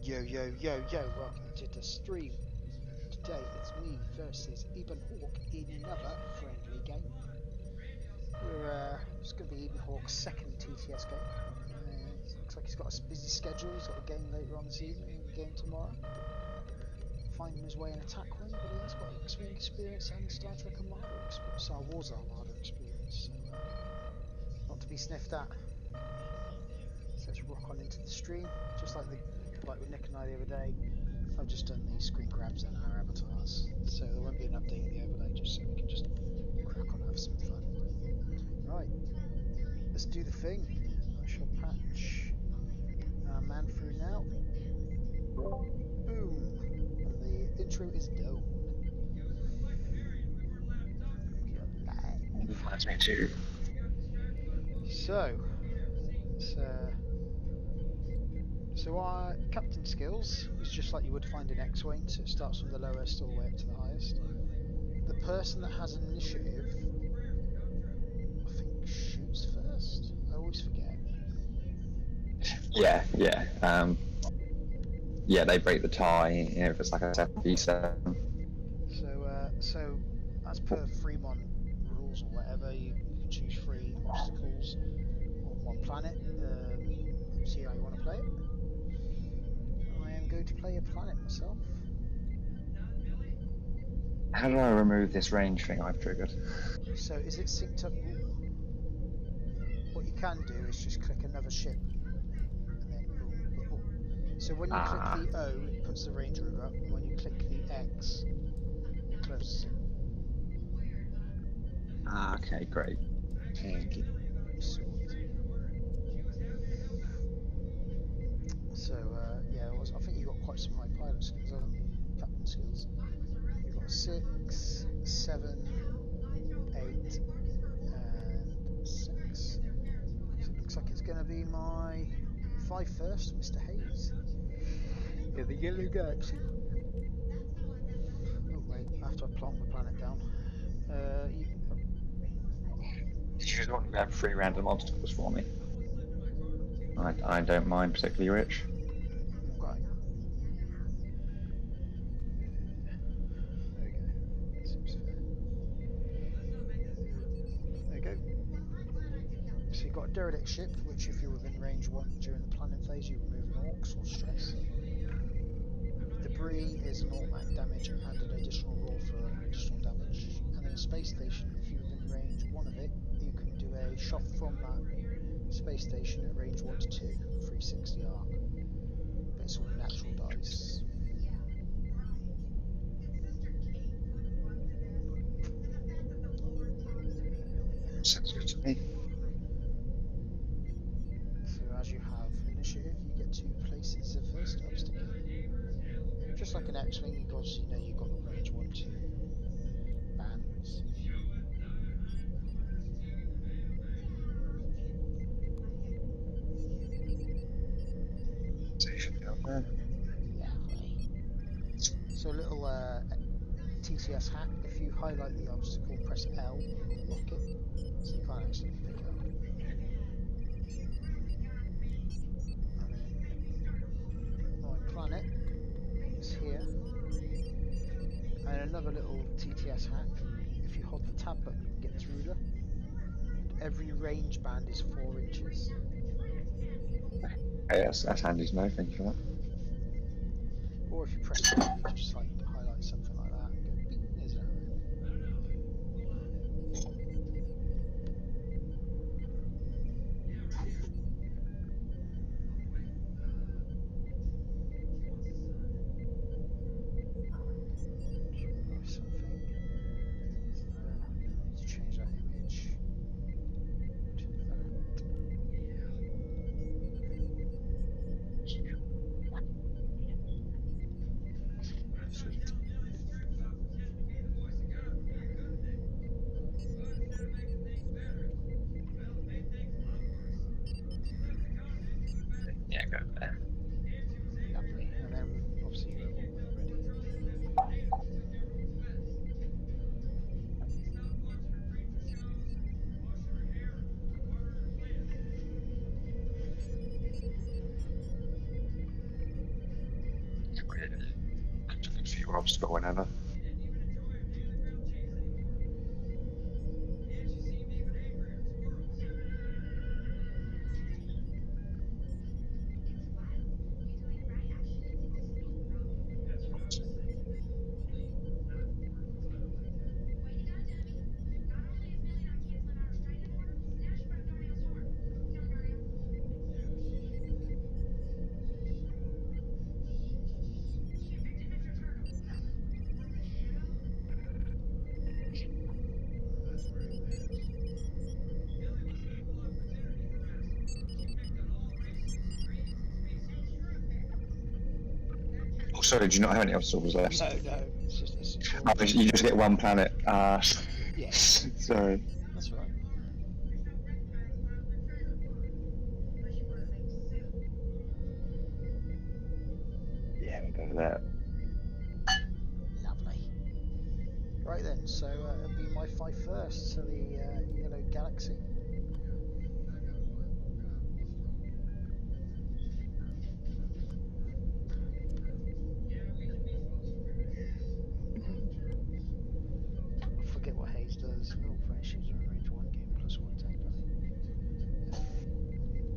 Yo, yo, yo, yo, welcome to the stream. Today it's me versus Ebon Hawk in another friendly game. It's going to be Ebon Hawk's second TTS game. Looks like he's got a busy schedule. He's got a game later on this evening and a game tomorrow. Finding his way in attack wing, but he has got X-Wing experience and Star Trek Armada experience, Star Wars Armada experience. So, not to be sniffed at. So let's rock on into the stream, just like with Nick and I the other day. I've just done these screen grabs in our avatars, so there won't be an update of the overlay, just so we can just crack on and have some fun. Right, let's do the thing. I shall patch our man through now. Boom, and the intro is done. We are live. Reminds me too. So our captain skills is just like you would find in X-Wing, so it starts from the lowest all the way up to the highest. The person that has initiative, I think, shoots first. I always forget. Yeah. They break the tie if it's like a 7v7. So as per Fremont rules or whatever, you can choose 3 obstacles on one planet. See how you want to play it. I am going to play a planet myself. How do I remove this range thing I've triggered? So is it synced up? Ooh. What you can do is just click another ship, and then boom. So when you click the O, it puts the range ruler up, and when you click the X, it closes it. Okay, great. Thank you. So I think you got quite some high pilot skills, haven't you? Captain skills. You've got 6, 7, 8, and 6. So it looks like it's going to be my 5 first, Mr. Hayes. Yeah, the yellow galaxy. Oh wait, after I plonk the planet down. Did you just want to grab 3 random obstacles for me? I don't mind particularly rich. Okay. There we go. Seems fair. There we go. So you've got a derelict ship, which if you're within range 1 during the planning phase, you remove an orcs or stress. Debris is an automatic damage and an additional roll for additional damage. And then a space station, if you're within range 1 of it, you can do a shot from that space station at range 1 to 2, 360 arc. But it's all natural dice. Sounds good to me. So as you have initiative, you get to place the first obstacle. Just like an X-Wing, you've got the range 1, 2 bands. Station down there. Yeah. So a little TTS hack, if you highlight the obstacle, press L, it'll lock it, so you can't actually pick it up. And then my planet is here. And another little TTS hack, if you hold the tab button you can get this ruler. Every range band is 4 inches. Okay, that's handy to know, thank you for that. Or if you press it, you can just like highlight something like that and go bing, there's an arrow. Something. I need to change that image to that. Sweet. or obstacle whenever. Oh, sorry, do you not have any obstacles left? No, it's just a simple. Oh, you just get one planet. Yeah, sorry. that's right. Yeah, we go to that. Lovely. Right then, so it'll be my 5 first to the yellow galaxy. I forget what Hayes does. Oh, French ships are in range 1, gain +1 attack die.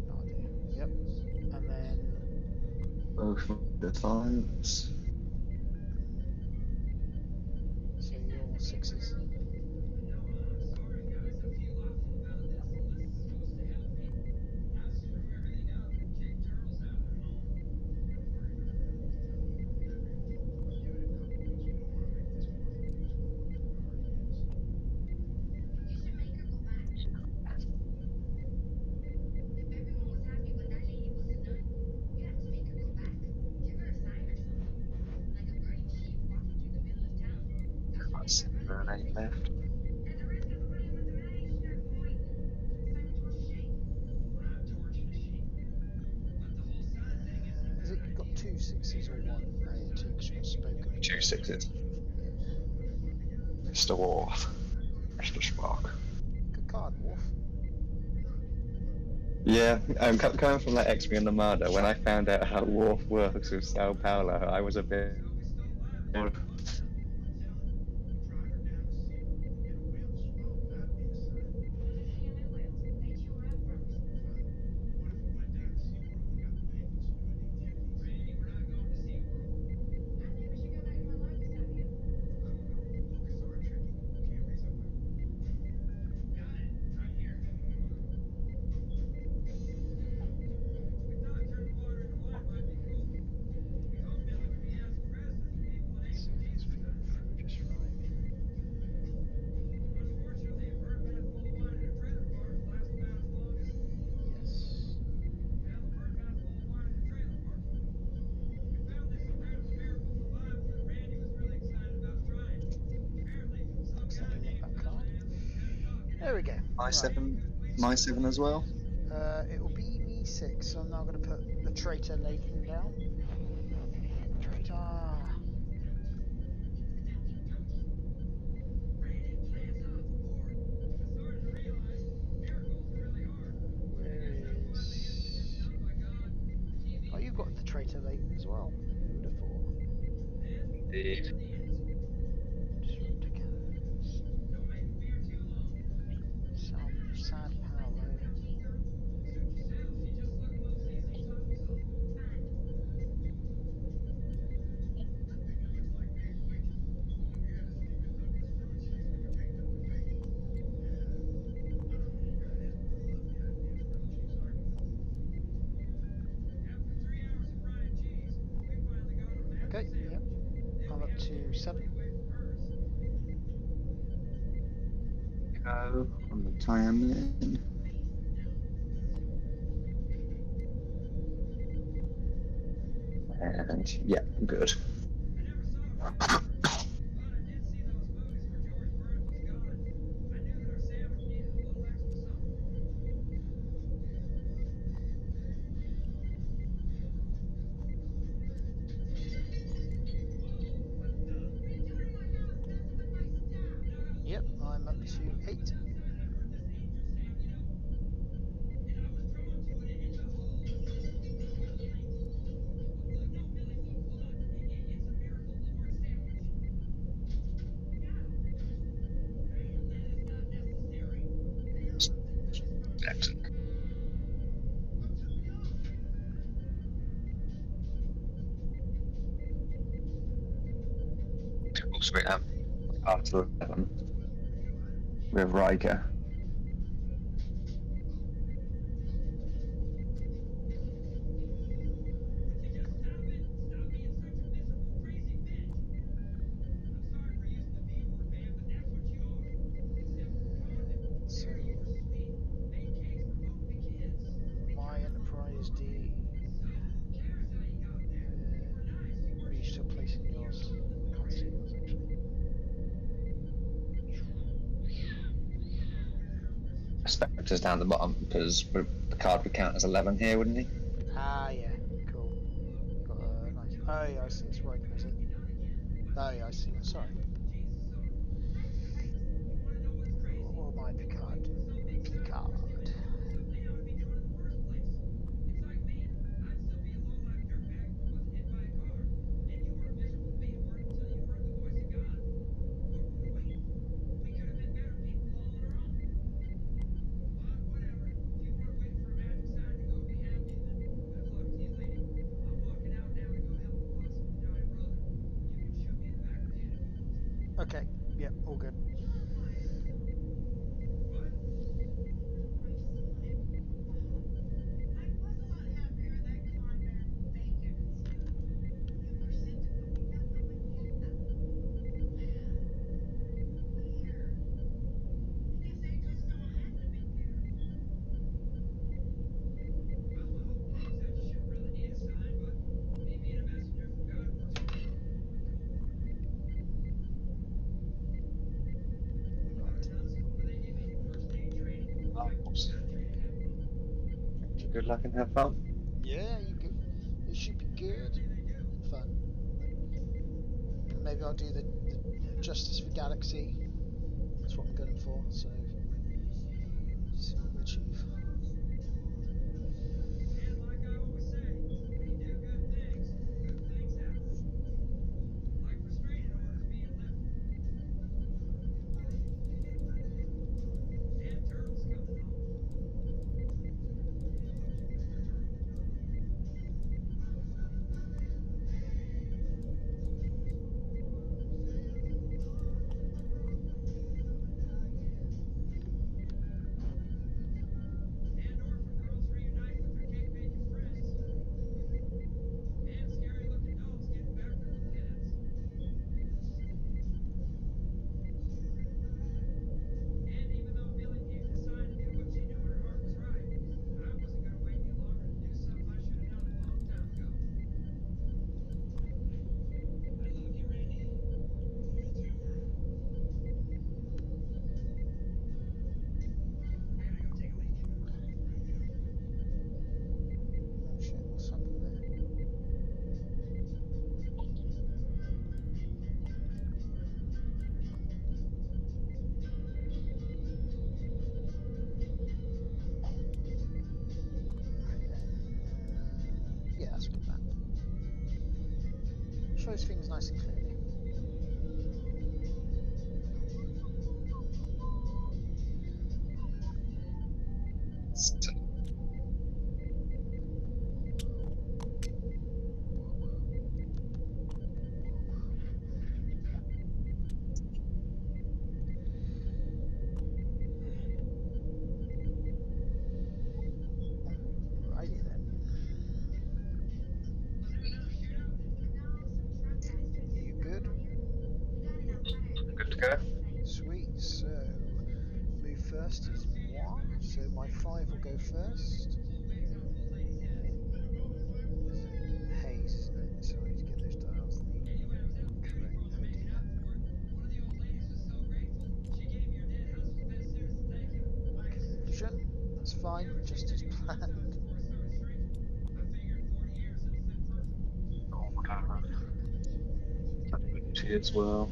No idea. Yep. And then Both the times. so your 6s. Got 7 and 8 left. Has it got 2 6s or 1? Oh yeah, 2 because you've got spoken. 2 6s. Yeah. Mr. Worf. Mr. Spock. Good card, Wolf. Yeah, coming from like X-Wing and Armada, when I found out how Worf works with Sao Paulo, I was a bit. So it's feeding through just right. Yes. Accidentally nicked that card. There we go. My Right. 7, my 7 as well. It will be me 6, so I'm now going to put the traitor Lathan down. Traitor! Where is... Oh, you've got the traitor Lathan as well. Who would have thought? Indeed. Disruptor cannons. Sad Paolo. Okay, yep. I'm up to 7. Go on the time in. And yeah, good. Yep, I'm up to 8. Excellent. Oh, sweet. After 11 with Riker. So my Enterprise D are you still placing yours? I can't see yours actually. Spectre's down the bottom because the card would count as 11 here, wouldn't he? Ah, yeah, cool. Got a nice. Oh, yeah, I see. It's Riker, is it? Oh, yeah, I see. Sorry. What will my Picard do? Picard. Okay. Yep. All good. Good luck and have fun. Yeah, you good. It should be good and fun. And maybe I'll do the Justice for Galaxy. That's what I'm going for. So, see what we achieve. Oh shit! What's happened there? Yeah, that's a good map. Shows things nice and clearly. Alrighty then. You good? Good to go. Sweet. So, move first is moi. So my 5 will go first. Haze, isn't it? So I need to get those dials correct. Oh dear. Collision. That's fine. Just as planned. As well.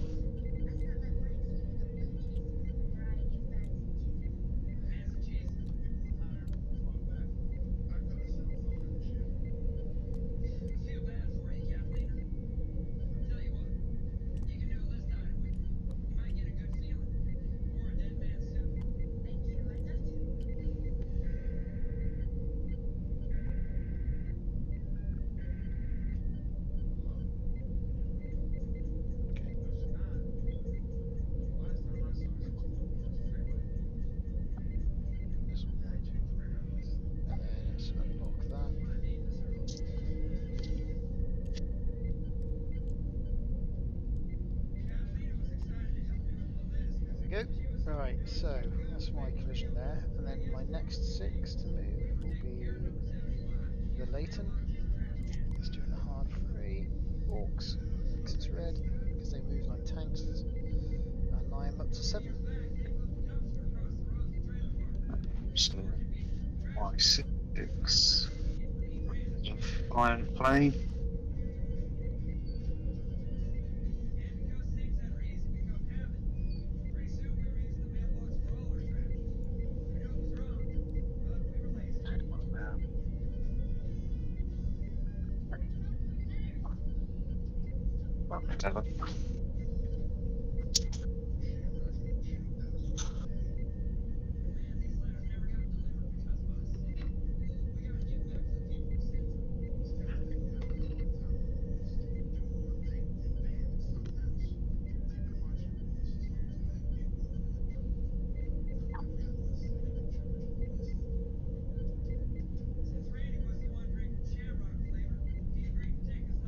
Right, so that's my collision there, and then my next 6 to move will be the Leighton. It's doing a hard 3. Orcs, because it's red, because they move like tanks, and I am up to 7. So, Y6. Iron plane. Whatever.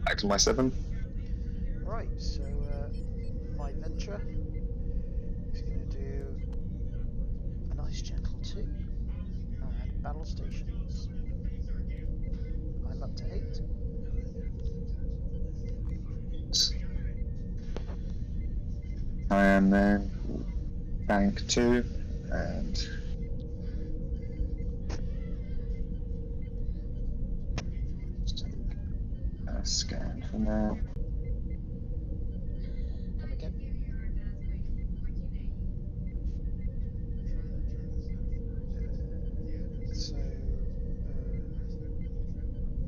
Back to my 7. Right, so my venture is going to do a nice gentle 2 and battle stations. I'm up to 8. I am then bank 2 and just take a scan for now. Come again.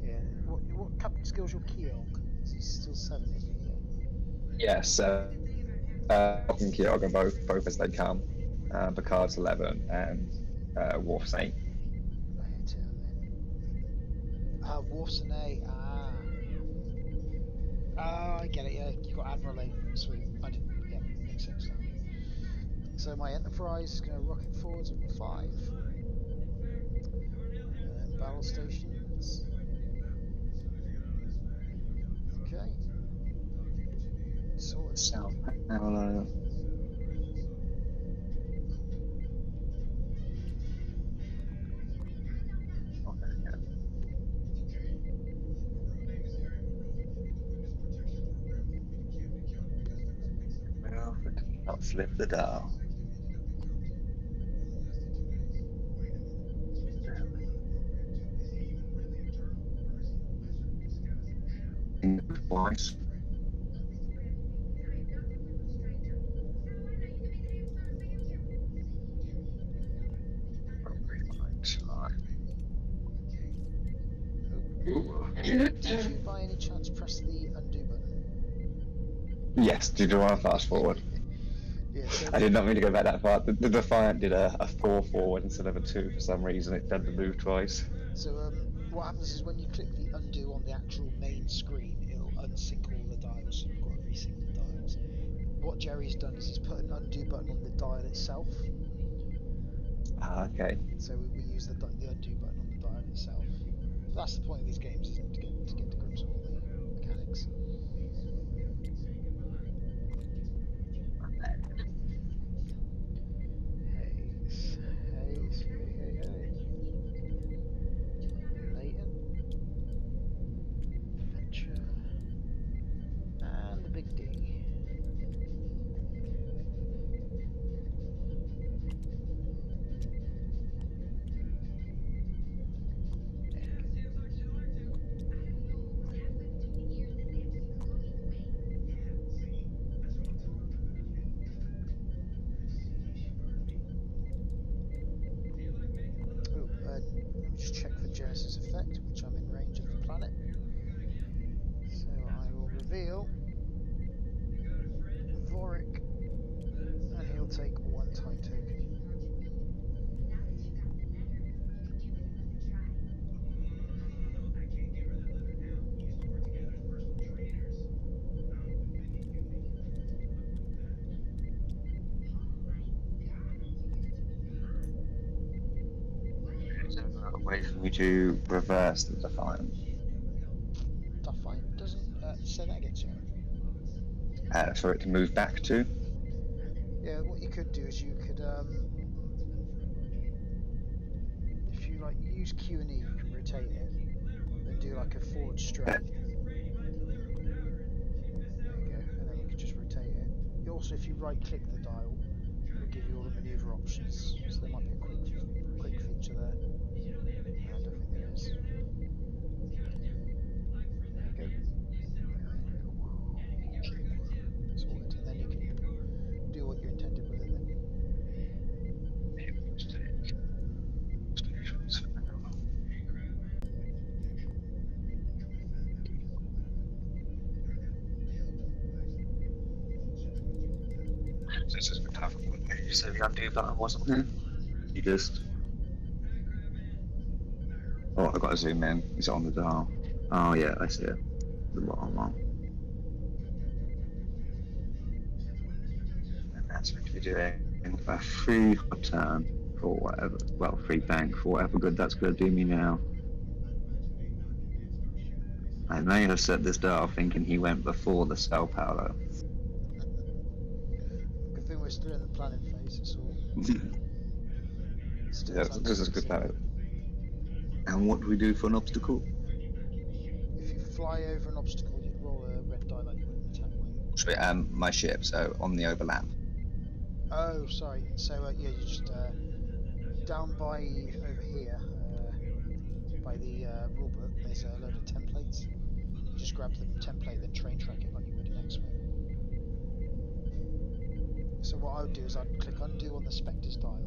Yeah. What captain skills your Keogh? He's still 7, isn't he? Yeah. Yes, and Kyoga both as they come. Picard's 11 and Worf's 8. Worf's an A. I get it. Yeah, you got Admiral A. Sweet. I didn't. Yeah, makes sense now. So my Enterprise is going to rocket forwards at 5. And then battle stations. Okay. Sorted. South parallel. Well, not flip the dial. Twice. Did you by any chance press the undo button? Yes, did you want to fast forward? Yeah, so I did not mean to go back that far. The Defiant did a 4 forward instead of a 2 for some reason. It did the move twice. So what happens is when you click the undo on the actual main screen, it'll unsync all the dials. You've got to resync the dials. What Jerry's done is he's put an undo button on the dial itself. Ah, okay. So we use the undo button on the dial itself. But that's the point of these games, isn't it? To get to grips with all the mechanics. Hey. Leighton. Venture. And the big D. Just check for Genesis effect, which I'm in range of the planet. So I will reveal Vorik, and he'll take 1 time token. Is there a way for me to reverse the Defiant? Defiant doesn't say that again, sorry. For it to move back to? Yeah, what you could do is you could, if you like use Q and E, you can rotate it, then do like a forward straight. There you go, and then we can just rotate it. Also, if you right-click the dial, it'll give you all the maneuver options. So there might be a quick feature there. No, I don't think there is. There you go. Sorted, and then you can do what you intended with it then. This is a tough one. You said the undo button wasn't here? You just... Oh, I've got to zoom in. Is it on the dial? Oh yeah, I see it. The bottom one. And that's meant to be doing a free hot turn for whatever, well, free bank for whatever good that's going to do me now. I may have set this dial thinking he went before the cell power. Good thing we're still in the planning phase. It's all still Yeah, time this to is good. consider. And what do we do for an obstacle? If you fly over an obstacle, you'd roll a red die like you would an attack wing. Sorry, my ship, so on the overlap. Oh, sorry. So yeah, you just down by over here, by the rulebook. There's a load of templates. You just grab the template, then train track it like you would an X-wing. So what I would do is I'd click undo on the Spectre's dial.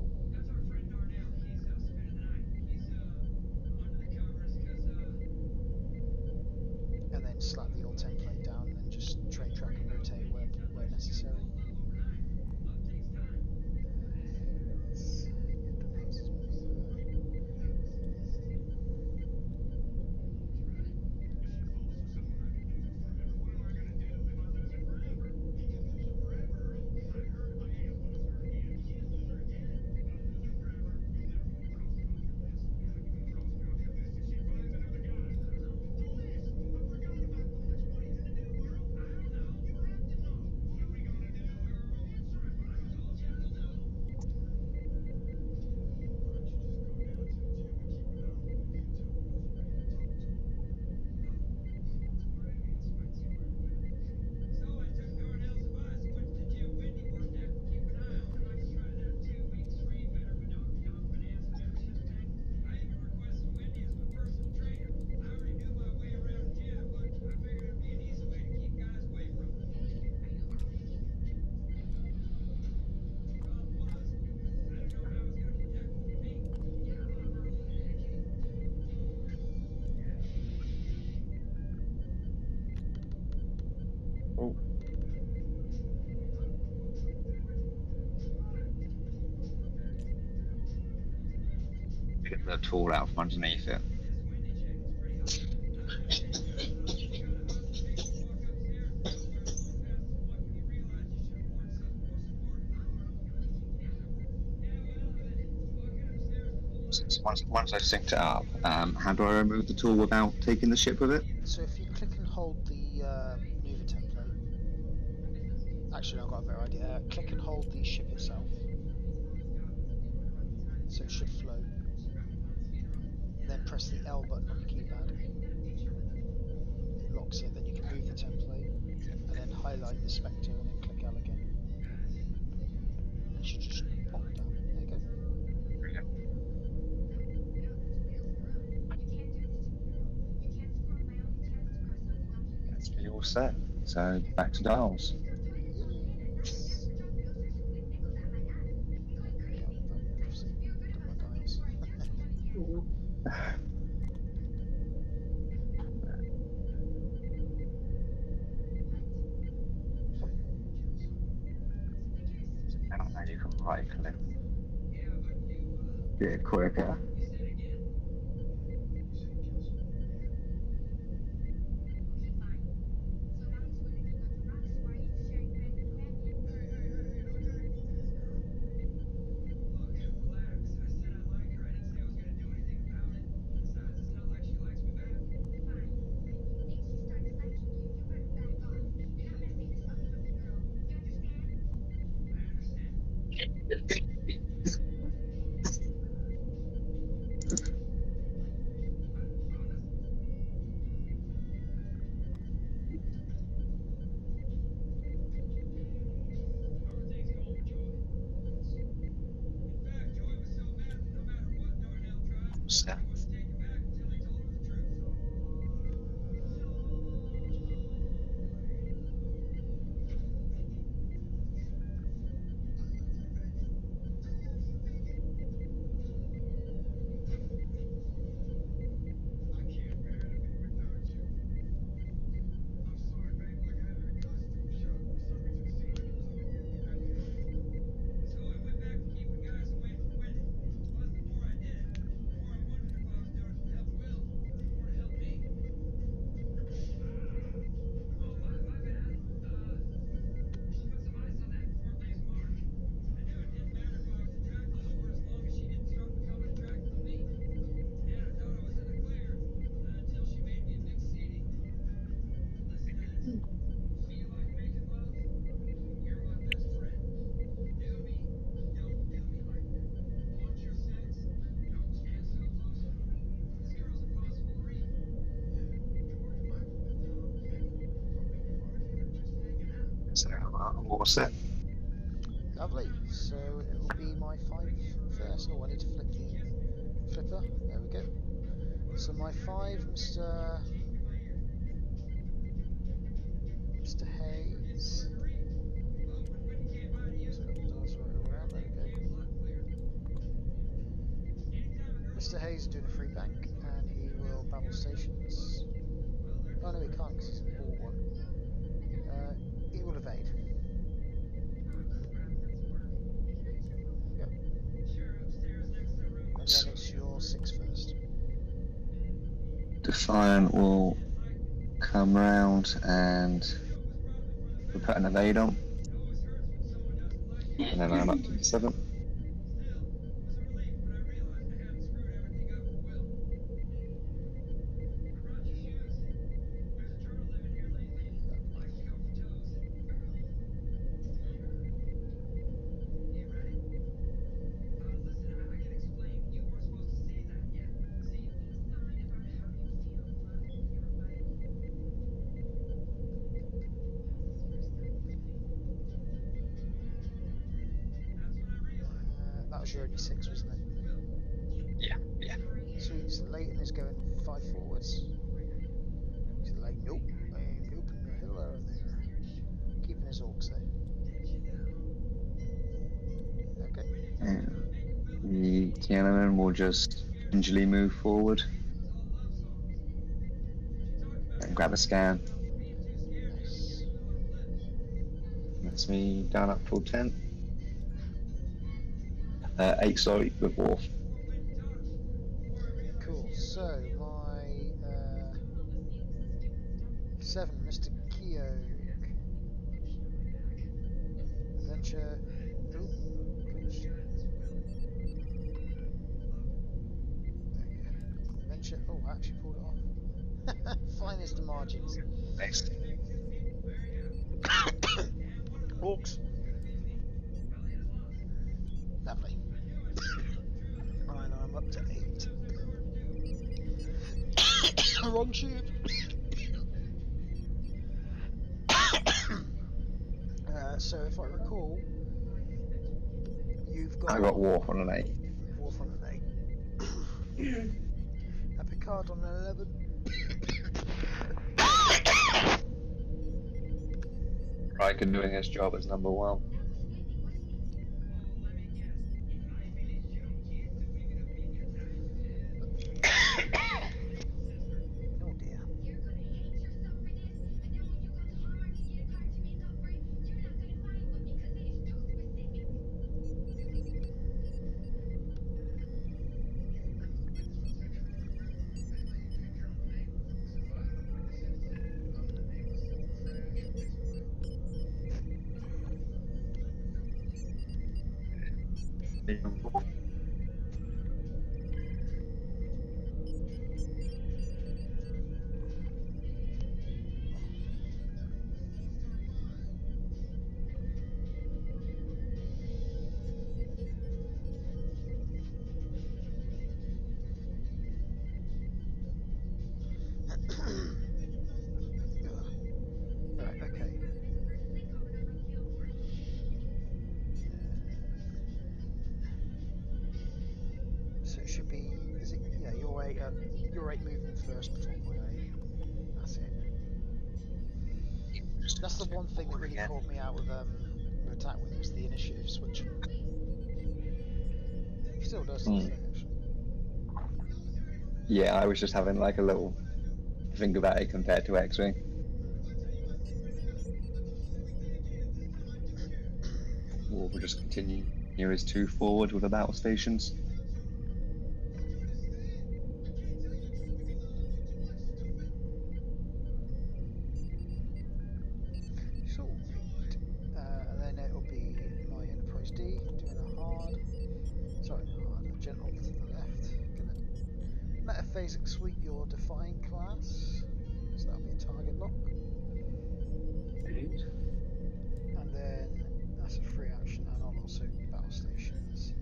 And then slap the old template down and then just train track and rotate where necessary. Oh. Get the tool out from underneath it. Once I've synced it up, how do I remove the tool without taking the ship with it? So if you click and hold the maneuver template, actually I've got a better idea. Click and hold the ship itself, so it should float. Then press the L button on the keypad. It locks it. Then you can move the template, and then highlight the Spectre, and then click L again. It should just pop down. There you go. That's me all set. So back to dials. And you can right click. Get quicker. set. So I'm all set. Lovely. So it will be my 5 first. Oh, I need to flip the flipper. There we go. So my 5, Mr. Hayes. So that's right around. There we go. Mr. Hayes is doing a free bank, and he will babble stations. Oh no, he can't because he's in ball 1. He will evade. Yep. And then it's your 6 first. Defiant will come round and we'll put an evade on. And then I'm up to the 7. That was your only 6, wasn't it? Yeah. Sweet. So Leighton is going 5 forwards. He's like, nope, I'm noping the hell out of there. Keeping his orcs there. Okay. And the Tiananmen will just gingerly move forward and grab a scan. Nice. That's me down up full 10. 8, sorry, with Wharf. Cool. So my 7, Mr. Keogh. Adventure. Oop. Glitched. There we go. Adventure. Oh, I actually pulled it off. Finest of margins. Nice. Orcs. Lovely. And I'm up to 8. Wrong tube. So if I recall, you've got I got Wharf on an 8. Wolf on an 8. A Picard on an 11. Riker doing his job as number 1. Oh dear. Right, okay. Your 8 moving first before my 8. That's it. That's the one thing that really caught me out with attack wing was the initiative switching. Still does the thing actually. Yeah, I was just having like a little think about it compared to X-Wing. We'll just continue as 2 forward with the battle stations. So, and then it'll be my Enterprise D doing a gentle to the left. Gonna metaphasic sweep your Defiant class, so that'll be a target lock. And then that's a free action, and I'll also battle stations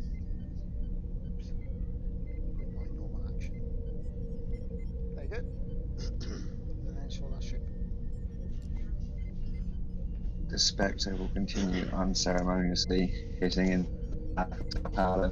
with my normal action. There you go. And then it's your last ship. The Spectre will continue unceremoniously hitting in power.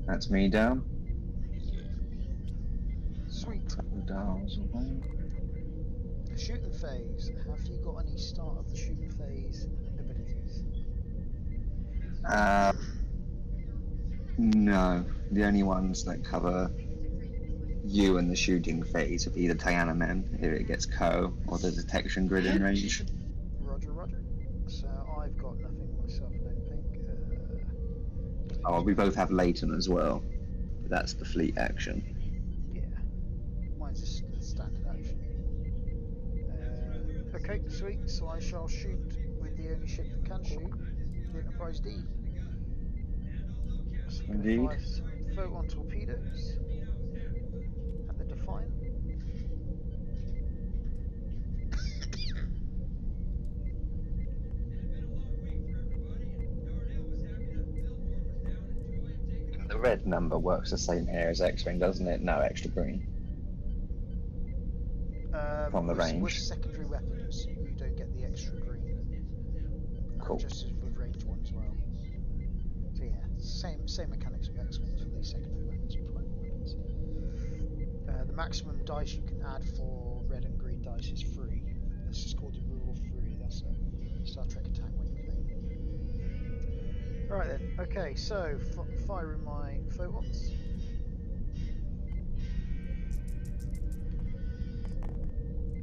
That's me down. Sweet. Dials away. Shooting phase. Have you got any start of the shooting phase abilities? No, the only ones that cover you and the shooting phase of either Tiana Men if it gets Co or the detection grid in range. Roger, roger. So I've got nothing myself, I don't think. Oh, we both have Leighton as well. But that's the fleet action. Yeah. Mine's just a standard action. Okay, sweet. So I shall shoot with the only ship that can shoot, the Enterprise D. So I'm Indeed. fire some photon torpedoes at the Defiant. The red number works the same here as X-Wing, doesn't it? No extra green. From the range. With secondary weapons, you don't get the extra green. Cool. Just as with range one as well. So yeah, same mechanics with X-Wings for these secondary weapons and primary weapons. The maximum dice you can add for red and green dice is 3. This is called the rule of 3. That's a Star Trek attack wing thing. Right then. Okay, so firing my photons.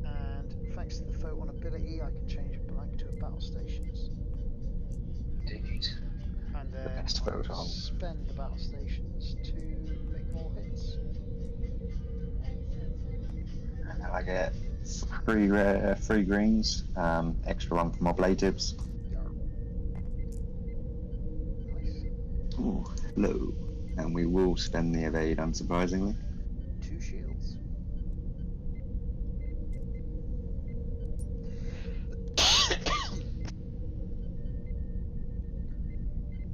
And thanks to the photon ability, I can change a blank to a battle stations. Indeed. And then best I will photon. spend the battle stations to make more hits. And then I get 3 greens, extra 1 from oblatives. Nice. Ooh, low. And we will spend the evade, unsurprisingly. 2 shields.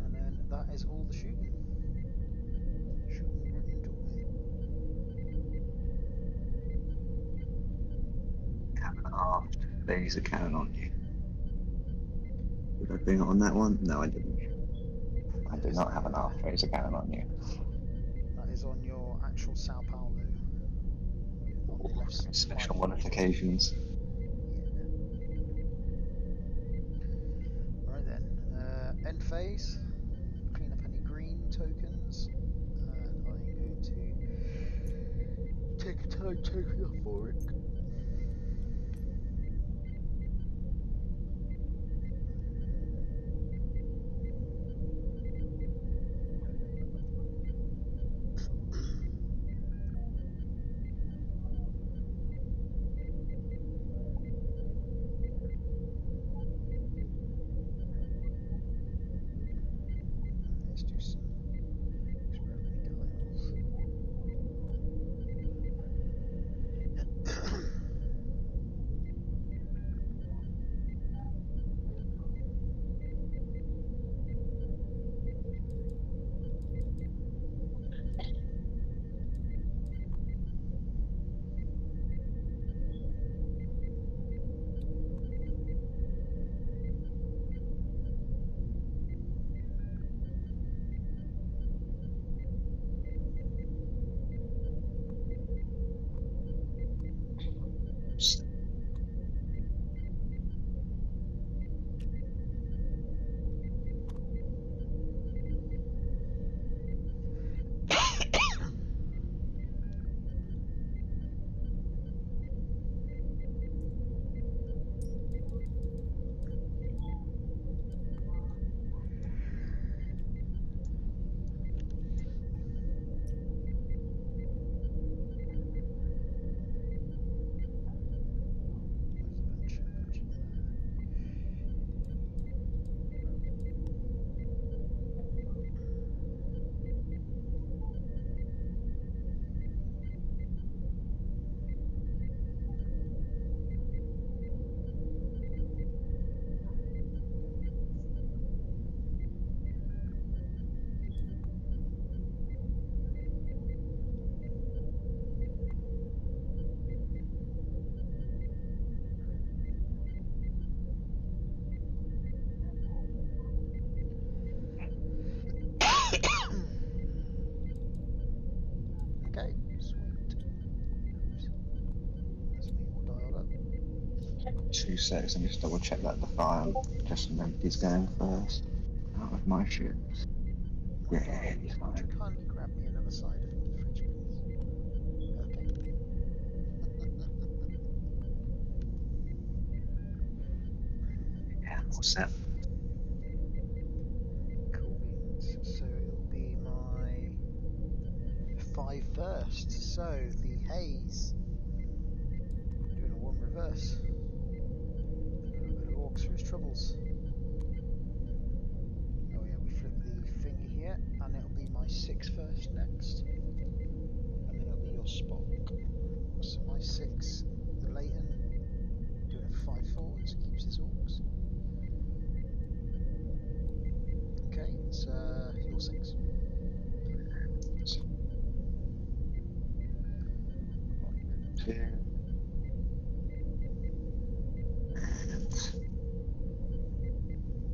And then that is all the shooting. Have an aft laser cannon on you. Did I bring it on that one? No, I didn't. I did not have an aft laser cannon on you. That is on your actual Sao Paulo. On the left side. Special modifications. Right then. End phase. Clean up any green tokens. And I'm going to time taking off for it. Let's do some Okay, sweet. That's me all dialed up. 2 seconds, let me just double check that the file. Just remember he's going first. Out of my ships. Yeah, he's Would fine. you kindly grab me another side of the fridge, please? Okay. Yeah, all set. Cool beans. So it'll be my 5 first. So the haze. Doing a 1 reverse. A little bit of orcs for his troubles. Oh yeah, we flip the thingy here, and it'll be my 6 first next. And then it'll be your Spock. So my 6, the Leighton, doing a 5 forwards, keeps his orcs. Okay, it's your 6. Two. And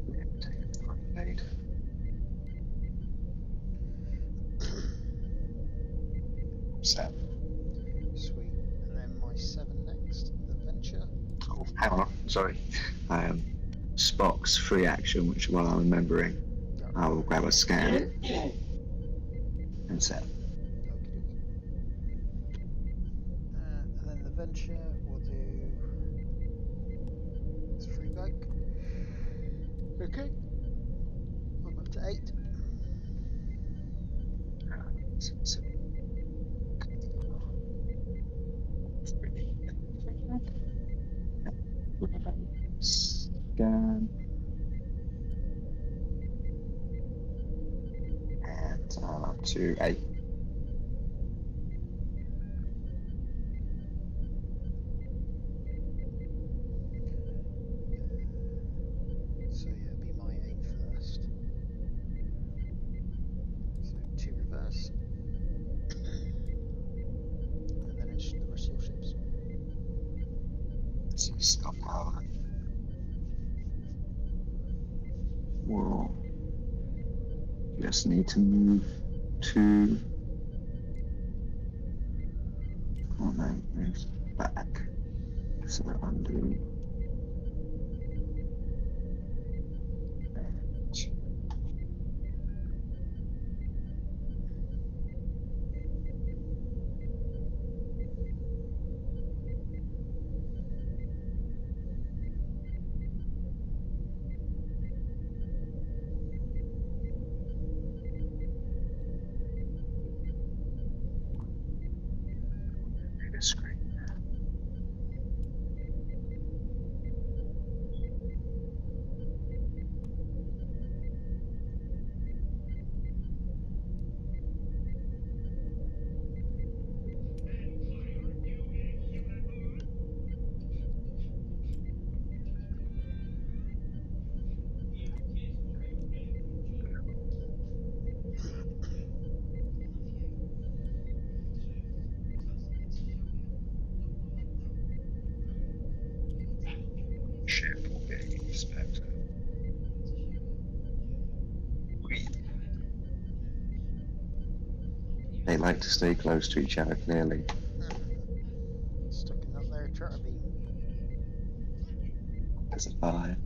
yeah, take the lead. Set. Sweet. And then my 7 next, the Venture. Oh, hang on, sorry. Spock's free action, which while I'm remembering, Yep. I will grab a scan and set. And then the Venture will do. It's free bike. Okay. I'm up to 8. Scan. And I'm up to 8. So yeah, it'll be my 8 first. So 2 reverse. And then it's the rest of your ships. Stop now. We'll just need to move to. Oh no, move back. So undo. like to stay close to each other, clearly. Stuck in that there charter beam. There's a 5.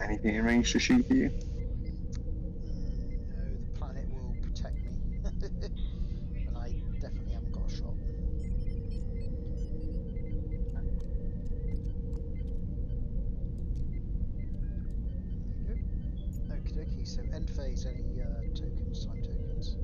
Anything in range to shoot for you? No, the planet will protect me. And I definitely haven't got a shot. There you go. Okie dokie, so end phase, any tokens, time tokens?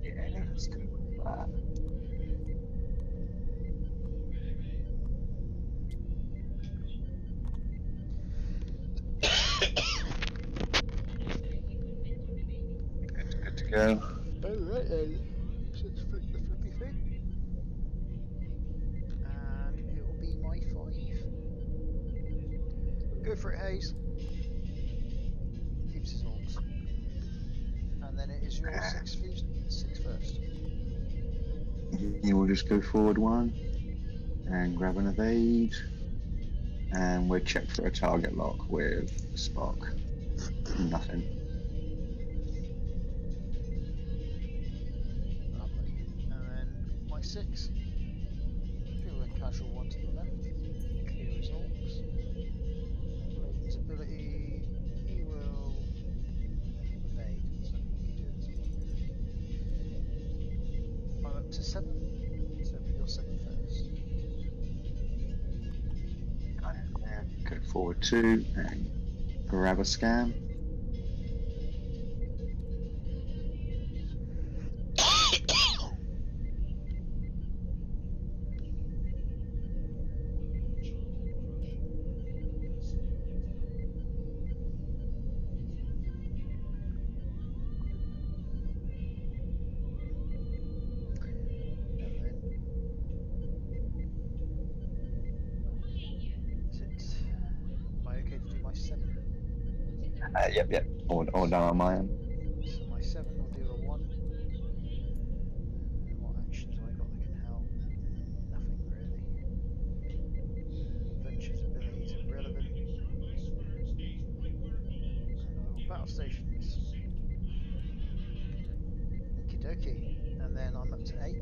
Yeah, let's go with that. Good to go. Alright then, so let's flip the flippy thing. And it will be my 5. Go for it, Hayes. Keeps his orcs. And then it is your 6 first. You will just go forward 1 and grab an evade, and we'll check for a target lock with Spock. Nothing. Lovely. And then my 6. Do a casual 1 to the left. Clear his orcs. Bladen's ability, he will evade. So he can do this. I'm up to 7. So for your 7 first. Go forward 2 and grab a scan. Yep. All down on my end. So my 7 will do a 1. And what actions have I got that can help? Nothing really. Venture's abilities are relevant. Battle stations. Okie dokie. And then I'm up to 8.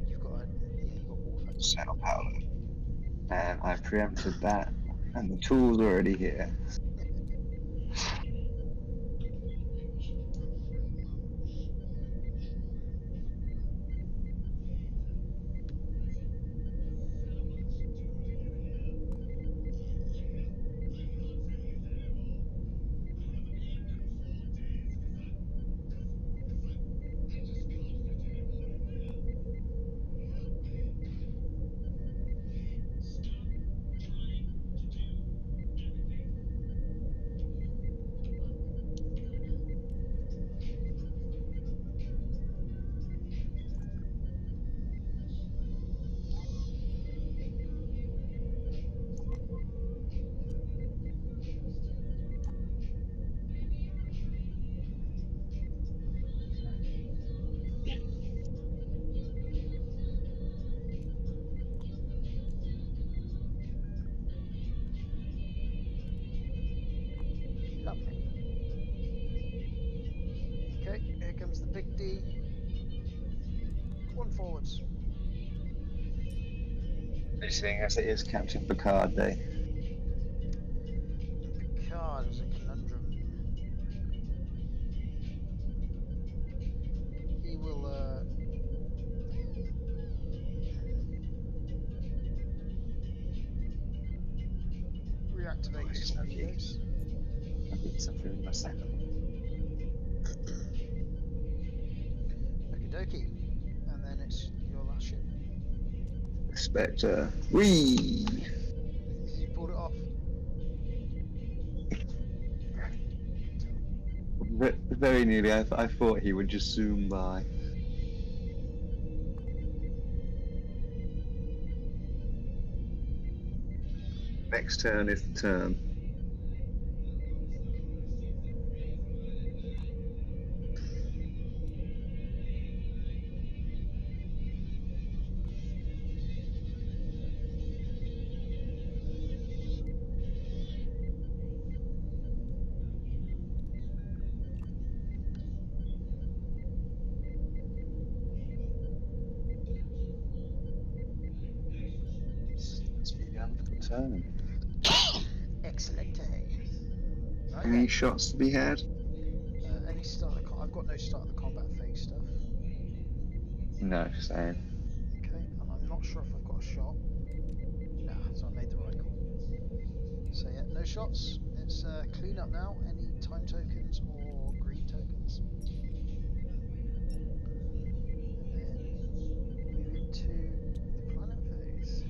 You've got warfare. Sail power. And I preempted that And the tool's already here. Lovely. Okay, here comes the big D. One forwards. Seeing as it is Captain Picard Day. Picard was a conundrum. He will reactivate his torpedoes. I'll get some food in a second. Okie dokie. And then it's your last ship. Spectre. Whee! You pulled it off. Very nearly. I thought he would just zoom by. Next turn is the turn. Let's be down for the turn. Excellent. Right Any then. shots to be had? Any start of I've got no start of the combat phase stuff. No, same. Okay, and I'm not sure if I've got a shot. Nah, so I made the right call. So yeah, no shots. It's clean up now. Any time tokens or green tokens. And then move into the planet phase.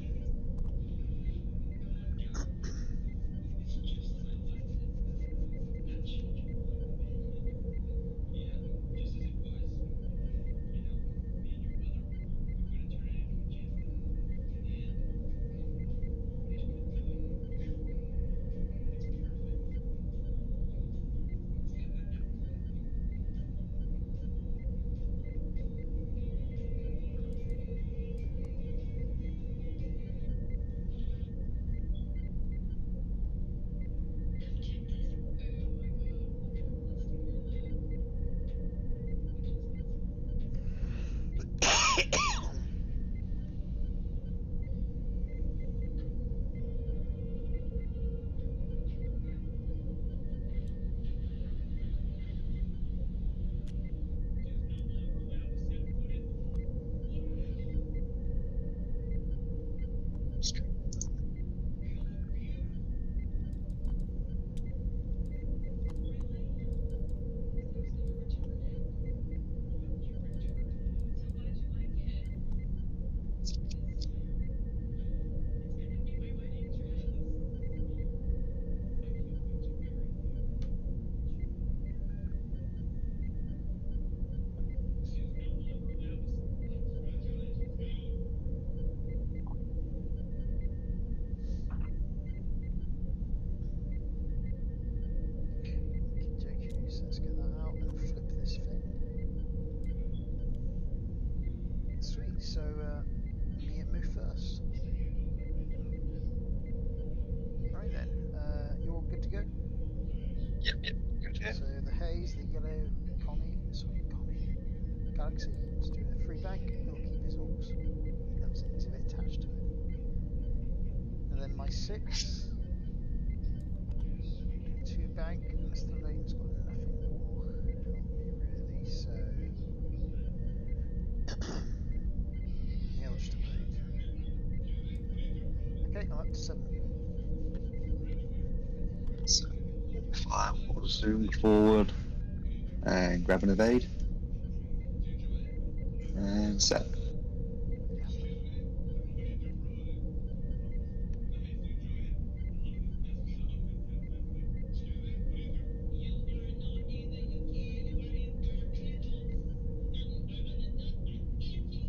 So let's get that out and flip this thing. Sweet, so me and move first. Right then, you're all good to go? Yep. Good, yeah. So the haze, the yellow Connie, Galaxy, let's do a free bank, it'll keep his orbs. He loves it, he's a bit attached to it. And then my 6, the lane's got nothing more on me really, so yeah, I'll just evade. Okay, I'm up to 7. So, fire will zoom forward and grab an evade. And set. Yeah.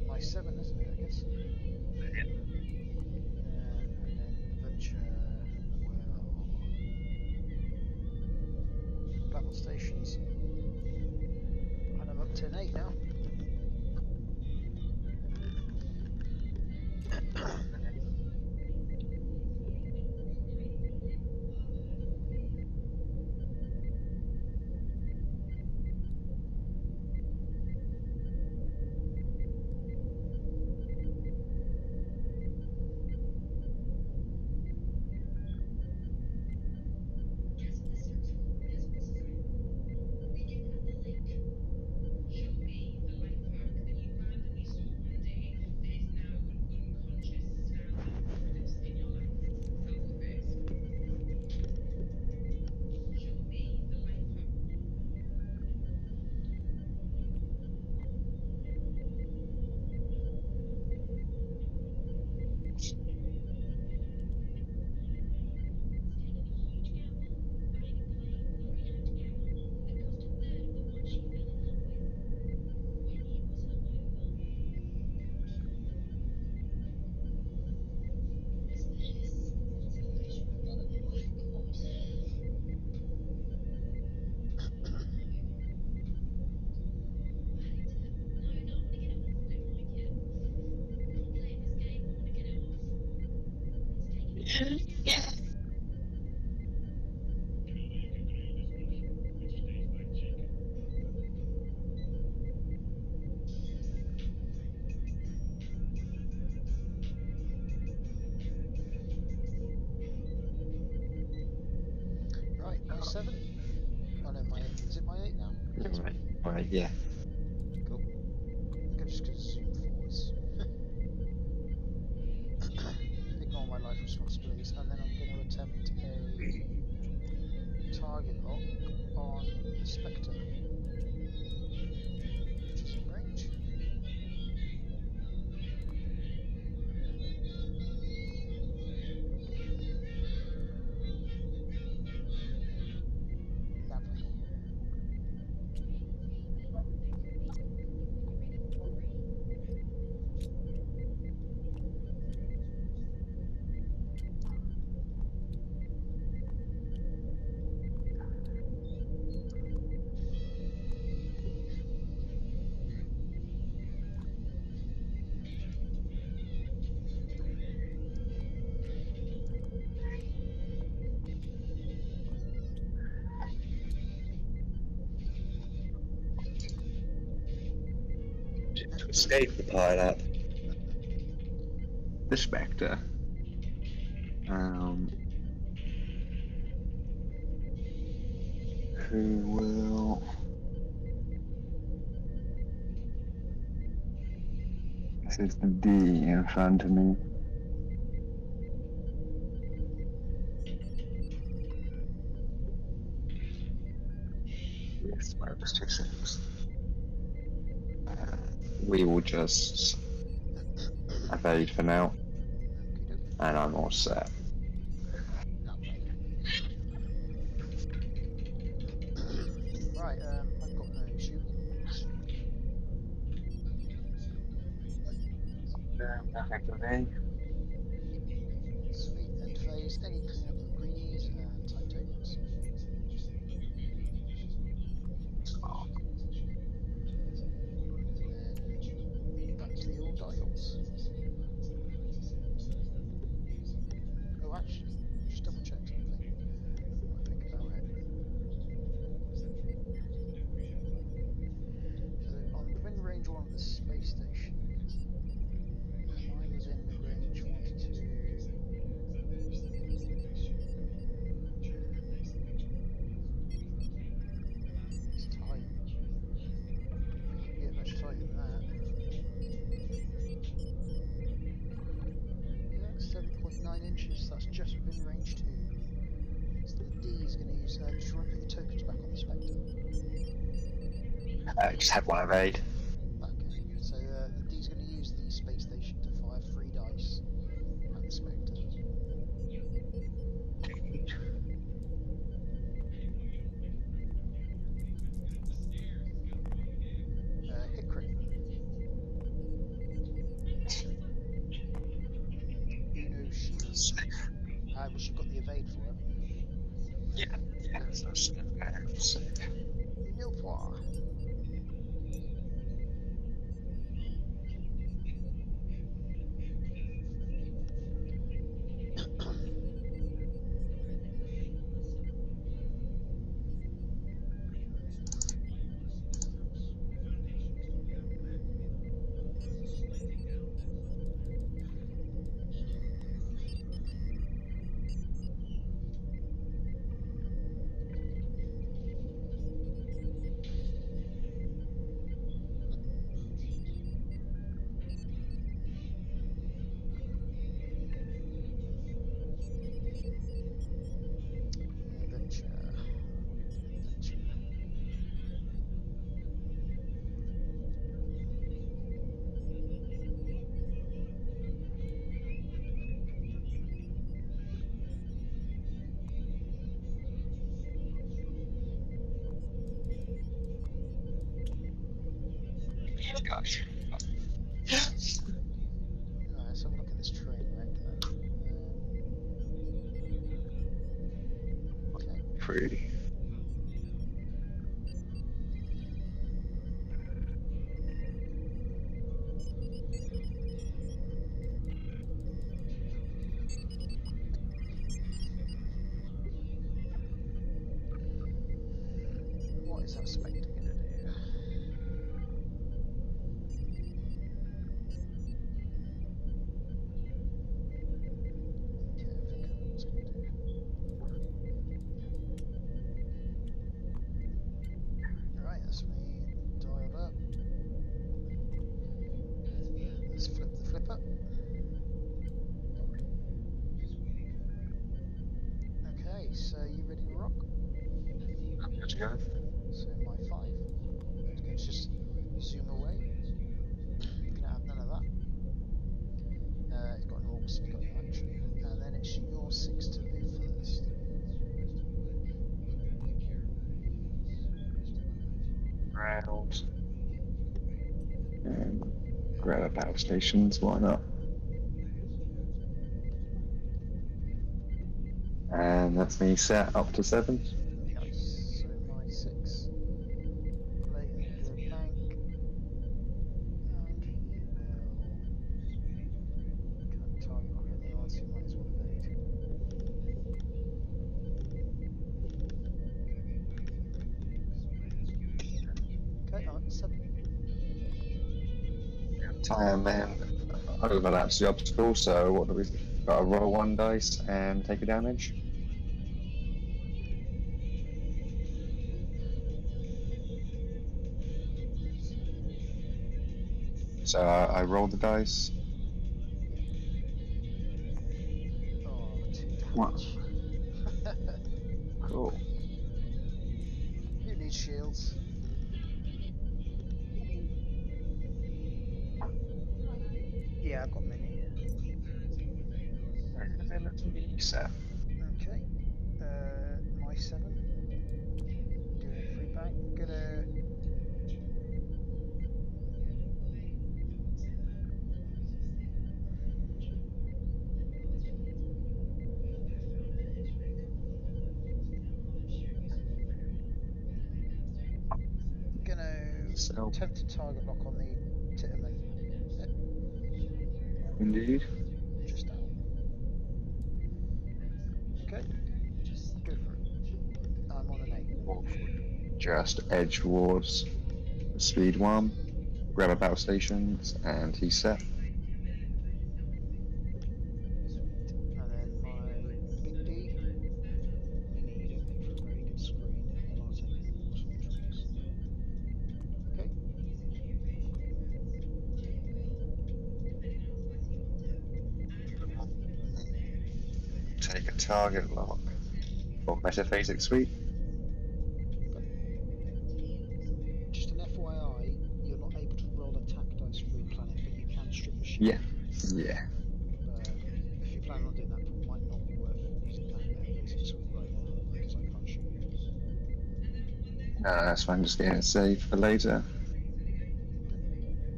My 7, isn't it, I guess? And then Adventure will battle stations. And I'm up to an 8 now. Right, my 7. Oh no, my 8. Is it my 8 now? Yeah, it's my 8. Right, yeah. Cool. I'm just going to zoom forwards. Ignore my life responsibilities, and then I'm going to attempt a target lock on the Spectre, which is in range. Lovely. To escape the pilot. The Spectre. Who will... This is the D in front of me. Yes, minus 2 seconds. We will just evade for now, and I'm all set. Lovely. Right, I've got no shooting. Nothing for me. Sweet. End phase, any cleanup of greenies and timetables. And then back to the old dials. Oh, actually, just double check something. What I think about it. So I'm within range 1 of the space station. Am I within range 1 to 2 1.9 inches, that's just within range 2. So the D is going to use, just run through the tokens back on the Spectre. Just had one evade. Okay, so the D is going to use the space station to fire 3 dice at the Spectre. Hit crit. Uno shield. Well, you've got the evade for it. Yeah, so it's Mille points. Adventure. Adventure. gosh. Alright, let's have a look at this train wreck then. Okay. Pretty. What is that Spectre going to do? Okay, I think I know what it's going to do. Right, that's me dialed up. Let's flip the flipper. Okay, so you ready to rock? I'm good to go. So my 5. It's going to just zoom away. Gonna have none of that. It's got an orc, so it's got no action. And then it's your 6 to move first. Round. And grab a power stations, why not? And that's me set up to 7. Nice. So my 6. Play in the bank. And he will. Can't target lock anyone, so he might as well evade. Okay, I'm at 7. Tire man overlaps the obstacle, so what do we got to roll 1 dice and take a damage? So I roll the dice. Oh, 2 What? damage. Cool. Who needs shields? Yeah, I've got many. And then that's me set. Okay. My 7. Doing a free bank. Gonna. Gonna So attempt to target lock on the Titterman. indeed. Just out. Okay. Go for it. I'm on an 8. Just edge towards the speed 1. Grab a battle stations, and he's set. And then my big D. Meaning you don't make for a very good screen, and I'll take the walls from tricks. Okay. take a target lock for metaphasic sweep. Just an FYI, you're not able to roll attack dice for your planet, but you can strip a ship. Yeah. Yeah. But if you plan on doing that, it might not be worth using that metaphysics suite right now because I can't shoot you. No, that's fine. Just getting it saved for later.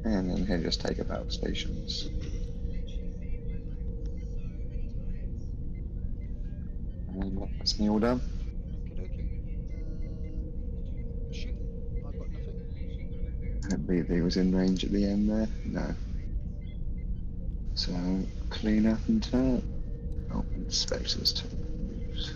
And then he'll just take a battle stations. And that's me all done. Okie dokie. Shooting. I've got nothing. I don't believe he was in range at the end there. No. So clean up and turn. Oh, and spaces to moves.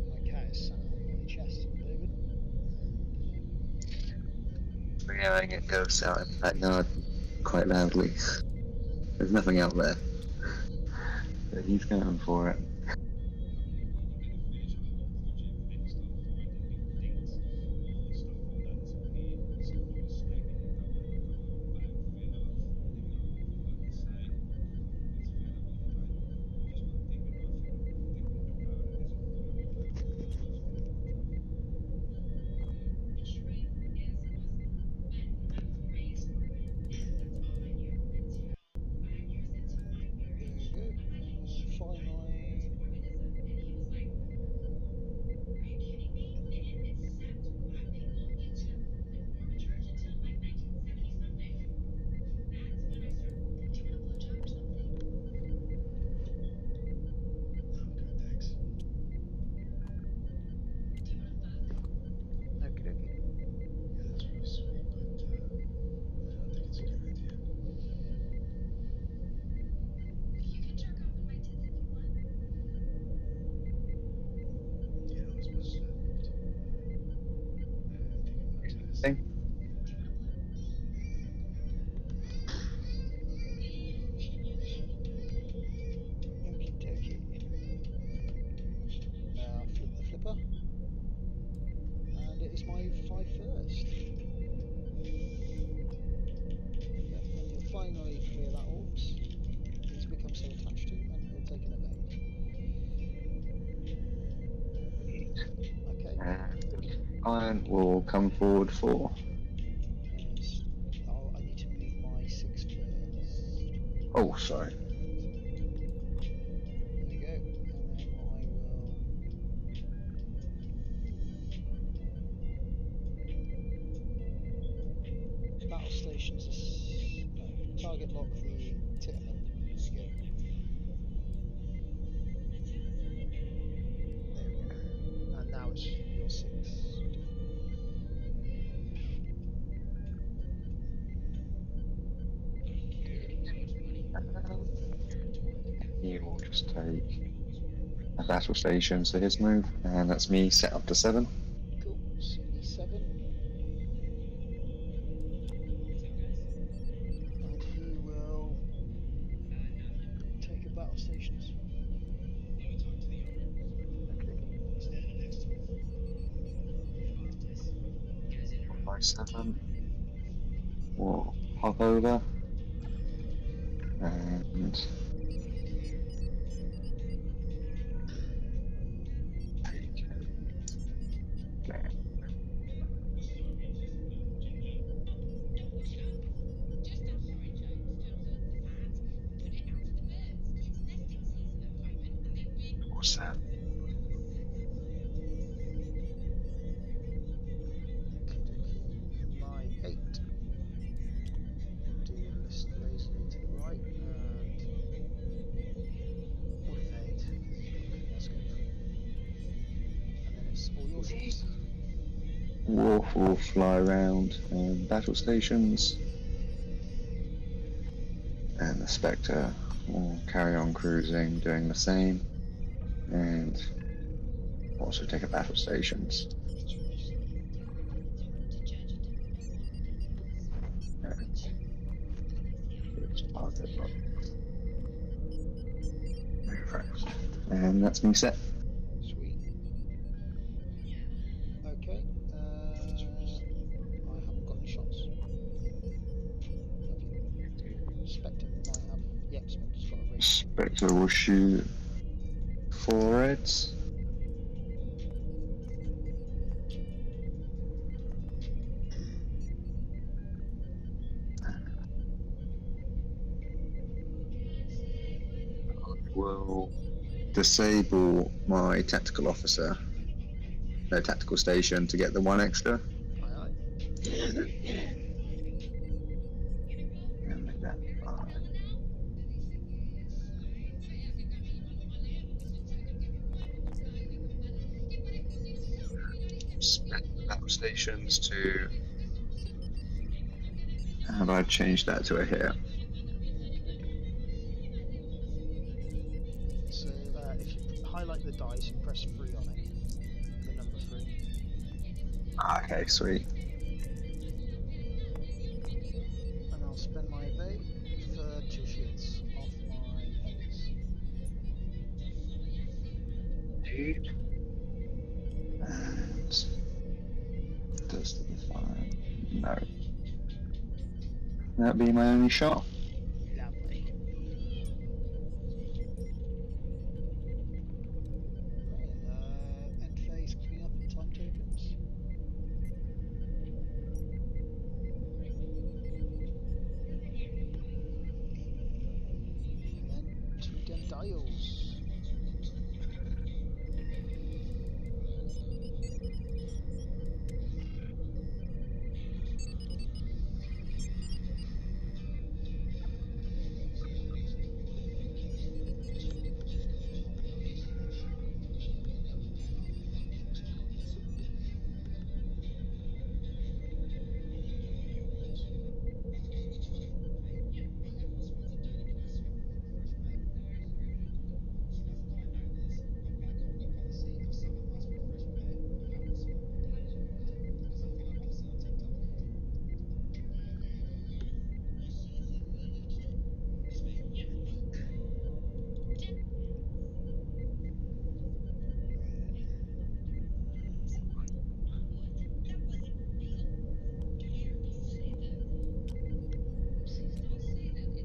My cat is sat on my chest at the moment. Meowing it goes out in the backyard quite loudly. There's nothing out there. But he's going for it. There we go. Finally. Okie dokie. Thing. Okie dokie. Flip the flipper. And it is my 5 first. Yep, and you'll finally clear that orbs. He's become so attached to, and he'll take an evade. Okay. Iron will come forward for. Oh, I need to move my 6 first. Oh, sorry. There we go. And then I will. Battle stations. No, target lock the Titterman. There we go. There we go. And now it's your 6. He will just take a battle station to his move, and that's me set up to 7. Cool. 77. And he will take a battle stations. By 7. We'll hop over and take it. Okay. What's that? My 8. Do list lazily to the right and would evade. That's good. And then it's all your 6. Wolf will fly around battle stations, and the Spectre will carry on cruising, doing the same, and also take a battle stations. And that's me set. Sweet. Okay. I haven't got any shots. Have you? Spectre might have. Yep, Spectre's got a race. Spectre will shoot 4 reds. Will disable my tactical officer, no tactical station, to get the 1 extra. Aye, aye. And make that 5. Split battle stations to. How do I change that to a hit? So if you highlight the dice and press 3 on it, the number 3. Okay, sweet. And I'll spend my evade for 2 shields off my heavies. Dude. And does the fire? No. That'd be my only shot. Lovely. Right, end phase coming up in time tokens. And then 2 dem dials.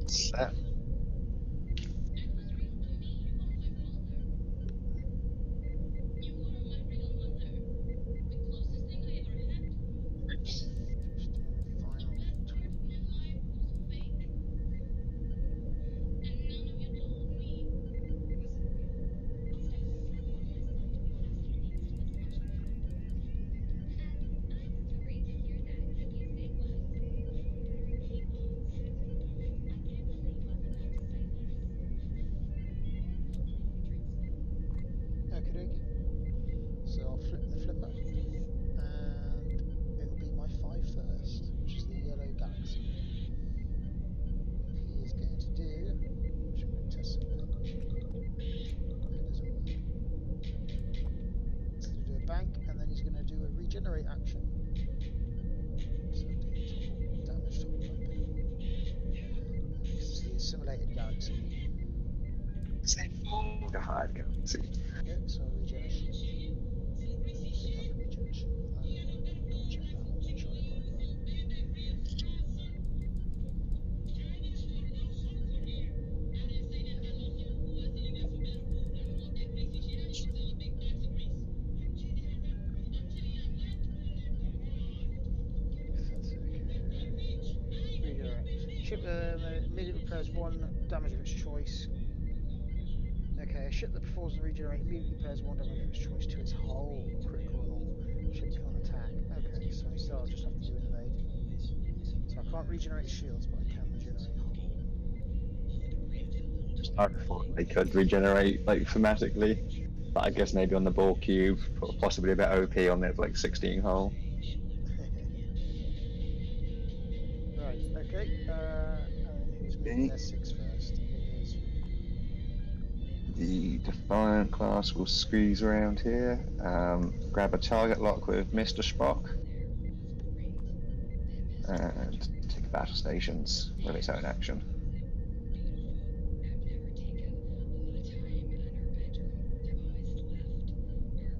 Set. So I'll flip the flipper, and it'll be my 5 first, which is the yellow galaxy. He is going to do. Should we test something? It doesn't work. He's going to do a bank, and then he's going to do a regenerate action. So damage to this is the assimilated galaxy. The hard galaxy. Yep, so regeneration. Pick up regeneration. Double check that one, make sure I got it right. Regenerate. Ship immediately repairs 1 damage of its choice. Okay, a ship that performs the regenerate immediately repairs 1 damage of its choice to its hull, critical and all. Ship can't attack. Okay, so still I'll just have to do an evade. So I can't regenerate shields, but I can regenerate hull. I thought they could regenerate like thematically, but I guess maybe on the ball cube, possibly a bit OP on it, like 16 hull. Okay, and who's moving their 6 first? It is The Defiant class will squeeze around here, grab a target lock with Mr. Spock, and take battle stations with its own action.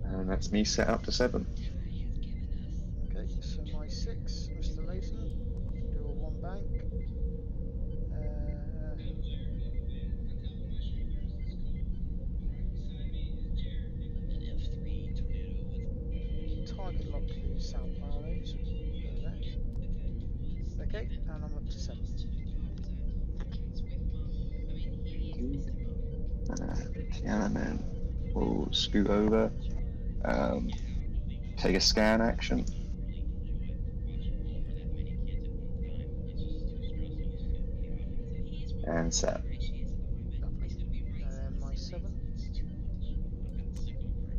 And that's me set up to 7. okay. So my 6, Mr. Latham, do a 1 bank. Target lock to Sao Paulo, so go there. Okay, and I'm up to 7. Tiananmen will scoot over, take a scan action, and set. Lovely. And then my 7,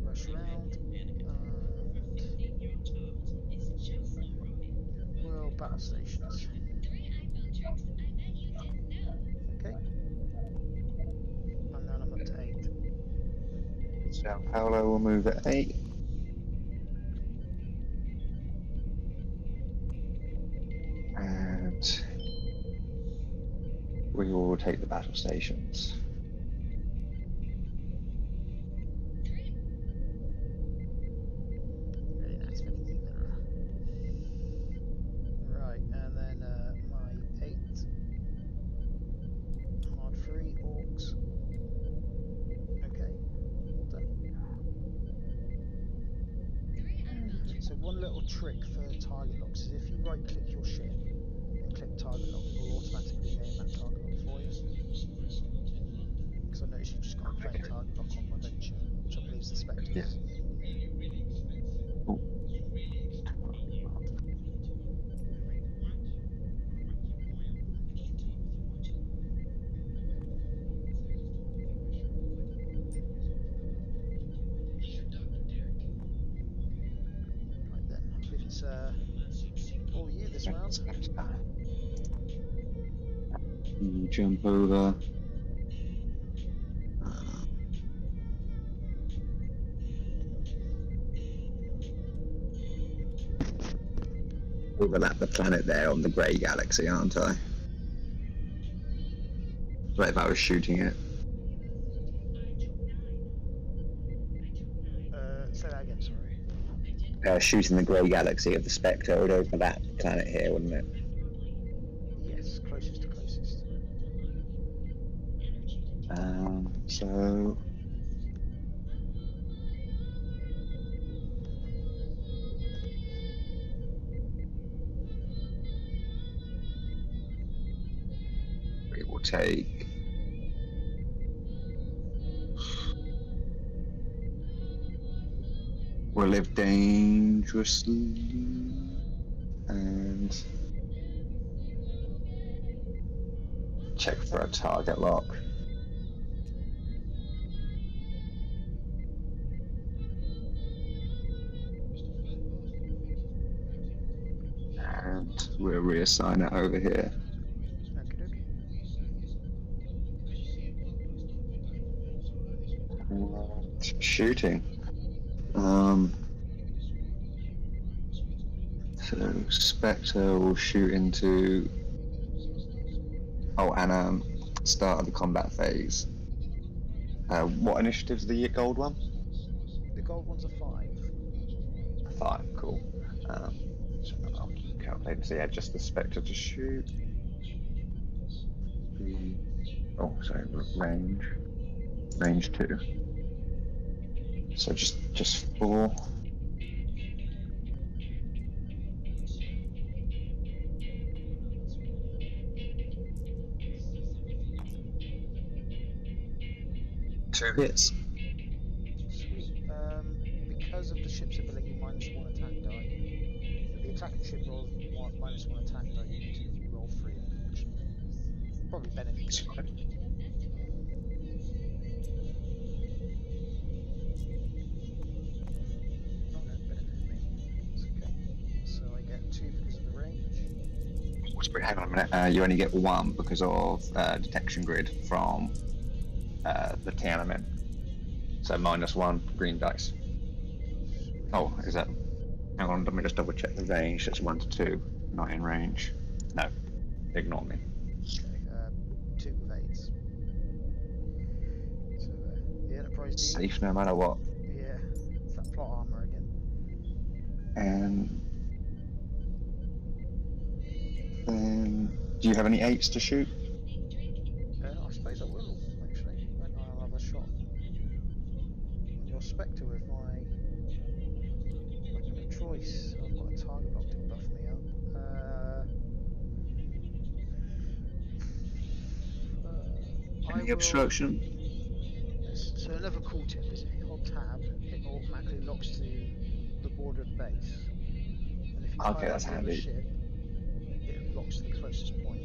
rush round, and will battle stations. Okay. And then I'm up to 8. Sao Paulo will move at 8. And we will take the battle stations. Very nice, very clever. Right, and then my 8. Hard free, orcs. Okay, all done. So one little trick for target locks is if you right click your ship and click target lock, it will automatically name that target lock for you. Because I noticed you've just got a plain target lock on my venture, which I believe is the Spectres. Yeah. Oh. Right then, I believe it's all you this round. You jump over. Overlap the planet there on the grey galaxy, aren't I? Right, if I was shooting it. Say that again, sorry. Shooting the grey galaxy of the Spectre would overlap the planet here, wouldn't it? Yes, closest to closest. So we will take we'll live dangerously and check for a target lock. And we'll reassign it over here. And shooting. So Spectre will shoot into start of the combat phase. What initiative's the gold one? The gold one's a 5. 5, cool. So I'll calculate. So yeah, just the Spectre to shoot. Range 2. So just 4. Two hits. Sweet. Because of the ship's ability, -1 attack die. The attacking ship rolls -1 attack die. You need to roll 3, unfortunately. Probably benefits you. Fine. Not going to benefit me. It's okay. So I get 2 because of the range. hang on a minute. You only get one because of detection grid from the T element. So -1 green dice. Oh, is that? Hang on, let me just double check the range. It's 1 to 2, not in range. No, ignore me. Okay, 2 evades. So the Enterprise D. Safe no matter what. Yeah, it's that plot armor again. And then, do you have any 8s to shoot? I suppose I will, actually. I'll have a shot. On your Spectre with my weapon of choice. I've got a target lock to buff me up. Any obstruction? So another cool tip is if you hold tab, it automatically locks to the border of the base. And if you Okay, fire that's at the other handy. ship, it locks to the closest point.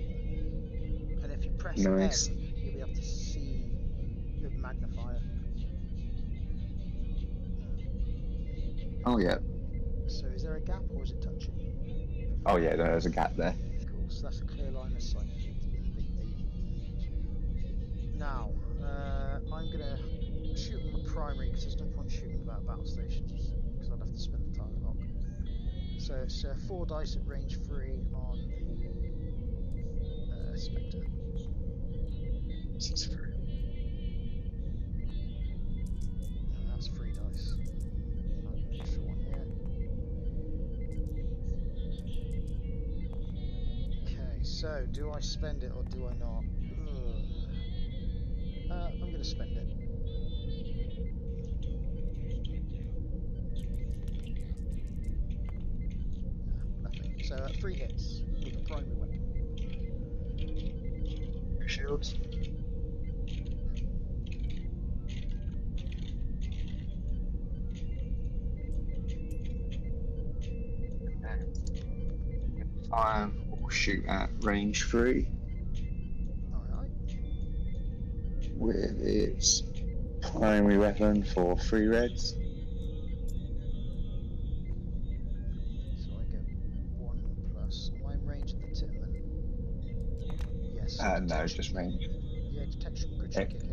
And if you press Nice. M, you'll be able to see the magnifier. Oh yeah. So is there a gap or is it touching? Oh yeah, there's a gap there. Cool, so that's a clear line of sight in the Now, I'm going to shoot on the primary because there's no point shooting without battle stations because I'd have to spend the target lock. So it's 4 dice at range 3 on the Spectre. And that's 3 dice. I'll have an extra one here. Okay, so do I spend it or do I not? I'm going to spend it. Nothing. So 3 hits with the primary weapon. Shields. Fire or shoot at range 3 Alright. with its primary weapon for 3 reds. So I get 1 plus. Am I in range of the Titman? Yes. No, detection. just range. Yeah, detection grid should kick in.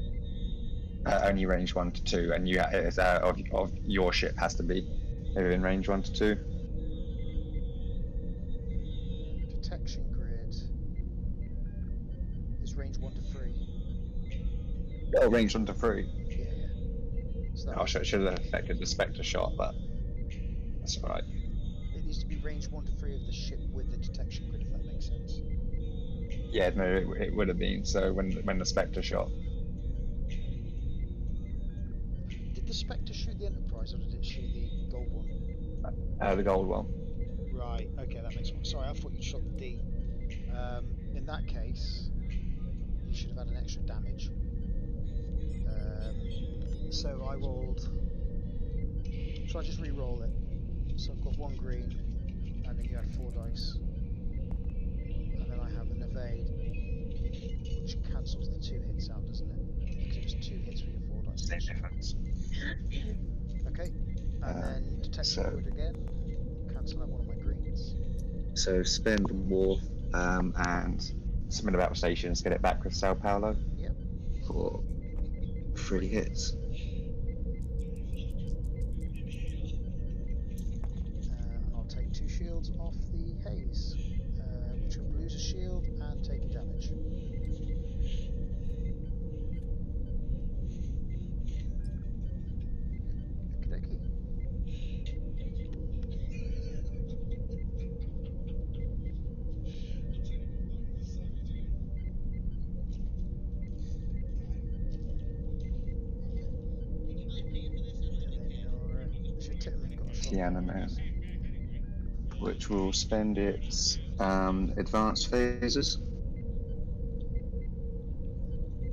Only range 1 to 2, and you it's, of your ship has to be within range 1 to 2. Detection grid is range 1 to 3. Oh, range 1 to 3. Yeah, yeah. So that Oh, it should have affected the Spectre shot, but that's alright. it needs to be range 1 to 3 of the ship with the detection grid, if that makes sense. Yeah, no, it would have been. So when the Spectre shot, Did the Spectre shoot the Enterprise or did it shoot the gold one? the gold one. Right, okay, that makes sense. Sorry, I thought you shot the D. In that case, you should have had an extra damage. So I rolled. Shall I just re-roll it? So I've got 1 green, and then you had 4 dice. And then I have an evade, which cancels the 2 hits out, doesn't it? Because it was 2 hits with your 4 dice. Same difference. Okay, and then detection so- grid again. Cancel out 1 of my greens. So spend War and submit a battle stations, get it back with Sao Paulo. Yep. For 3 hits. And I'll take 2 shields off the haze, which will lose a shield and take a damage. Okey-dokey. And then your Titman got a shot. Tiananmen, which will spend its advanced phases.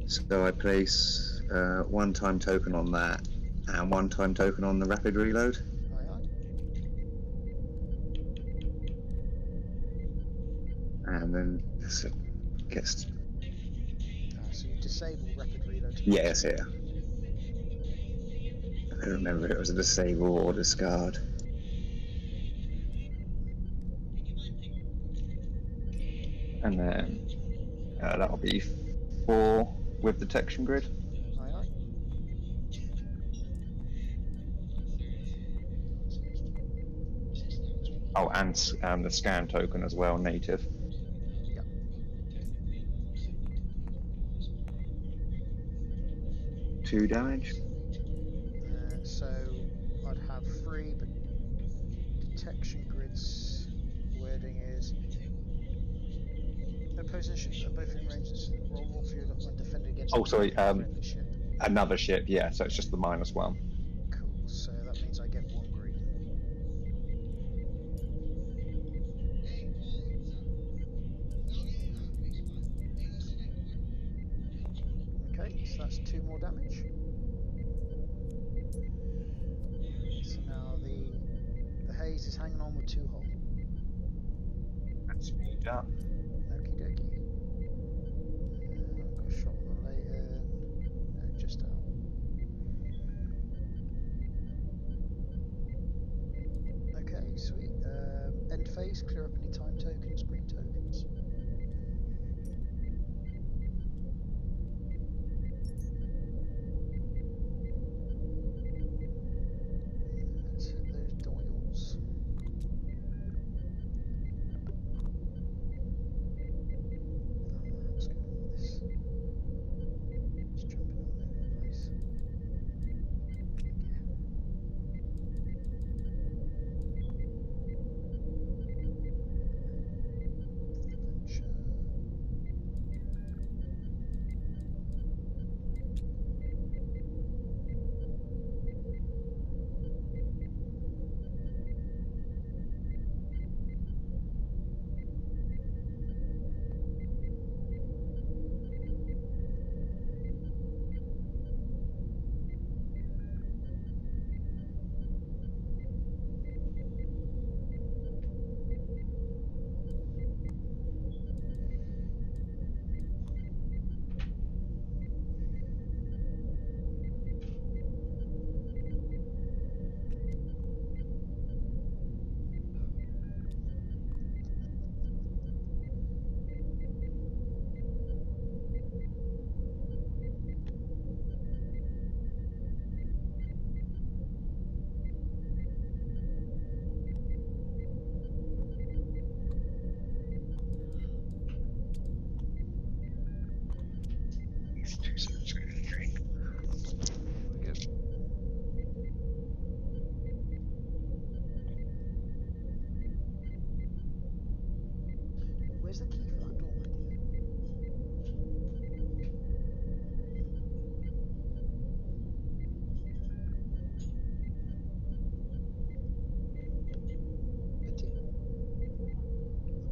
So I place 1 time token on that and 1 time token on the rapid reload. Aye, aye. And then it gets. So you disable rapid reload. Yeah, it's here. I couldn't remember if it was a disable or discard. and then that'll be 4 with detection grid. Aye, aye. Oh, and the scan token as well, native. Yep. 2 damage. So I'd have 3, but detection grid's wording is opposing ships are both in range. Roll for your when defended against. Oh, sorry. Friendly ship. Another ship, yeah. So it's just the -1. Cool. So that means I get 1 green. Okay, so that's 2 more damage. So now the haze is hanging on with 2 hull. That's me done. Okie dokie. I've got a shot on the later. No, just out. Okay, sweet. End phase, clear up any time tokens, green tokens. Let's hit those doyles. What's going on with this? It's jumping all over the place. Adventure. These 2 seconds going to drink. There we go. Where's the key for that door, my dear? Betty?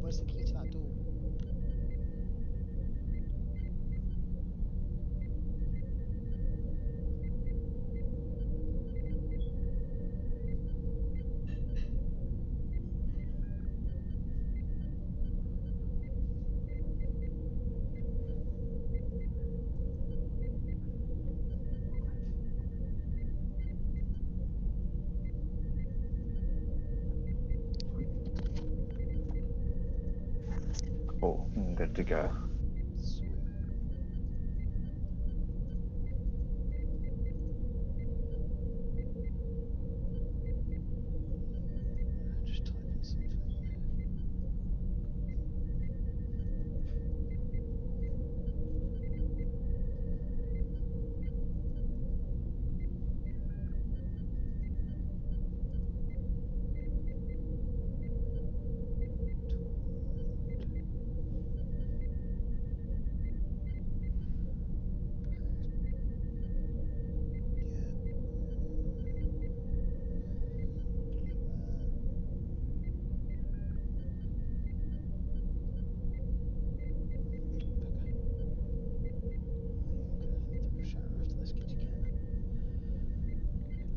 Where's the key to that door? Oh, I'm good to go. Sweet. Just type in something.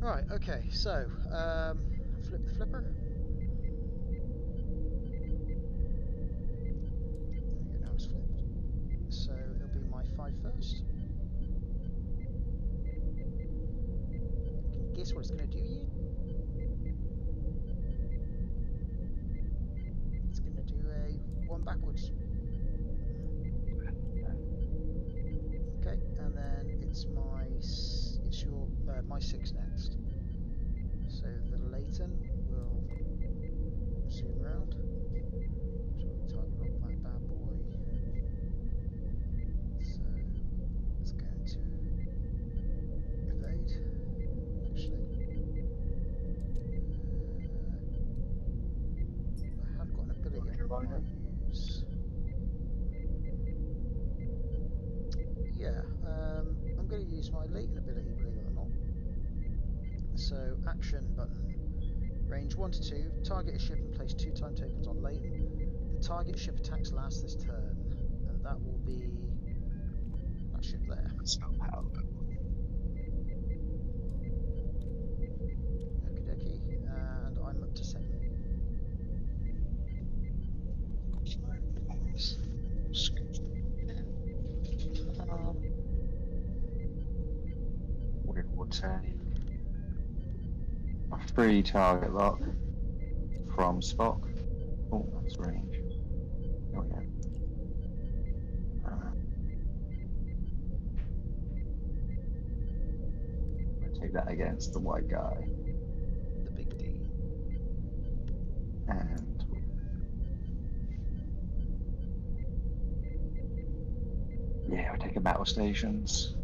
Right, okay, so, flip the flipper. There we go, now it's flipped. So, it'll be my 5 first. Can you guess what it's going to do, you? It's going to do a 1 backwards. it's your my 6 next. So the Leighton will zoom round. So we target lock that bad boy. So it's going to evade. Actually, I have got an ability I might use. Yeah, I'm going to use my Leighton ability, believe it or not. So, action button. Range 1 to 2. Target a ship and place 2 time tokens on Leighton. The target ship attacks last this turn. And that will be that ship there. That's not how that Okie dokie. And I'm up to 7. works. We will take a free target lock from Spock. Oh, that's range. Oh yeah. I'll take that against the white guy. The big D. And yeah, I'll take a battle stations.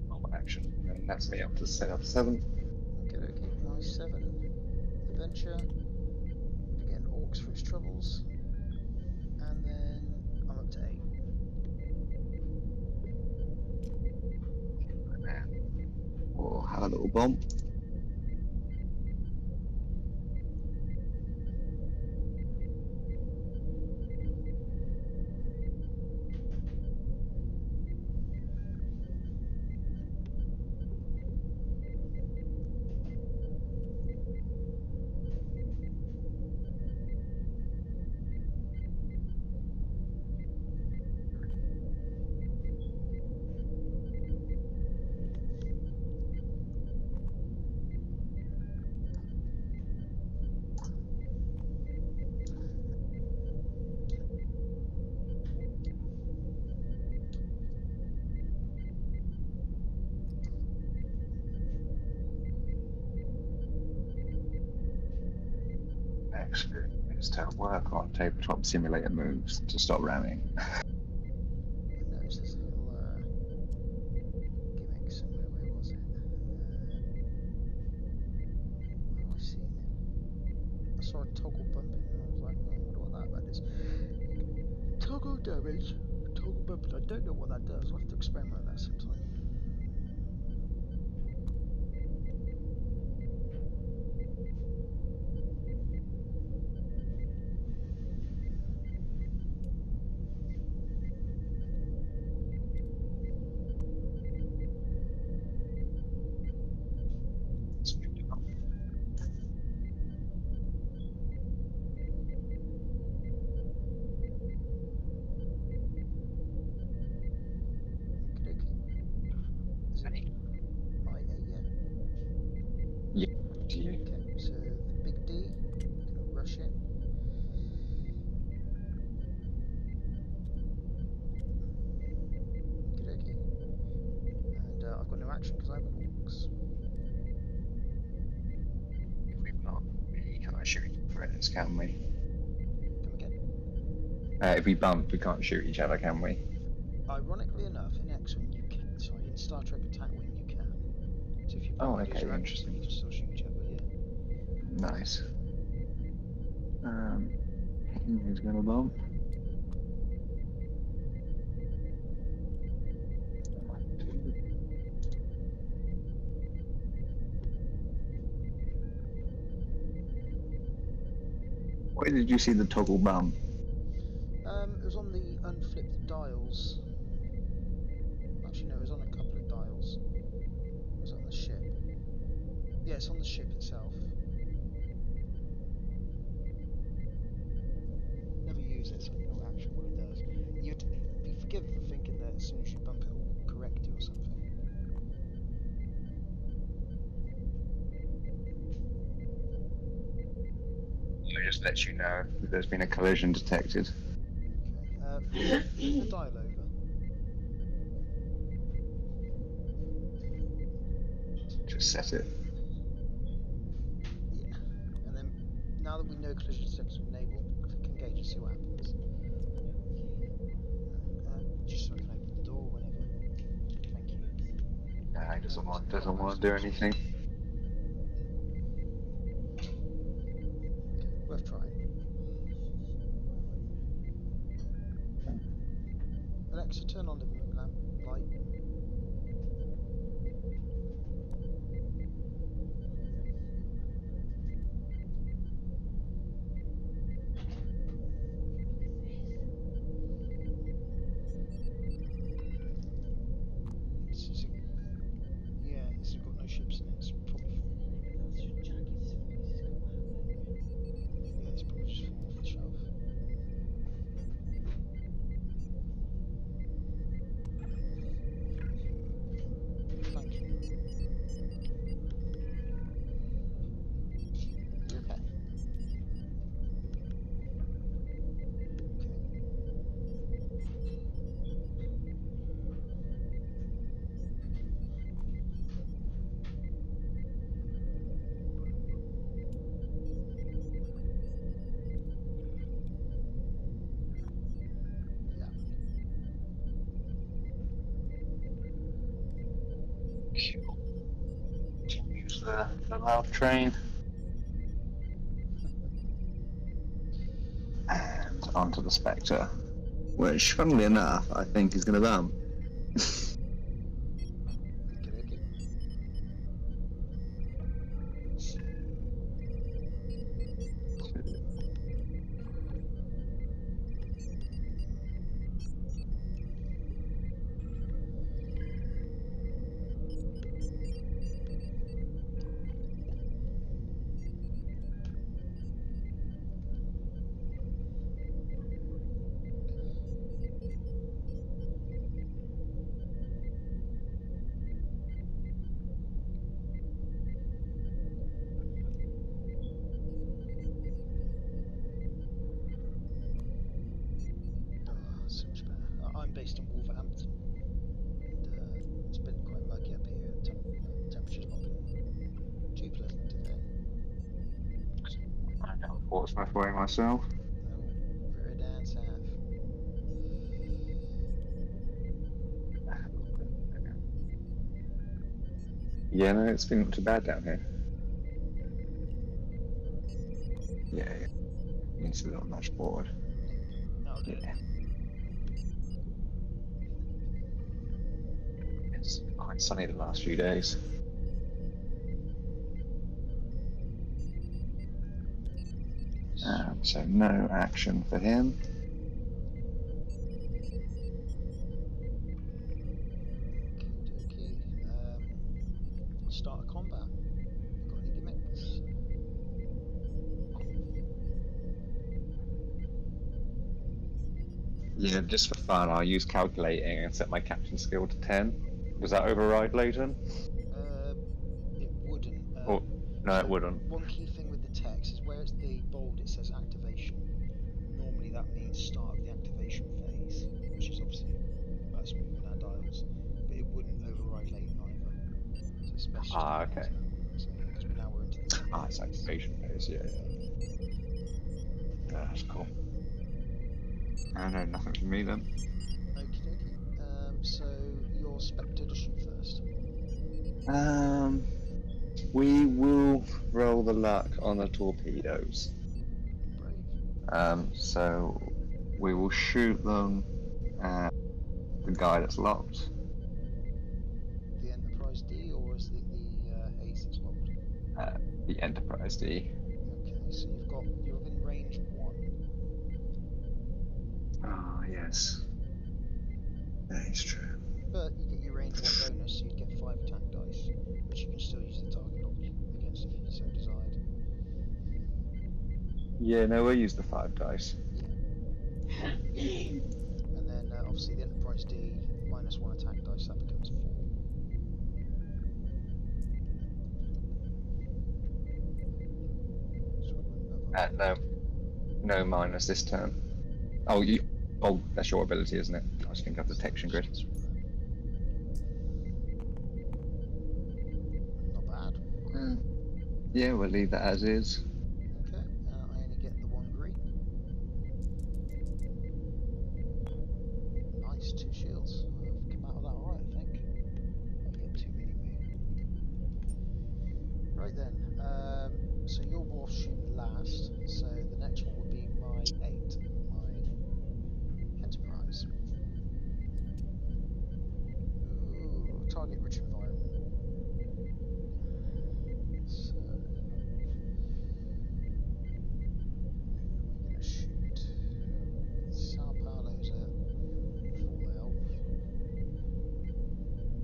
Normal action. And that's me up to set up 7. Okay, okay. My 7. Adventure. Again, Orcs for its troubles. And then I'm up to 8. We'll have a little bump. Is to work on tabletop simulator moves to stop ramming. I noticed this little gimmick somewhere. Where was it? Where have I seen it? I saw a toggle bumping and I was like, oh, I wonder what that is. Toggle damage. Toggle bumping. I don't know what that does. I'll have to experiment with that sometime. Do you? Okay, so the big D, gonna rush in. Okey-dokey. And I've got no action because I have Orcs. If we block, we can't shoot friends, can we? Come again? If we bump, we can't shoot each other, can we? Ironically enough, in X-Wing you can. Sorry, in Star Trek Attack Wing you can. So if you Oh, bump and use okay, your action, interesting. you can still shoot each other. Yeah. Nice. He's gonna bump. Where did you see the toggle bump? It was on the unflipped dials. Actually, no, it was on a couple of dials. It was on the ship. Yeah, it's on the ship itself. Never use it, so I don't know actually what it does. You'd be forgiven for thinking that as soon as you bump it, it will correct it or something. It just lets you know if there's been a collision detected. Okay. The dial over. Just set it. Yeah. And then now that we know collision detection enabled, click engage and see what happens. Just so I can open the door whenever. Thank you. Nah, he doesn't want to do anything. Worth trying. Alexa, turn on the room lamp light. Yeah, it's got no ships in it. It's probably. Yeah, it's probably just fallen off the shelf. Thank you. You okay? Use the loud train. And onto the Spectre. Which, funnily enough, I think is going to bump. Okay. So much better. I'm based in Wolverhampton, and it's been quite muggy up here. Temperature's not been too pleasant today. I'm down Portsmouth way myself. Oh, very down south. Yeah, no, it's been not too bad down here. Yeah. Needs to be on much board. Oh, Yeah. It's quite sunny the last few days. So no action for him. Okay. Start a combat. Got any gimmicks? Yeah, just for fun, I'll use calculating and set my captain skill to 10. Does that override Leighton? It wouldn't. Oh, no, it wouldn't. One key thing with the text is where it's the bold, it says activation. Normally that means start of the activation phase, which is obviously us moving our dials, but it wouldn't override Leighton either. So it's best just to Okay. So, because now we're into the second It's phase. activation phase, yeah. That's cool. I know nothing from me then. Okie dokie. So you're Spectre to shoot first. We will roll the luck on the torpedoes. Brave. So we will shoot them at the guy that's locked. The Enterprise D, or is it the Ace that's locked? The Enterprise D. Okay, so you're within range 1. Ah, yes. That is true. But you get your range 1 bonus, so you'd get 5 attack dice, which you can still use the target lock against if you so desired. Yeah, no, we'll use the 5 dice. And then obviously the Enterprise D, -1 attack dice, that becomes 4. So we wouldn't have No minus this turn. Oh, Oh, that's your ability, isn't it? I was thinking of detection grid. Not bad. Yeah, we'll leave that as is. Okay, I only get the 1 green. Nice, 2 shields. I've come out of that alright, I think. Don't get too many moved. Right then, so your wolf shoot last, so the next one would be my 8, my Enterprise. Ooh, target rich environment. So, who are we going to shoot? Sao Paulo's at full health.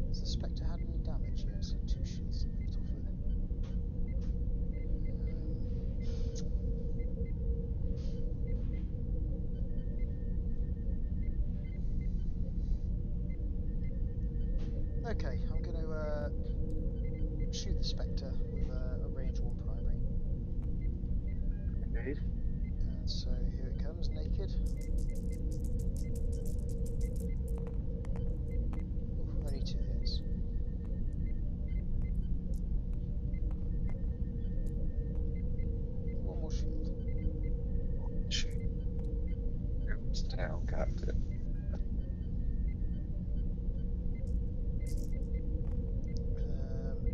Has the Spectre had any damage yet? So 2 shields left off it. Okay, I'm going to shoot the Spectre with a range 1 primary. Indeed. So here it comes, naked. Ooh, only 2 hits. One more shield. It's down, Captain.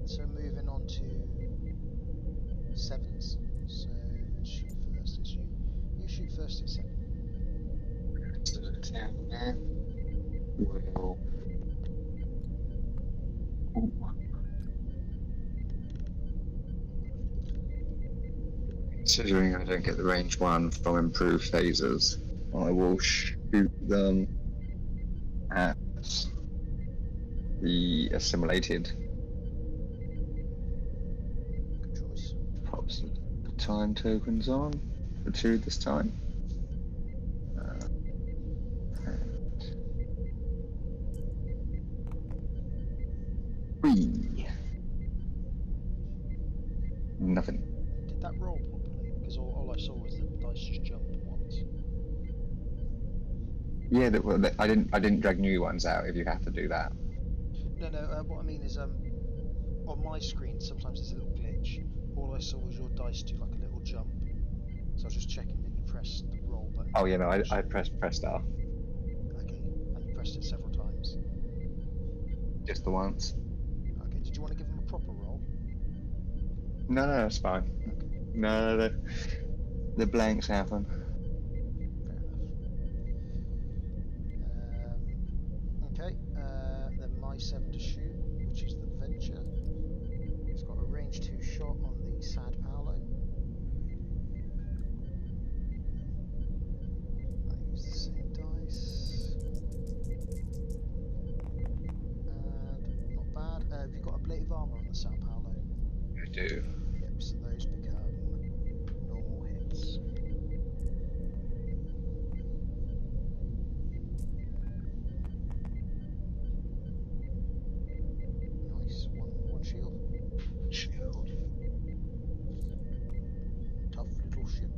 So moving on to 7s. So let's shoot first. It's you. You shoot first at 7. To the town now. We'll... Considering I don't get the range 1 from improved phasers, I will shoot them at the assimilated. Good choice. Pops the time tokens on for 2 this time. Three. Nothing. Did that roll properly? Because all I saw was the dice just jump once. Yeah, I didn't drag new ones out. If you have to do that. No, what I mean is, on my screen sometimes there's a little glitch. All I saw was your dice do like a little jump. So I was just checking that you pressed the roll button. Oh yeah, no, I pressed R. Okay, and you pressed it several times. Just the once. Okay, did you want to give him a proper roll? No, that's fine. Okay. No, the blanks happen. Fair enough. Okay, then my 7 to shoot, which is the Venture. It's got a range 2 shot on the Sad Paolo. I use the same dice. And not bad. Have you got ablative armor on the Sao Paulo? I do. Yep, so those become normal hits. Nice, one shield. Shield. Tough little ship.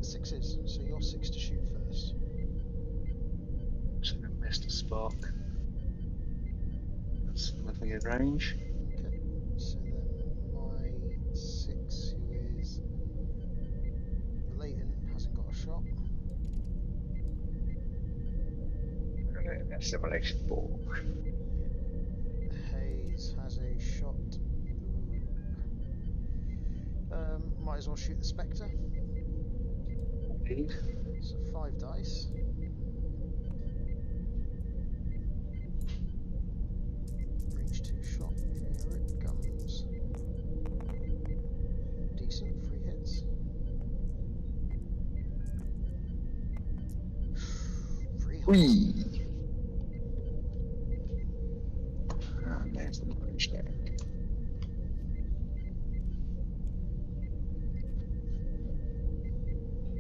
Sixes, so you're 6 to shoot first. So I missed a spark. That's nothing in range. Okay, so then my 6, who is Leighton, hasn't got a shot. Assimilation 4. Hayes has a shot. Ooh. Might as well shoot the Spectre. Indeed. So 5 dice. Range 2 shot. Here it comes. Decent, 3 hits. 3 holes. Whee! And there's the range there.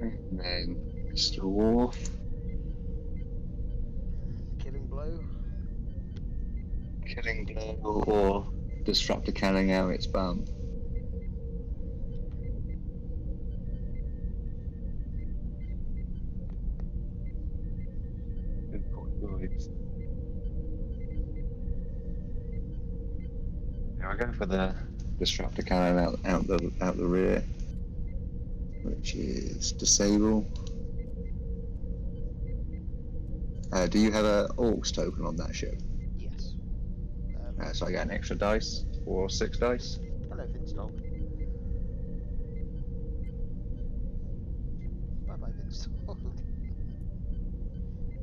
And then Mr. Wharf. Killing blow. Killing blow or disrupt the canning out its bum. I'll go for the disruptor cannon out the rear, which is disable. Do you have a Orcs token on that ship? Yes. So I get an extra dice, or 6 dice. Hello, Vince Dog. Bye bye, Vince Dog.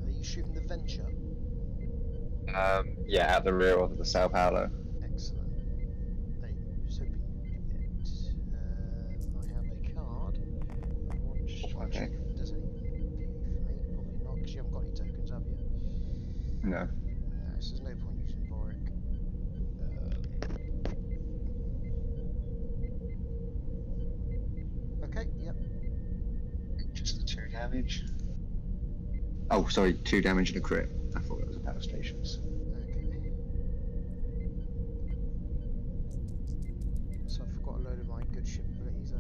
Are you shooting the Venture? Yeah, out the rear of the Sao Paulo. Excellent. Hey, just hoping you get. I have a card. I want to try and check if it does anything for me. Probably not, because you haven't got any tokens, have you? No. No, so there's no point using Boric. Okay, yep. Just the 2 damage. Oh, sorry, 2 damage and a crit. I thought it was a power stations. Okay. So I forgot a load of my good ship abilities.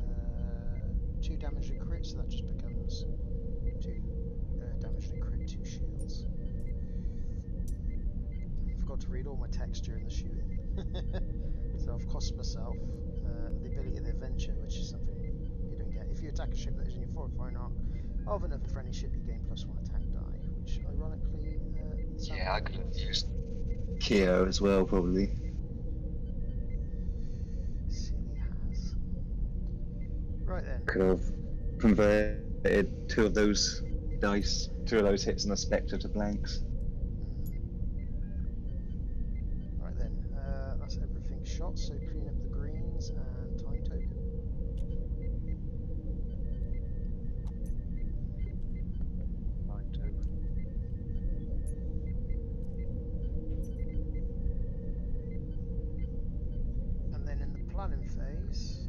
2 damage and crit, so that just becomes 2 damage and crit, 2 shields. Forgot to read all my text during the shooting. So I've cost myself the ability of the Adventure, which is something you don't get. If you attack a ship that is in your fortifying arc of another friendly ship, you gain +1 attack die, which ironically... Yeah, I could have used Keo as well, probably. Silly has. Right then. Could have converted 2 of those dice, 2 of those hits in the Spectre to blanks. Right then, that's everything shot, so clean up the greens and time token. And then in the planning phase,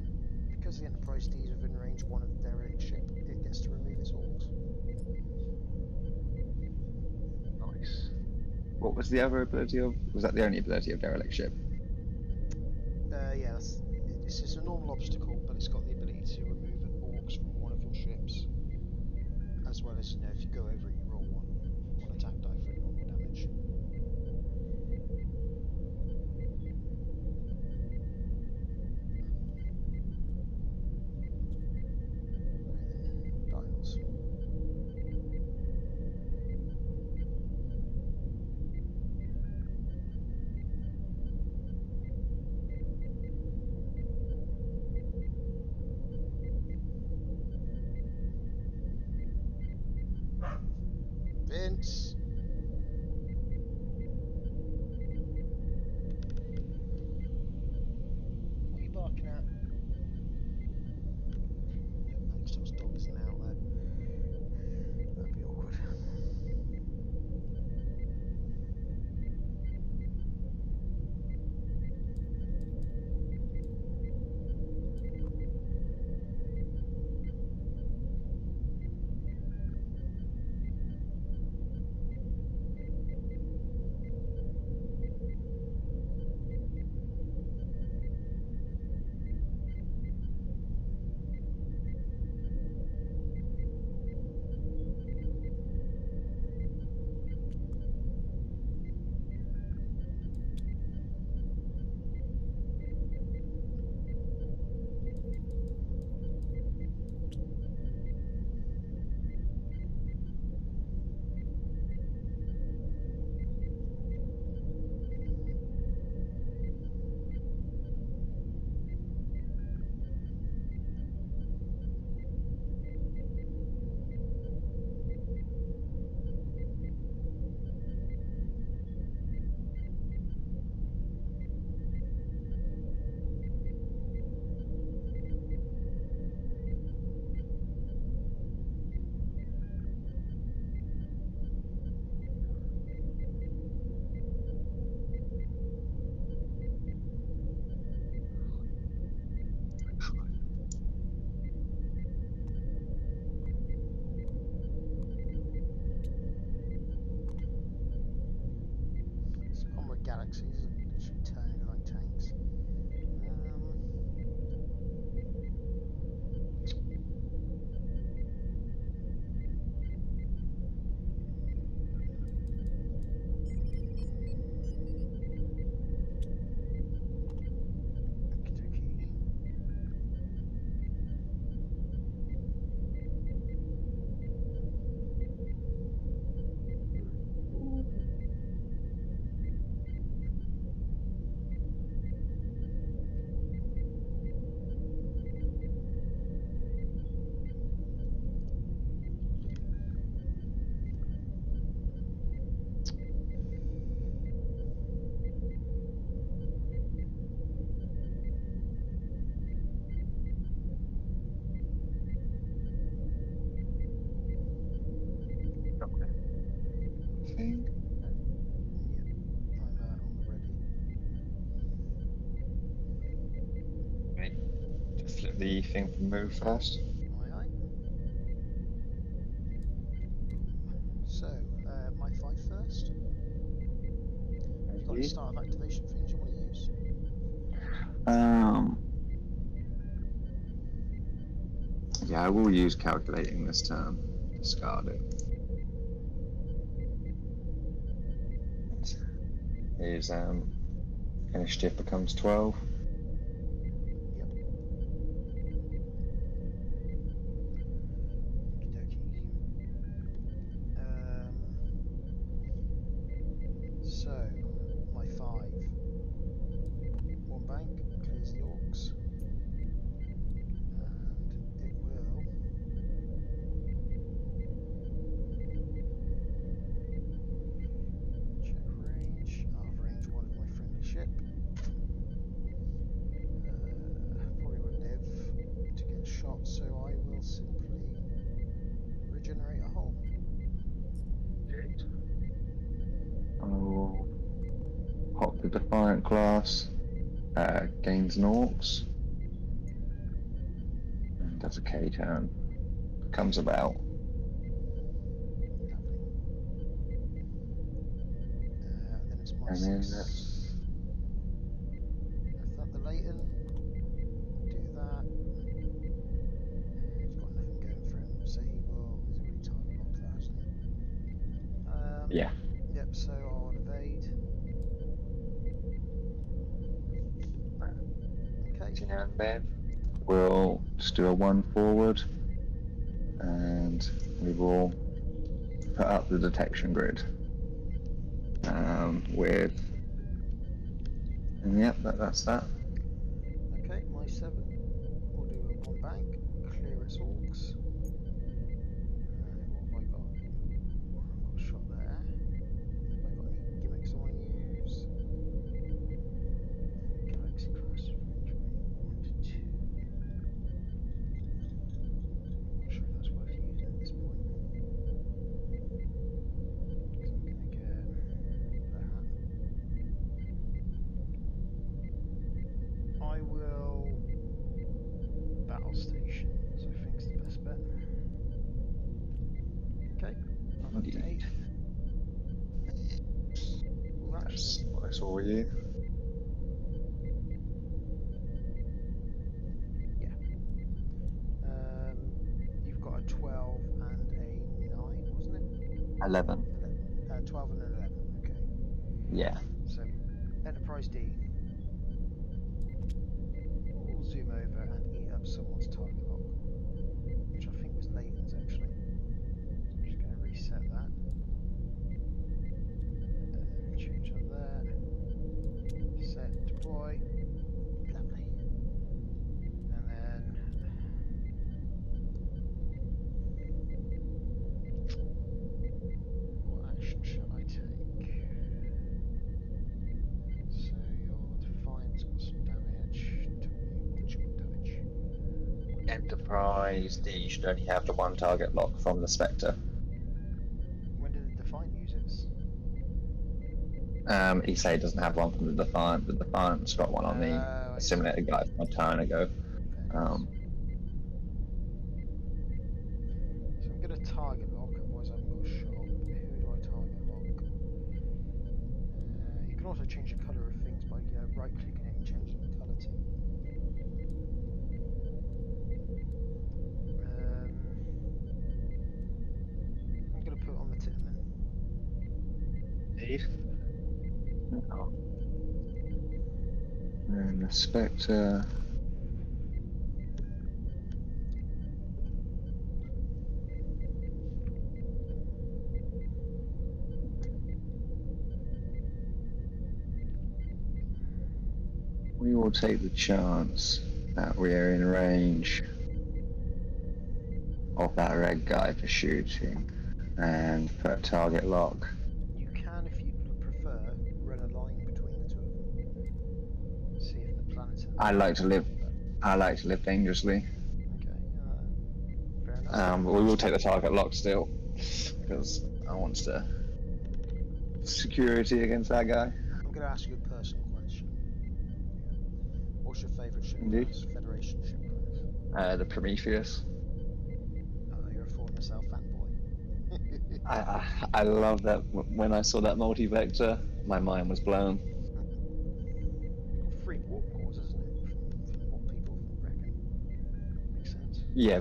because the Enterprise D is within range 1 of the derelict ship, it gets to remove its Orcs. Nice. What was the other ability of? Was that the only ability of derelict ship? Yeah, this is a normal obstacle, but it's got the ability to remove an Orcs from one of your ships. As well as, if you go over it, you roll one attack die for normal damage. Dials. Vince! What are you barking at? Next door's dog isn't out there. That'd be awkward. Galaxies that should turn into like tanks. get the thing to move first. Aye aye. So, my 5 first. You've got any start of activation things you want to use? Yeah, I will use calculating this turn. Discard it. His initiative becomes 12. Yep. Okey-dokey. So, my 5. 1 bank, clears the orcs. And it will... check range. I've range 1 of my friendly ship. Probably won't live to get shot, so I will simply regenerate a hull. I will pop the Defiant class, gains an Orcs, and does a K turn. Comes about. And then it's my And 6. then that's... I've got the Leighton. Do that. He's got nothing going for him, so he will. He's already target locked that, hasn't he? Yeah. Yep, so I'll evade. Okay. And then we'll just do a 1 forward, and we will put up the detection grid with, and yep, that's that. Okay, my 7. We'll do a 1 bank, clear its orcs. What have I got? I've got a shot there. Have I got any gimmicks I want to use? Galaxy class range 1 to 2. Not sure if that's worth using at this point. Because I'm going to get that. I will battle station, so I think it's the best bet. Okay, I'm up to 8. Well, actually, That's all you. yeah. You've got a 12 and a 9, wasn't it? 11. 12 and an 11, okay. Yeah. So, Enterprise D. We'll zoom over and eat up someone's target lock, which I think was Leighton's actually. I'm just going to reset that. Change that there. Set, deploy. Lovely. And then... what action shall I take? So your Defiant's got some damage. What's your damage? Enterprise D should only have the 1 target lock from the Spectre. When did the Defiant use its? He say he doesn't have one from the Defiant, but the Defiant's got one on the I see. simulator guide from a turn ago. Fair enough. So I'm going to target lock, otherwise I haven't got a shot. Who do I target lock? You can also change the colour of things by right clicking it and changing the colour to. I'm going to put on the Titman. Indeed. Oh. And the Spectre. We will take the chance that we are in range of that red guy for shooting and put a target lock. You can, if you prefer, run a line between the two of them. See if the planets. I like to live dangerously. Okay, fair enough. But we will take the target lock still because I want to security against that guy. I'm going to ask you a personal question. What's your favourite ship Indeed. class? Federation ship class? The Prometheus. Oh, you're a Fallen Myself fanboy. I love that. When I saw that multi-vector, my mind was blown. Got 3 warp cores, isn't it? From what people reckon. Makes sense. Yeah,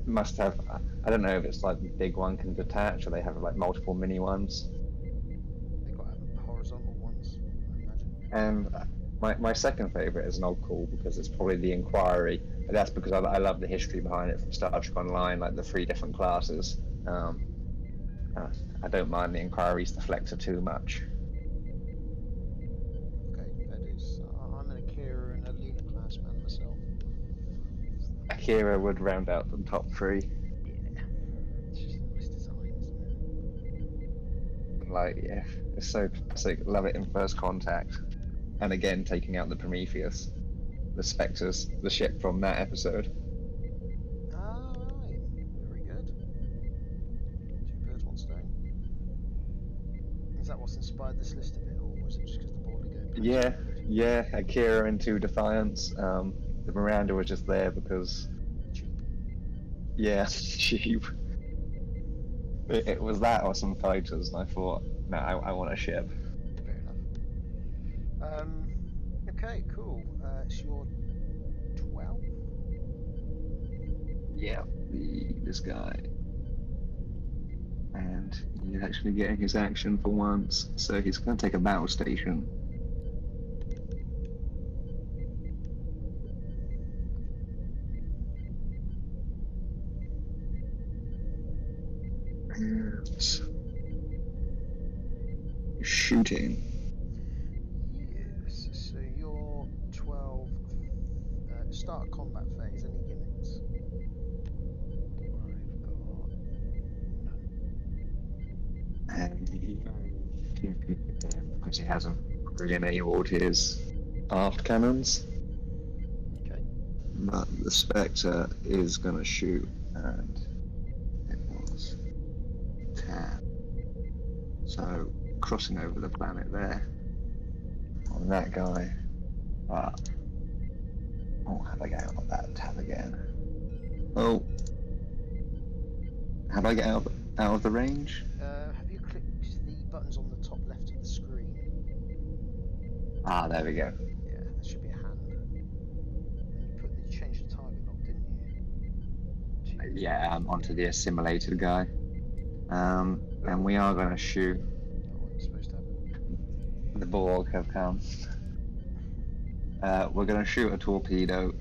must have. I don't know if it's like the big one can detach, or they have like multiple mini ones. They got horizontal ones, I imagine. And my second favourite is an old call because it's probably the Inquiry. And that's because I love the history behind it from Star Trek Online, like the 3 different classes. I don't mind the Inquiry's deflector too much. Okay, fair dues. I'm an Akira and a Luna class man myself. Akira would round out the top 3. Yeah, it's just a nice design, isn't it? Like, yeah, it's so classic. Love it in First Contact. And again, taking out the Prometheus, the Spectres, the ship from that episode. Ah, right. Very good. 2 birds, 1 stone. Is that what's inspired this list a bit, or was it just because the board are going? Yeah, Akira into Defiance. The Miranda was just there because, Cheap. yeah, cheap. It was that or some fighters, and I thought, no, I want a ship. Fair enough. Okay, cool. It's your 12? Yeah, this guy. And he's actually getting his action for once, so he's going to take a battle station. And shooting. Yes, so you're 12. Start a combat phase, any gimmicks? I've got none. Because he hasn't really enabled his aft cannons. Okay. But the Spectre is going to shoot, and it was 10. So, crossing over the planet there on that guy. But, oh, how do I get out of that tab again? Oh, how do I get out of the range? Have you clicked the buttons on the top left of the screen? Ah, there we go. Yeah, there should be a hand. And you changed the target lock, didn't you? Yeah, onto the assimilated guy. And we are going to shoot. That wasn't supposed to happen. The Borg have come. We're going to shoot a torpedo.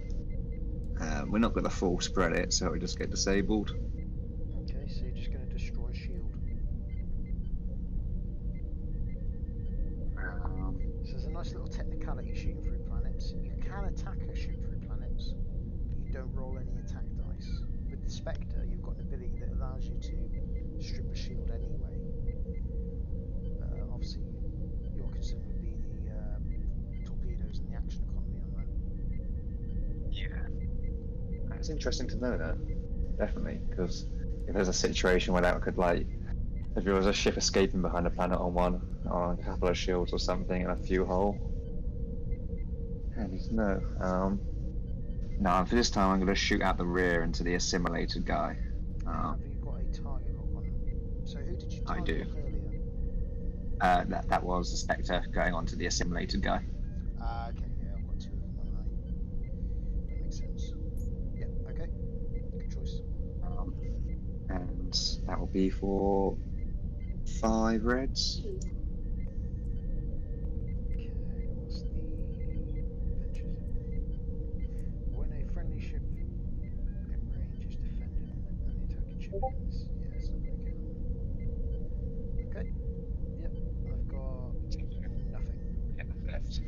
We're not going to full spread it, so it'll just get disabled. Okay, so you're just going to destroy a shield. So there's a nice little technicality shooting through planets. You can attack a ship through planets, but you don't roll any attack dice. With the Spectre, you've got an ability that allows you to strip a shield anyway. Obviously, your concern would be the torpedoes and the action economy on that. Yeah. It's interesting to know that. Definitely, because if there's a situation where that could, like, if there was a ship escaping behind a planet on a couple of shields or something and a fuel hole. Handy to know. No, for this time I'm going to shoot out the rear into the assimilated guy. Have you got a target lock on them? So who did you target I do. lock earlier? That was the Spectre going onto the assimilated guy. Okay, yeah, I've got 2 of them, haven't I? That makes sense. Yep, okay. Good choice. And that will be for 5 reds. Okay, what's the adventures? When a friendly ship in range is defended and the attacking ship is... Yes, okay. Yep, I've got nothing. Left.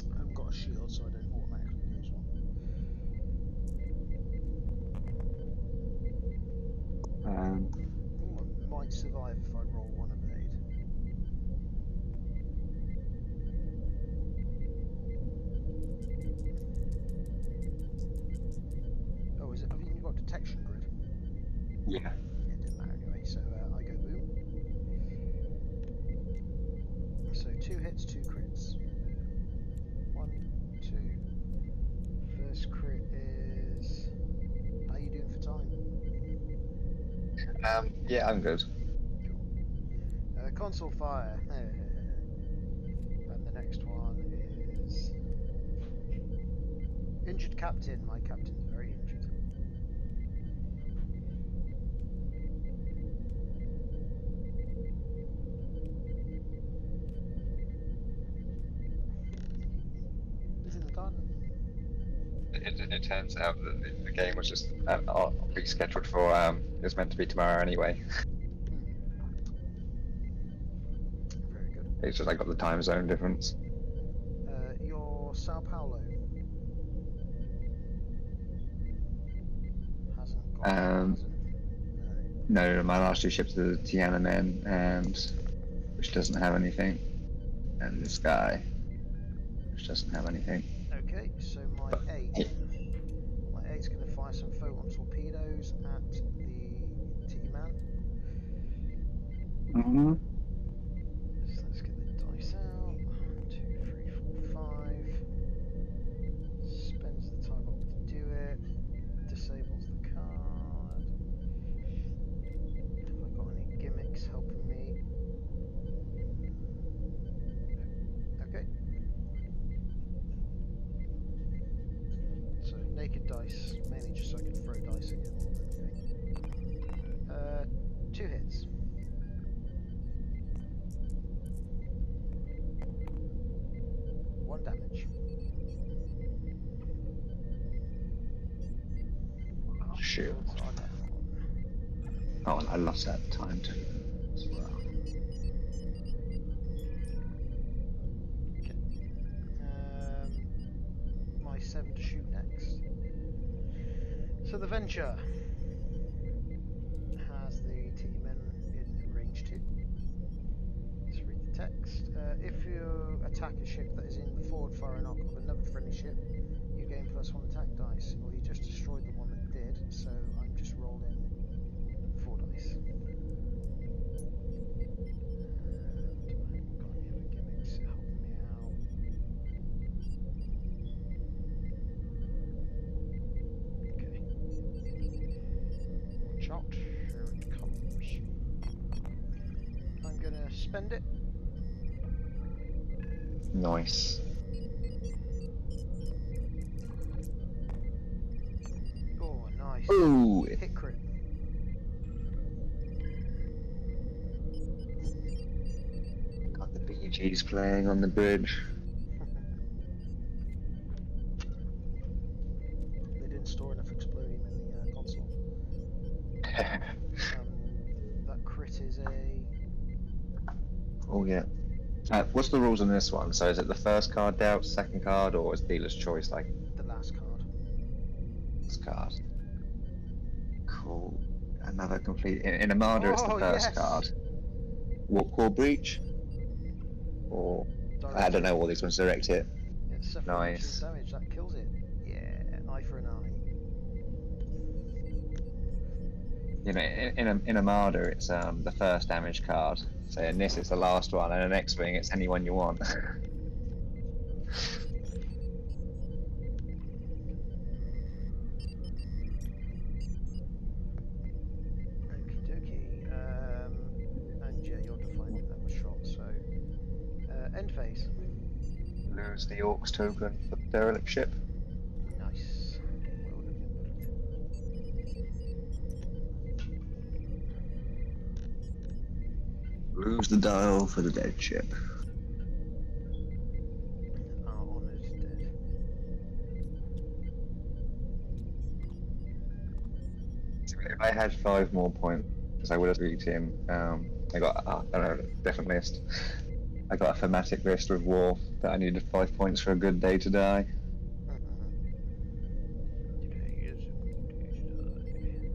I haven't got a shield, so I don't automatically lose one. Ooh, I might survive if I roll 1 evade. Oh, is it? Have you got detection grid? Yeah. Yeah, it didn't matter anyway, so I go boom. crits, 2 crits. 1, 2. First crit is... How are you doing for time? Yeah, I'm good. Cool. Console fire. And the next one is... Injured captain. My captain's very injured. He's in the garden. It turns out that the game was just rescheduled for it was meant to be tomorrow anyway. Very good. It's just I got the time zone difference. Your Sao Paulo hasn't got has it? No, my last 2 ships are the Tiananmen, and which doesn't have anything, and this guy, which doesn't have anything. Okay, so my 8's going to fire some photon torpedoes at the T-Man. Mm-hmm. So let's get the dice out. 1, 2, 3, 4, 5. Spends the time up to do it. Disables the card. Have I got any gimmicks helping me? Okay. So naked dice, mainly just so I can throw dice again. Okay. 2 hits. One damage. Oh, shoot. Shields are down. Oh, and I lost that time too as well. Okay. My 7 to shoot next. So the Venture has the T-Men in range 2. Let's read the text. If you attack a ship that is in the forward firing arc of another friendly ship, you gain +1 attack dice. Well, you just destroyed the one that did, so I'm just rolling 4 dice. And I haven't got any other gimmicks helping me out. Okay. Watch out, here it comes. I'm gonna spend it. Nice. Oh, nice. Ooh! Hit crit. Got the BGs playing on the bridge. They didn't store enough explodium in the console. That crit is a... Oh yeah. What's the rules on this one? So is it the first card dealt, second card, or is dealer's choice like the last card. this card? Cool. Another complete in Armada. It's the Oh, first yes. card. Warp core breach, or I don't know. All these ones direct hit. Yeah, suffering Nice. damage, that kills it. Yeah, eye for an eye. You know, in Armada, it's the first damage card. So in this, it's the last one, and the next wing, it's anyone you want. Okie dokie. And yeah, you're defining another shot, so... end phase. Lose the Orcs token for the derelict ship. Nice. Well done. Lose the dial for the dead ship. Our honour's dead. If I had 5 more points, I would have beat him. I got, I don't know, different list. I got a thematic list with War that I needed 5 points for a good day to die. Today is a good day to die.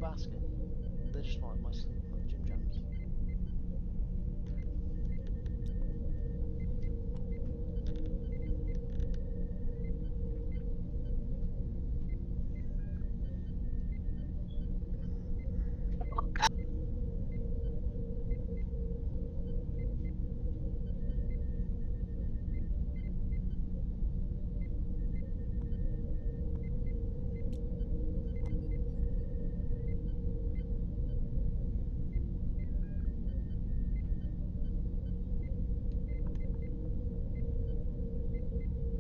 asking. They're just my gym jams.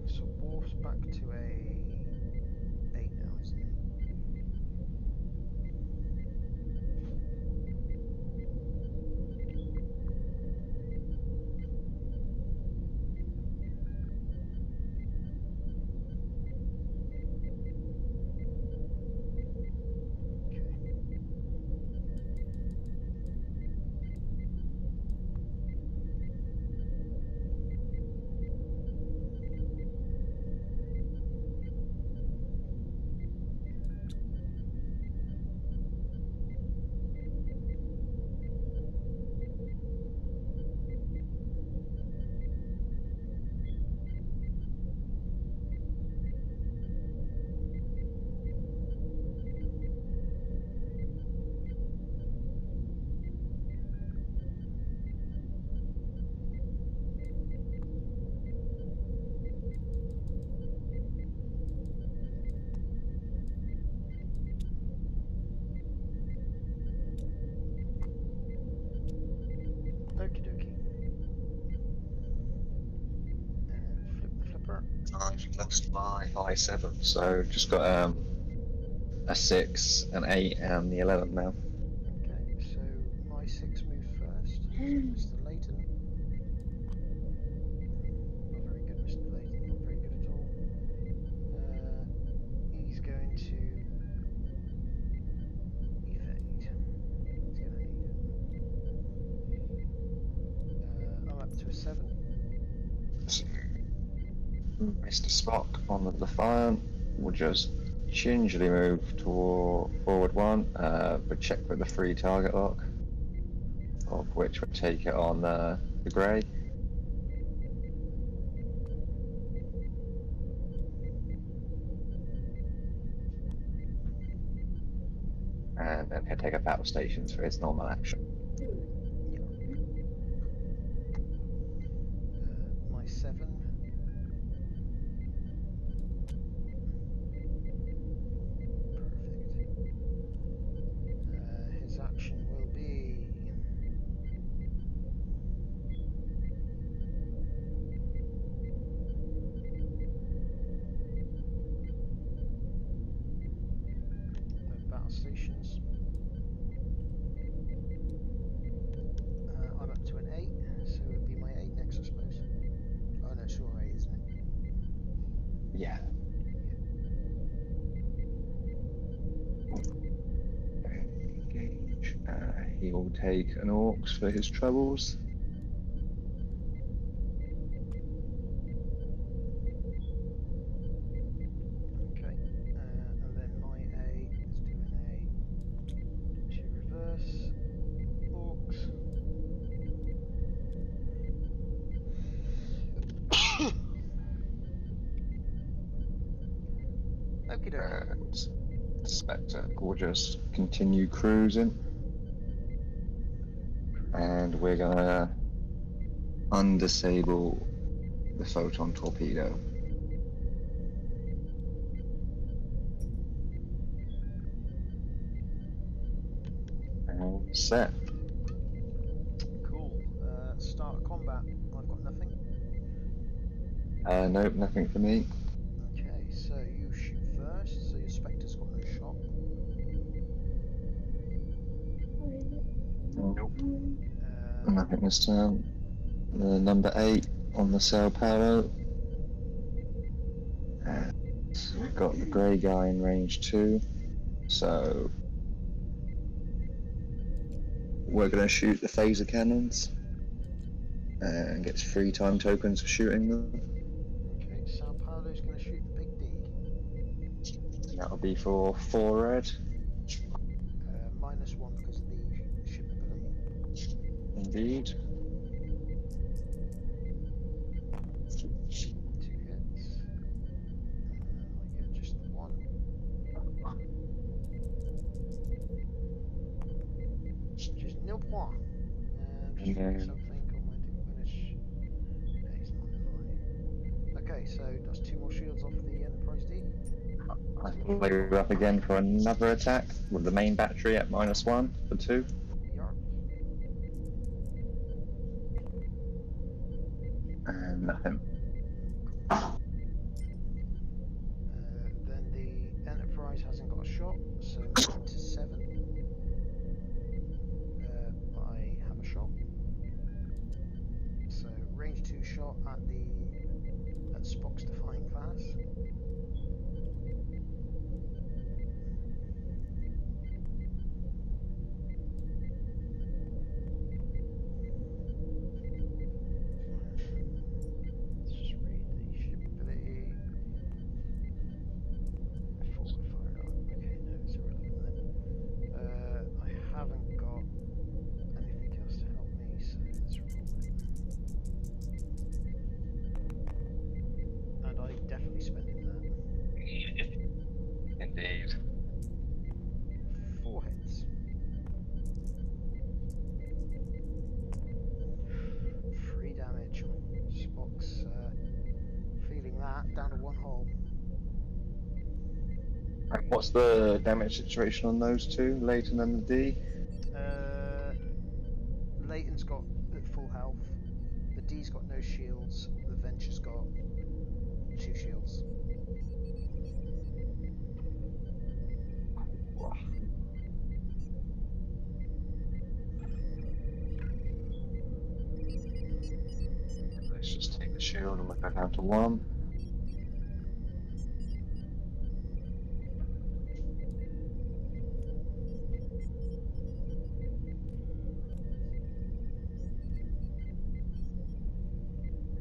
So Worf's back to a 8 now, isn't he? Okie dokie. And flip the flipper. I've lost my I7, so just got a 6, an 8, and the 11 now. Okay, so my 6 moves first. Mr. Layton. Not very good, Mr. Layton. Not very good at all. He's going to evade. He's going to need it. I'm up to a 7. So, Mr. Spock on the Defiant will just gingerly move toward forward 1, but check with the free target lock, of which will take it on the grey. And then he'll take a battle stations for his normal action. Yeah. My 7. Perfect. His action will be... battle stations. I'm up to an 8, so it would be my 8 next, I suppose. Oh no, it's your 8, isn't it? Yeah. Engage. He will take an Orcs for his troubles. Okay, and then my 8 is doing a 2 reverse Orcs. Okie dokie. And Spectre will just continue cruising. And we're gonna undisable the photon torpedo. And set. Cool. Start combat. I've got nothing. Nope, nothing for me. Okay, so you shoot first, so your Spectre's got no shot. Nope. Nothing this time. The number 8 on the Sao Paulo. And we've got the grey guy in range 2. So we're going to shoot the phaser cannons and gets free time tokens for shooting them. Okay, Sao Paulo's going to shoot the big D. And that'll be for 4 red. Indeed. 2 hits. I get just the 1. Which is nil point. Just reading something. Got my finish. It's not fine. Okay, so that's 2 more shields off the Enterprise D. I load up again for another attack with the main battery at -1 for 2. Yarp. And nothing. Then the Enterprise hasn't got a shot, so moving to 7. I have a shot. So range 2 shot at Spock's defying class. Let's just read the ship ability. Forward fire on. Okay, no, it's irrelevant then. I haven't got anything else to help me, so let's roll it. And I definitely spending that. Indeed. 4 hits. 3 damage. Spock's feeling that, down to 1 hull. And what's the damage situation on those two, Leighton and the D? Leighton's got full health. The D's got no shields. The Venture's got 2 shields. Let's just take the shield and look back down to 1.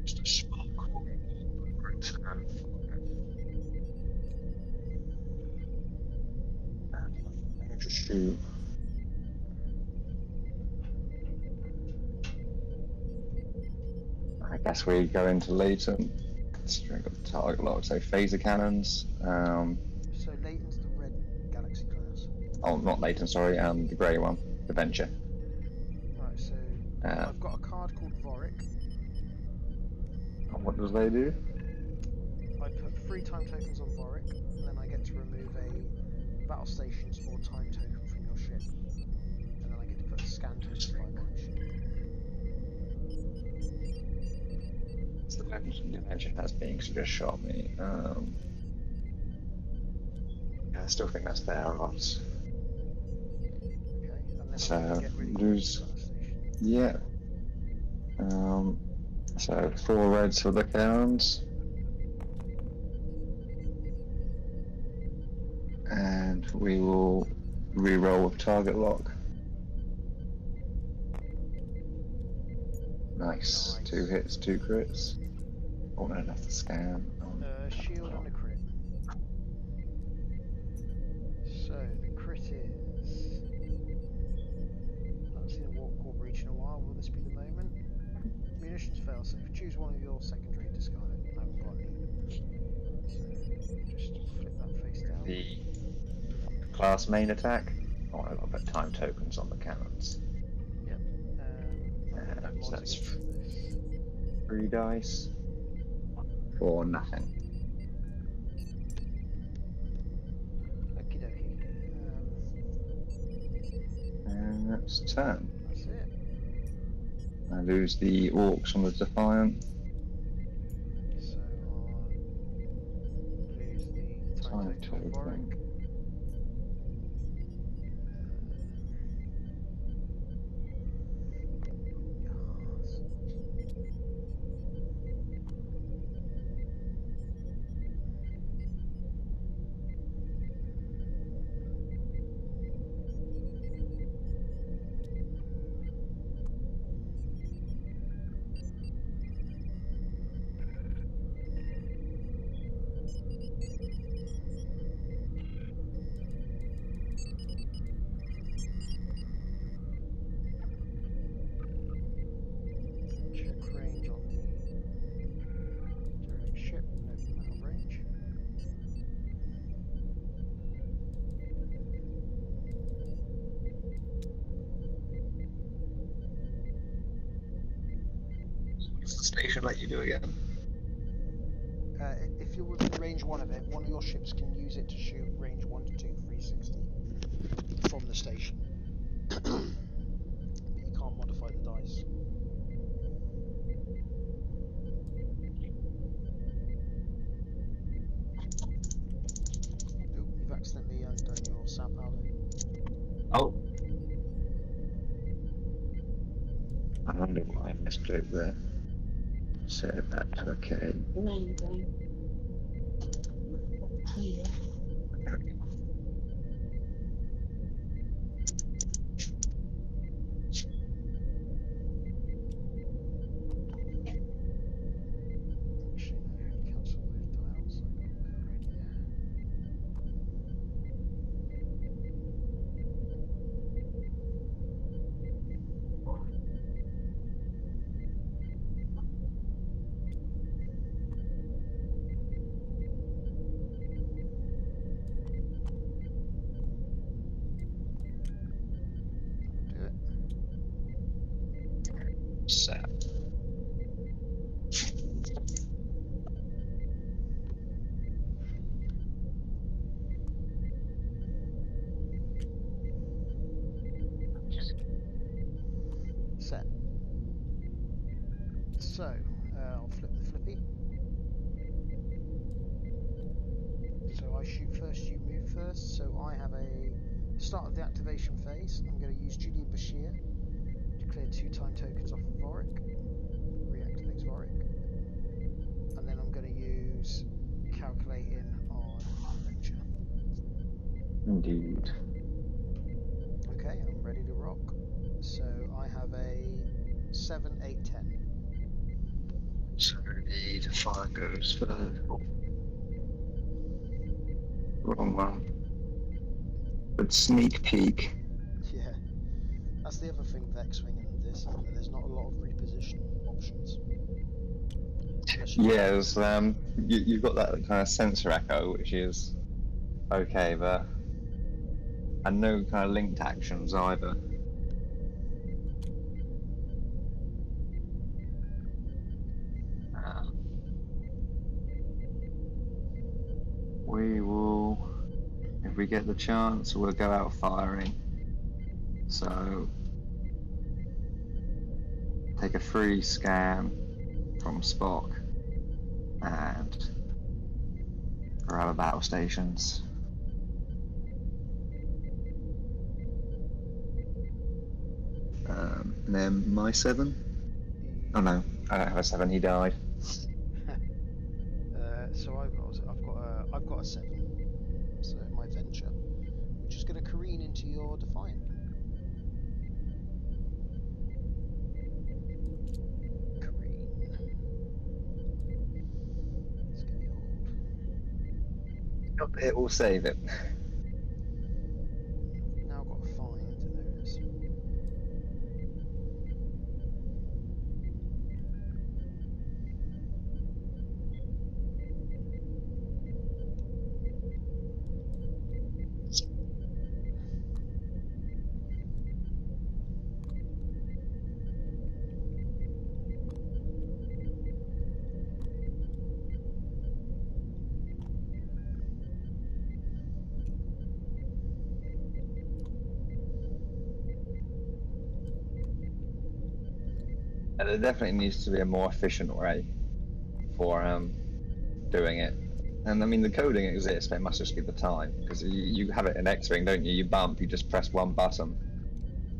Just a spark. Return. And just shoot. I guess we go into Leighton. Considering got the target lock, so phaser cannons. So Leighton's the red Galaxy class. Oh, not Leighton, sorry, the grey one, the Venture. Right, so I've got a card called Vorik. And what does they do? I put 3 time tokens on Vorik, and then I get to remove a battle stations or time token from your ship. And then I get to put a scan token by my ship. It's the Venture has being, so just shot me. Yeah, I still think that's their odds. Okay, and then So, I can get rid of lose. the battle station. Yeah. So 4 reds for the cannons. And we will re-roll with target lock. Nice. 2 hits, 2 crits. Oh no, that's the scan. Shield on the crit. So the crit is. I haven't seen a warp core breach in a while. Will this be the moment? Munitions failsafe. Choose one of your secondary, discard it. I haven't got any. So just flip that face down. The class main attack. Oh, I've got to put time tokens on the cannons. Yep. So that's this. 3 dice for nothing. Okie dokie. And that's turn. That's it. I lose the orcs on the Defiant. So I'll lose the time token for Vorik. let you do again. If you're within range 1 of it, one of your ships can use it to shoot range 1 to 2, 360 from the station. But you can't modify the dice. Nope, you've accidentally undone your sap powder. Oh. I wonder why I misclicked there. Set that to okay. Actually, no, cancel those dials. I got no idea. Do it. Set. Set. So, I'll flip the flippy. So I shoot first, you move first. So I have a start of the activation phase. I'm going to use Julian Bashir to clear 2 time tokens off of Vorik. Reactivates Vorik. And then I'm going to use calculating on Adventure. Indeed. Okay, I'm ready to rock. So I have a 7, 8, 10. So the fire goes for wrong one. But sneak peek. Yeah. That's the other thing with X-Wing and this, isn't it? There's not a lot of reposition options. Yeah, it's, you've got that kind of sensor echo, which is okay, but and no kind of linked actions either. We will, if we get the chance, we'll go out firing. So take a free scan from Spock and grab a battle stations. And then my 7? Oh no, I don't have a 7, he died. So I've got a 7. So my Venture, which is going to careen into your Defiant. Careen. It's getting old. It will save it. Now I've got to find. There it is. And there definitely needs to be a more efficient way for doing it. And I mean, the coding exists, but it must just be the time, because you have it in X-Wing, don't you? You bump, you just press one button.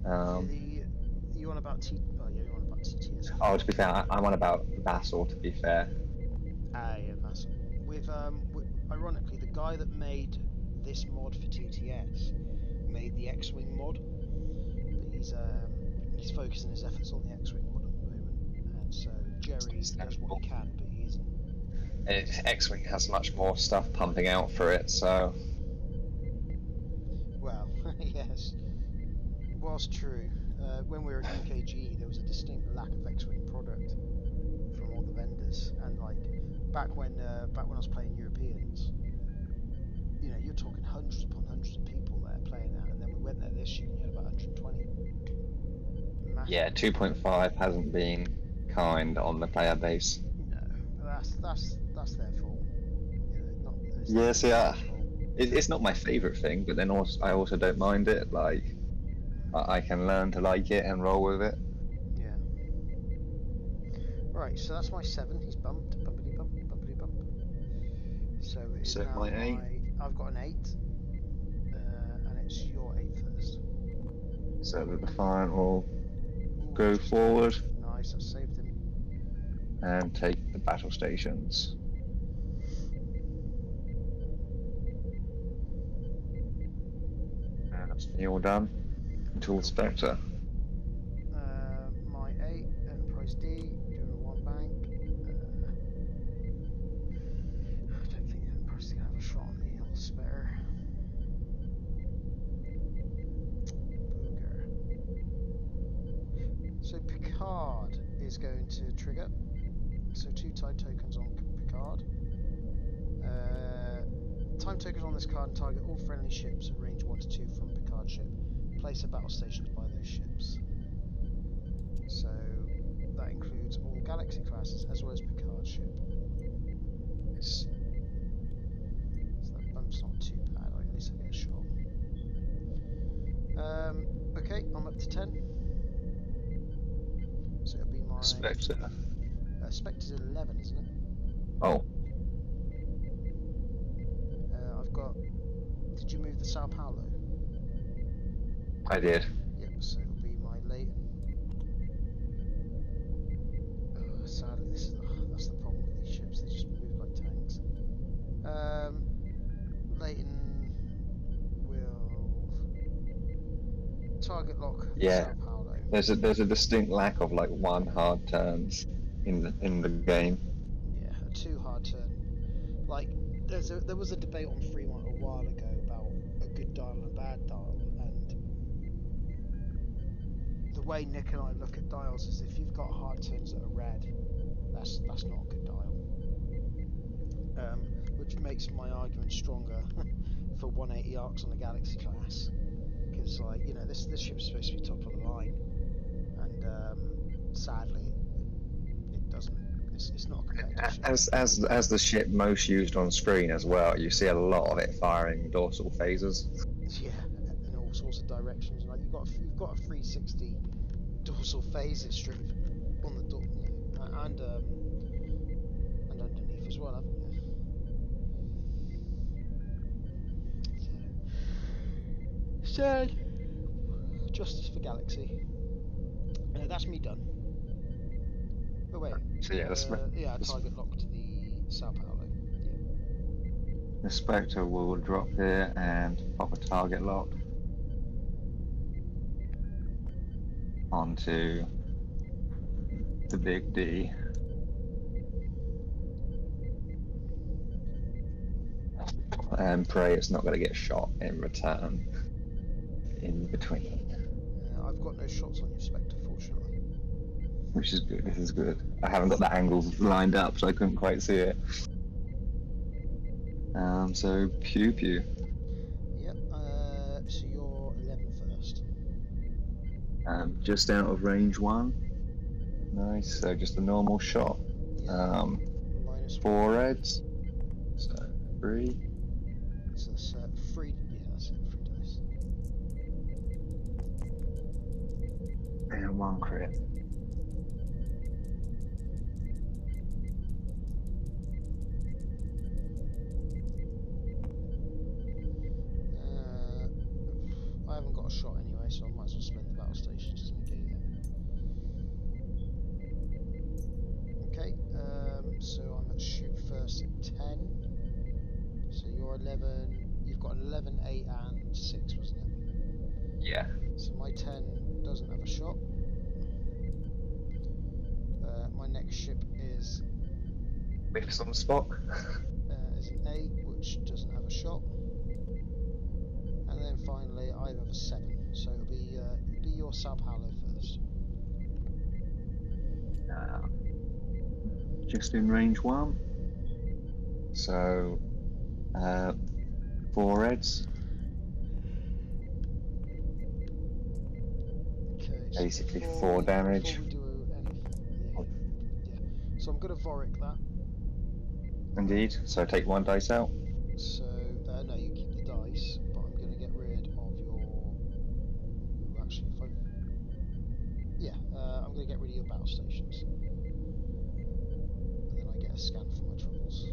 You on about Oh yeah, you're on about TTS. Oh, to be fair, I'm on about Vassal, to be fair. Ah, yeah, Vassal. With ironically, the guy that made this mod for TTS made the X-Wing mod, but he's focusing his efforts on the X-Wing mod at the moment, and so Jerry does what he can, but he isn't. X-Wing has much more stuff pumping out for it, so... Well, yes. Whilst true, when we were at UKG, there was a distinct lack of X-Wing product from all the vendors, and like back when I was playing Europeans, you know, you're talking hundreds upon hundreds of people there playing that, and then we went there this year and you had about 120. Massive. Yeah, 2.5 hasn't been kind on the player base. No, that's their fault. You know, it's Yeah, not see, their fault. it's not my favourite thing, but then also I also don't mind it. Like, I can learn to like it and roll with it. Yeah. Right, so that's my 7. He's bumped. Bumpity bump, bumpity bump. So it is So now my 8. I've got an 8. And it's your 8 first. So the Defiant will Ooh, go forward Nice, that saved him. and take the battle stations. And that's me all done until the Spectre. My 8, Enterprise D, doing a 1 bank. I don't think Enterprise D can have a shot on the old spare. Booger. So Picard is going to trigger. So 2 time tokens on Picard. Time tokens on this card and target all friendly ships at range 1 to 2 from Picard ship. Place a battle stations by those ships. So that includes all Galaxy classes as well as Picard ship. So that bump's not too bad, at least I get a shot. Okay, I'm up to 10. So it'll be my... Spectre. Spectre's 11, isn't it? Oh, I've got... Did you move the Sao Paulo? I did. Yep, so it'll be my Leighton. Sadly, that's the problem with these ships, they just move like tanks. Leighton will target lock Yeah. Sao Paulo. There's a distinct lack of like 1 hard turns in the game. Yeah, a 2 hard turn. Like there was a debate on Fremont a while ago about a good dial and a bad dial, and the way Nick and I look at dials is if you've got hard turns that are red, that's not a good dial. Which makes my argument stronger for 180 arcs on the Galaxy class, because like this ship's supposed to be top of the line, and sadly it doesn't. It's not a competitive ship. As the ship most used on screen as well, you see a lot of it firing dorsal phasers. Yeah, in all sorts of directions. Like you've got a 360 dorsal phaser strip on the door, and underneath as well, haven't you? So, justice for Galaxy. That's me done. Oh wait. So yeah, target lock to the Sao Paulo. Yeah. The Spectre will drop here and pop a target lock onto the big D. And pray it's not going to get shot in return in between. I've got no shots on your Spectre, fortunately. Which is good, this is good. I haven't got the angles lined up, so I couldn't quite see it. So, pew pew. Yep, so you're 11 first. Just out of range 1. Nice, so just a normal shot. Minus 4 reds. So, 3. So that's 3, yeah, that's it, 3 dice. And 1 crit. I haven't got a shot anyway, so I might as well spend the battle stations to negate it. Okay, so I'm at shoot first at 10. So you're 11, you've got an 11, 8 and 6, wasn't it? Yeah. So my 10 doesn't have a shot. My next ship is With some Spock. is an 8, which doesn't have a shot. And then finally I have a 7, so it'll be your Sao Paulo first. Just in range 1. So, 4 reds. Okay, so Basically before 4 we- damage. Before we do anything, So I'm going to Voric that. Indeed. So take 1 dice out. So, no, you keep the dice, but I'm going to get rid of your... Ooh, actually, if I... Yeah, I'm going to get rid of your battle stations. And then I get a scan for my troubles.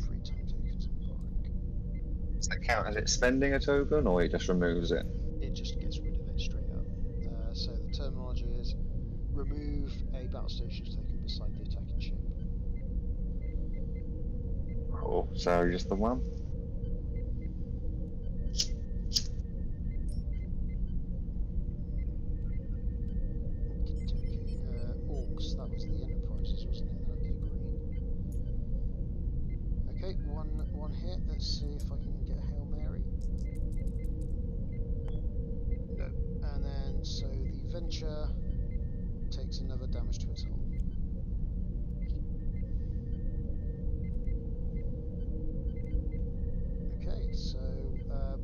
3 time tokens on Voric. Does that count as it spending a token, or it just removes it? It just gets rid of it straight up. So the terminology is remove a battle stations token beside the attacking ship. Cool. So just the 1. Orcs, that was the Enterprises, wasn't it? That'd be green. Okay, one hit. Let's see if I can get a Hail Mary. No. And then, so the Venture takes another damage to its hull. Okay, so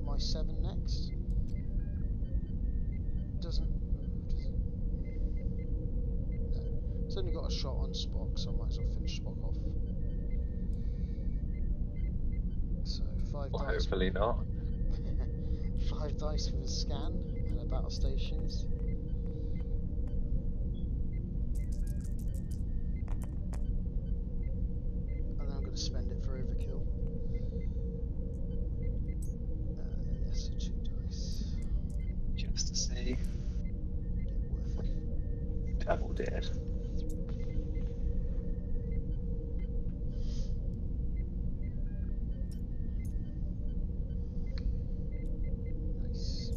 my 7 next. Doesn't. No. It's only got a shot on Spock, so I might as well finish Spock off. So 5 Well, dice. hopefully not. 5 dice for the scan and a battle stations. And then I'm going to spend it for overkill. Yes, so 2 dice. Just to see. Yeah, worth it. Double dead. Nice.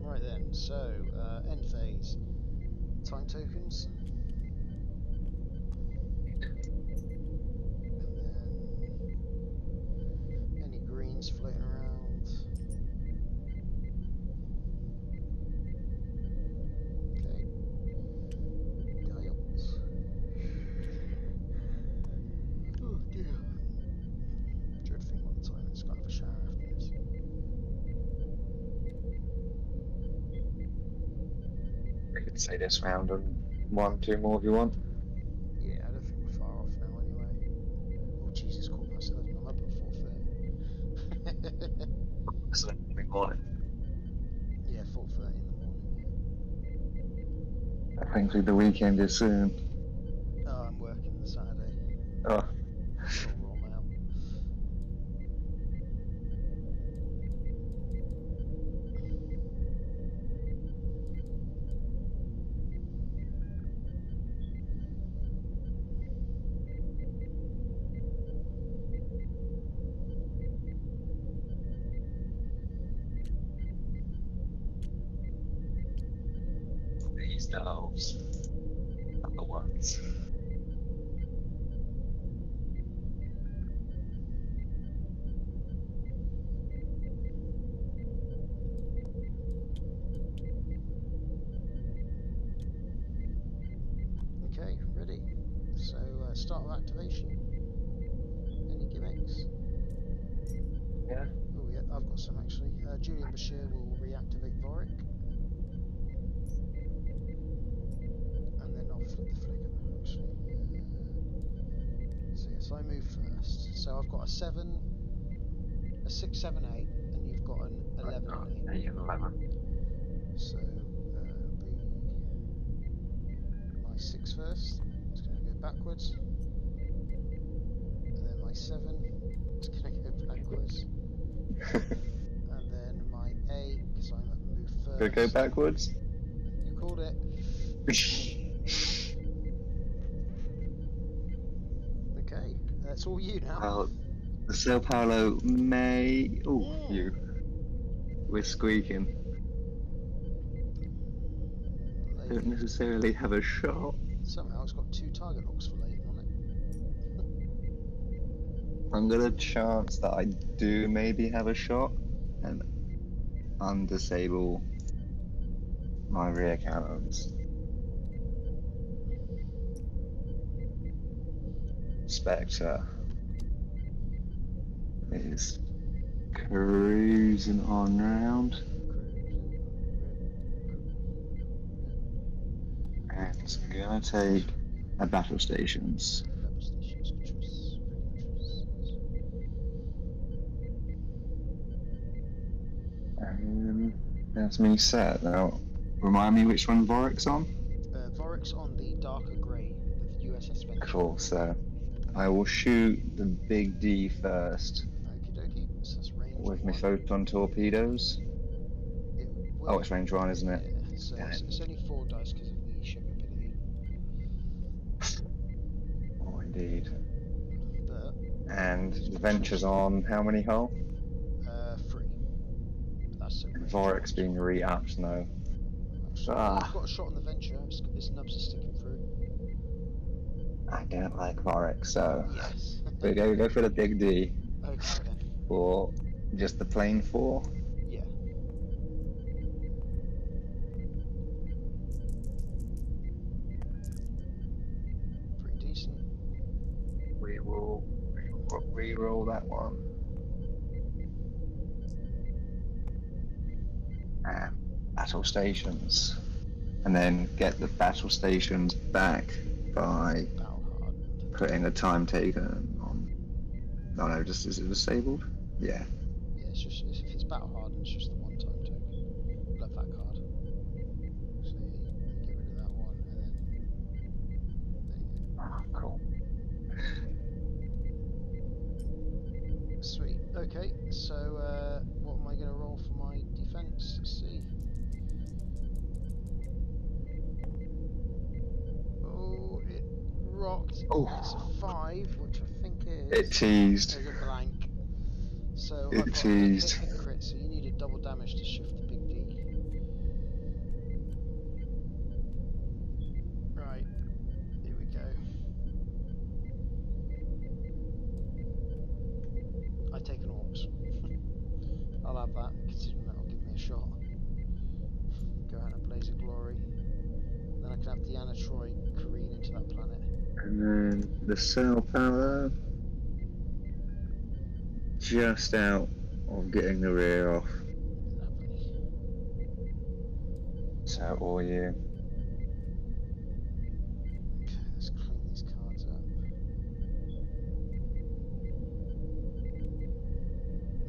Right then, so end phase. Time tokens. And then any greens floating around. Okay. Dials. Oh dear. Dread thing all the time. I just got to have a shower after this. We could say this round and 1, 2 more if you want. Yeah, I don't think we're far off now anyway. Oh Jesus, 11:15. I'm up at 4:30. That's the morning. Yeah, 4:30 in the morning. Thankfully the weekend is soon. Oh, I'm working the Saturday. Oh, Roll me out. these elves. Not the ones. Okay, ready. So, start of activation. Any gimmicks? Yeah. Oh, yeah, I've got some actually. Julian Bashir will reactivate Voric. And then I'll flip the flicker actually. So, yes, I move first. So, I've got a 7, a 6, 7, 8, and you've got an 11 and 8. 8 and 11. So, it'll be my 6 first. It's going to go backwards. And then my 7. It's going to go backwards. And then my 8, because I'm at move first. Gonna go backwards? You called it. Okay, that's all you now. Well, the Sao Paulo may. Oh, Yeah. you. We're squeaking. Don't necessarily have a shot. Somehow it's got 2 target locks for Leighton on it. I'm gonna chance that I do maybe have a shot and undisable my rear cannons. Spectre is cruising on round and it's gonna take a battle stations. Double stations, choice. That's me set. Now, remind me which one Vorik's on? Vorik's on the darker grey, the USS Venture. Cool, so I will shoot the big D first Okie dokie, so that's range with my 1. photon torpedoes. It will, Oh, it's range 1, isn't it? yeah, so Damn it. it's only 4 dice because of the ship ability. Oh, indeed. But, And the Venture's on how many hull? 3. That's so range Vorik's 1. being re-upped now. So Ah. you've got a shot on the Venture, its nubs are sticking through. I don't like Vorik, so Yes. we go for the big D. Okay then. Or just the plain 4. Yeah. Pretty decent. We will re-roll that one. And battle stations. And then get the battle stations back by Battle hardened. putting a time taken on. No, no, just is it disabled? Yeah. Yeah, it's just if it's battle hardened, it's just the one time token. Love that card. So you get rid of that one, and then there you Oh, cool. go. Sweet. Okay, so what am I going to roll for my defense? Let's see. Oh, it rocked. Oh. It's a 5, which I think is. It teased. There's a blank. So It I've got teased. hit and crit, so you needed double damage to shift the big D. Right, here we go. I take an Orcs. I'll have that, considering that'll give me a shot. Go out in a blaze of glory. Then I can have Deanna Troy careen into that planet. And then the cell power. Just out of getting the rear off. Lovely. So all you. Okay, let's clean these cards up.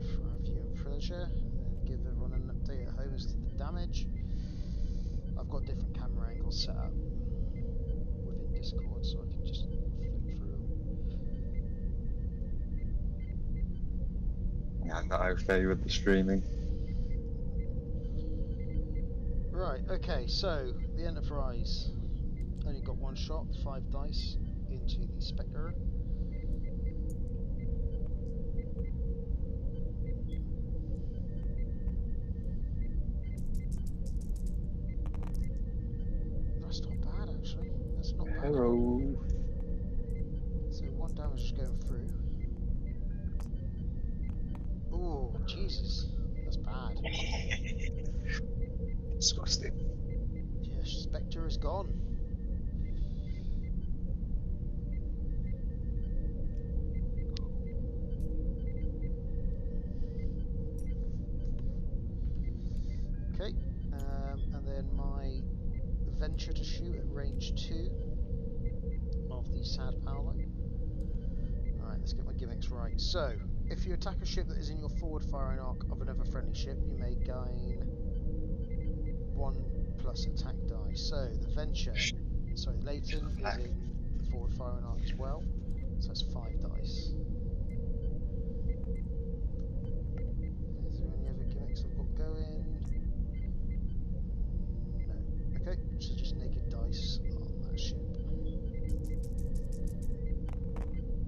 For our view and pleasure, and then give everyone an update at home as to the damage. I've got different camera angles set up within Discord, so I can just flick through them. I'm not okay with the streaming. Right, okay, so the Enterprise only got 1 shot, 5 dice into the Spectre. That's not bad actually. That's not bad. Hello. So 1 damage is going through. Oh, Jesus. That's bad. Disgusting. Yeah, Spectre is gone. Okay, and then my Venture to shoot at range 2 of the Sad Paolo. Alright, let's get my gimmicks right. So, if you attack a ship that is in your forward firing arc of another friendly ship, you may gain 1+ attack die. So, the Venture, sorry, Leighton is in the forward firing arc as well, so that's 5 dice. Is there any other gimmicks I've got going? No. Okay, so just naked dice on that ship.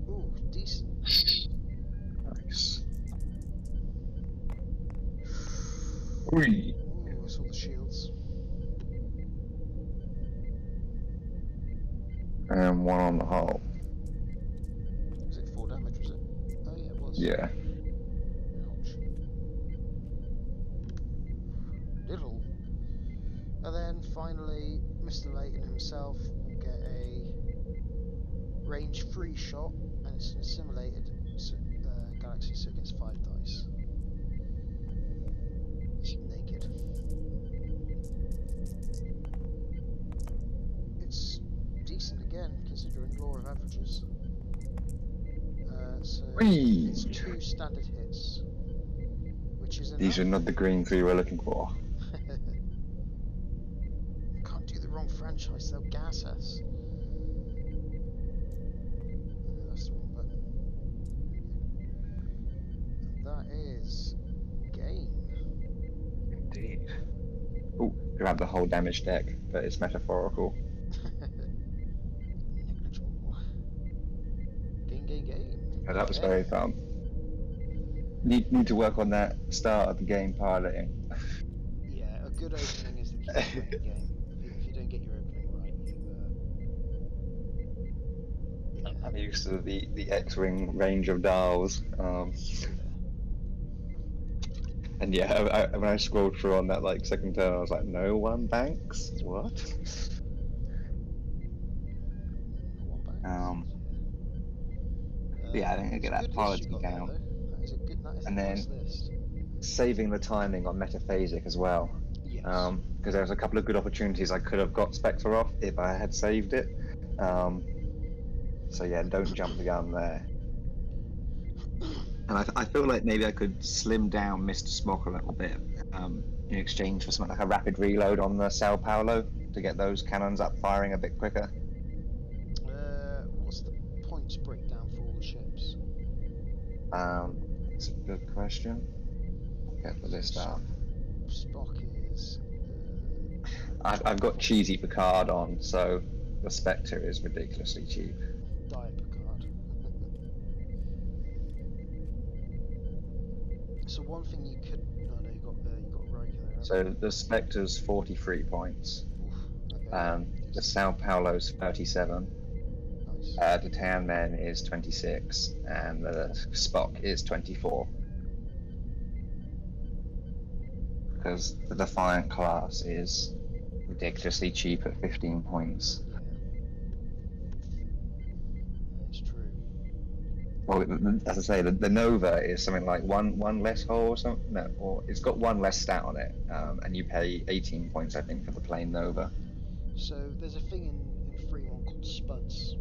Ooh, decent. Nice. Whee. Ooh, I saw the shields. And 1 on the hull. Was it 4 damage, was it? Oh yeah, it was. Yeah. Ouch. Little. And then finally, Mr. Leighton himself will get a range 3 shot, and it's an simulated galaxy, so it gets 5 dice. It's naked. It's decent again, considering law of averages. So Whee! it's 2 standard hits, which is enough. These are not the green 3 we're looking for. Can't do the wrong franchise, they'll gas us. That's the wrong button. And that is game. Indeed. Oh, grab the whole damage deck, but it's metaphorical. Negligible. Game. Oh, that was Okay. very fun. Need to work on that start of the game piloting. Yeah, a good opening is the key to winning the game. If you don't get your opening right, you I'm used to the X-Wing range of dials. And yeah, when I scrolled through on that like second turn, I was like, no one banks? What? Yeah, I think I get that piloting down. That is a And nice then- list. Saving the timing on Metaphasic as well. Yes. Because there was a couple of good opportunities I could have got Spectre off if I had saved it. So yeah, don't jump the gun there. And I feel like maybe I could slim down Mr. Smock a little bit in exchange for something like a rapid reload on the Sao Paulo to get those cannons up firing a bit quicker. What's the points breakdown for all the ships? That's a good question. I'll get the list up. Spock is. I've got cheesy Picard on, so the Spectre is ridiculously cheap. Diet Picard. So one thing you could. No, you got Riker there. So the Spectre's 43 points. Okay. The Sao Paulo's 37. Nice. The Tan Men is 26, and the Spock is 24. Because the Defiant class is ridiculously cheap at 15 points. That's true. Well, as I say, the Nova is something like one less hull or something. No, or it's got one less stat on it, and you pay 18 points, I think, for the plain Nova. So there's a thing in Fremont called Spuds,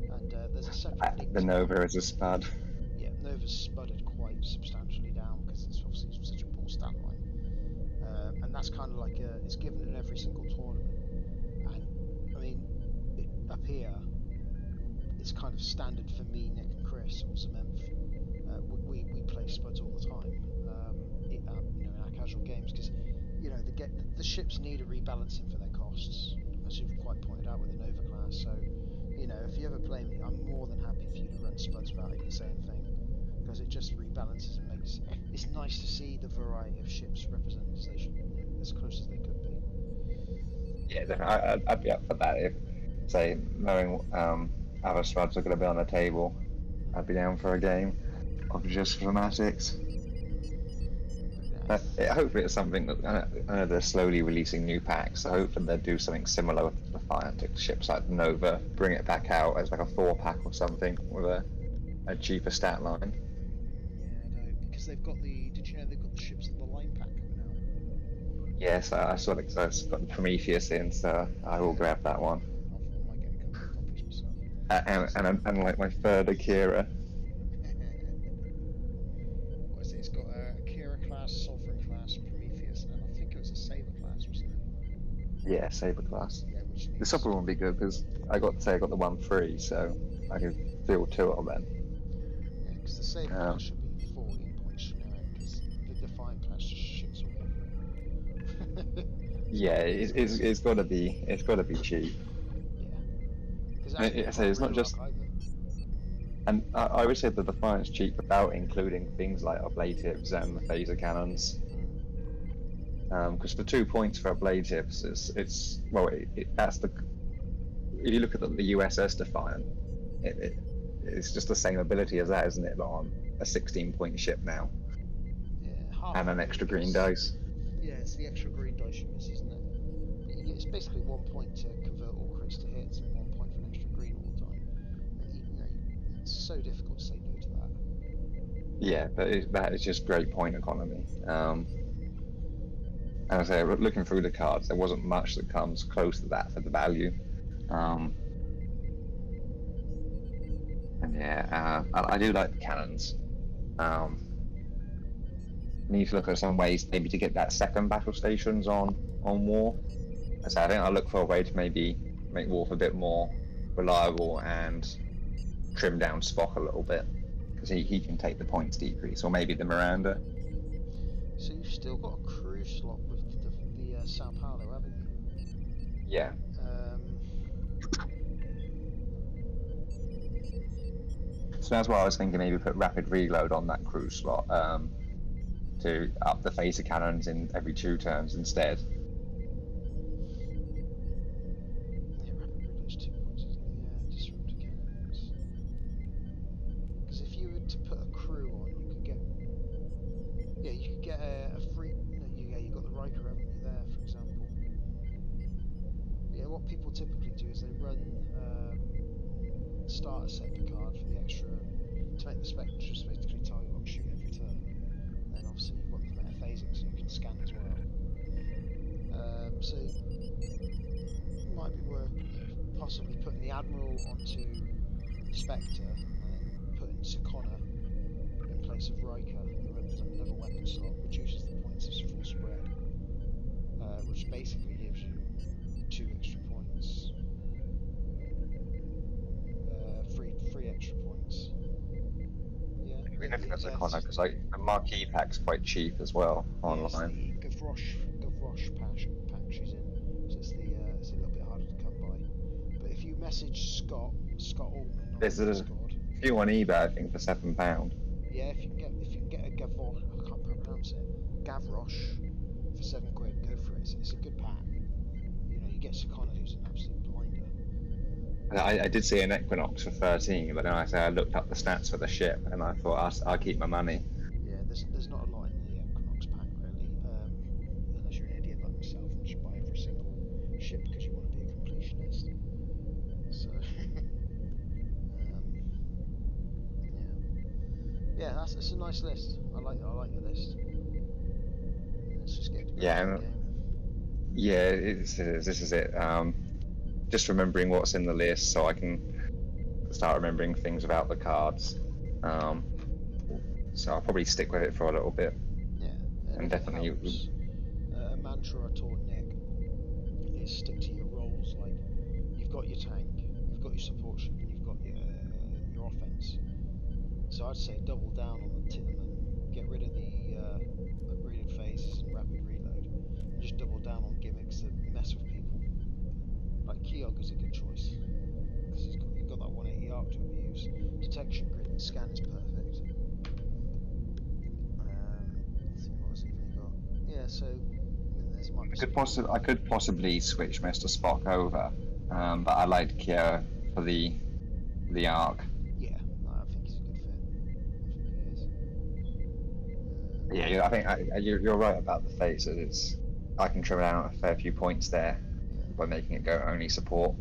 and there's a separate link. The Nova is a spud. Yeah, Nova's spudded quite substantially down because it's obviously such a poor stat line. And that's kind of like it's given in every single tournament. And I mean, up here, it's kind of standard for me, Nick, and Chris on Cement. We play spuds all the time, in our casual games because the ships need a rebalancing for their costs, as you've quite pointed out with the Nova class. So, if you ever play me, I'm more than happy for you to run spuds without even saying anything, because it just rebalances and makes. It's nice to see the variety of ships representation as close as they could be. Yeah, I'd be up for that if, say, knowing other spuds are going to be on the table, I'd be down for a game of just dramatics. Hopefully it's something that I know they're slowly releasing new packs, so hopefully they'll do something similar with the Defiant ships like the Nova, bring it back out as like a 4-pack or something with a cheaper stat line. Yeah, I don't, because they've got the. Did you know they've got the ships in the line pack coming out? Yes, I saw it, because I've got Prometheus in, so I will grab that one. I might get a couple of copies myself. And like my third Akira. What is it? It's got a Akira class, Sovereign class, Prometheus, and I think it was a Saber class, wasn't it? Yeah, Saber class. Yeah, which The needs. Sovereign would be good, because I got the 1 free, so I could field 2 of them. Yeah, because the Saber class should be 14 points generic, because the Defiant class just shits all over. Yeah, it's got to be cheap. Yeah. Because I say it's not just. And I would say that the Defiant's cheap without including things like ablatives and the phaser cannons. Because the 2 points for ablatives that's the. If you look at the USS Defiant, it's just the same ability as that, isn't it? But on a 16-point ship now, Yeah, and an extra green dice. Yeah, it's the extra green dice you miss, isn't it? It's basically 1 point to convert all crits to hits and 1 point for an extra green all the time. It's so difficult to say no to that. Yeah, but that is just great point economy. And I say, looking through the cards, there wasn't much that comes close to that for the value. And yeah, I do like the cannons. Need to look at some ways maybe to get that second battle stations on War. So I think I'll look for a way to maybe make Worf a bit more reliable and trim down Spock a little bit, because he can take the points decrease, or maybe the Miranda. So you've still got a crew slot with the Sao Paulo, haven't you? Yeah. So that's why I was thinking maybe put rapid reload on that crew slot to up the phaser cannons in every 2 turns instead. Yeah, rapid reload's 2 points, isn't it? Yeah, disruptor cannons. Because if you were to put a crew on, you could get... Yeah, you could get a free... No, you got the Riker, haven't you, there, for example. Yeah, what people typically do is they run starter set Picard for the extra... to make the Spectre just basically target lock shoot every turn. And then obviously you've got the meta phasing so you can scan as well. So it might be worth possibly putting the Admiral onto Spectre and then putting Sakona in place of Riker, who runs another weapon slot, reduces the points of full spread, which basically gives you 2 extra points, 3 extra points. Yeah. We know that's Sakona, because like the Marquee pack's quite cheap as well online. Yeah, it's the Gavroche pack she's in, so it's a little bit harder to come by. But if you message Scott Altman on There's a Discord, few on eBay, I think, for £7. yeah, if you can get a Gavroche, I can't pronounce it, Gavroche for £7, go for it. It's a good pack. You know, you get Sakona, who's an absolute blinder. I did see an Equinox for 13, but then I looked up the stats for the ship, and I thought I'll keep my money. Yeah, there's not a lot in the Equinox pack really, unless you're an idiot like myself and just buy every single ship because you want to be a completionist. So, yeah, it's a nice list. I like your list. Let's just get to the game. Yeah, this is it. Just remembering what's in the list so I can start remembering things about the cards. So I'll probably stick with it for a little bit. Yeah, and definitely. Helps, a mantra I taught Nick is stick to your roles. Like you've got your tank, you've got your support ship, and you've got your offense. So I'd say double down on the Titterman, get rid of the upgraded phases and rapid reload, and just double down on gimmicks that mess with people. Like Keogh is a good choice because he's got that 180 arc to abuse. Detection grid and scan is perfect. Let's see what else have we got. Yeah, so there's I could possibly switch Mr. Spock over, but I liked Kiera for the arc. Yeah, no, I think he's a good fit. I think he is. Yeah, I think you're right about the phases. I can trim out a fair few points there by making it go only support.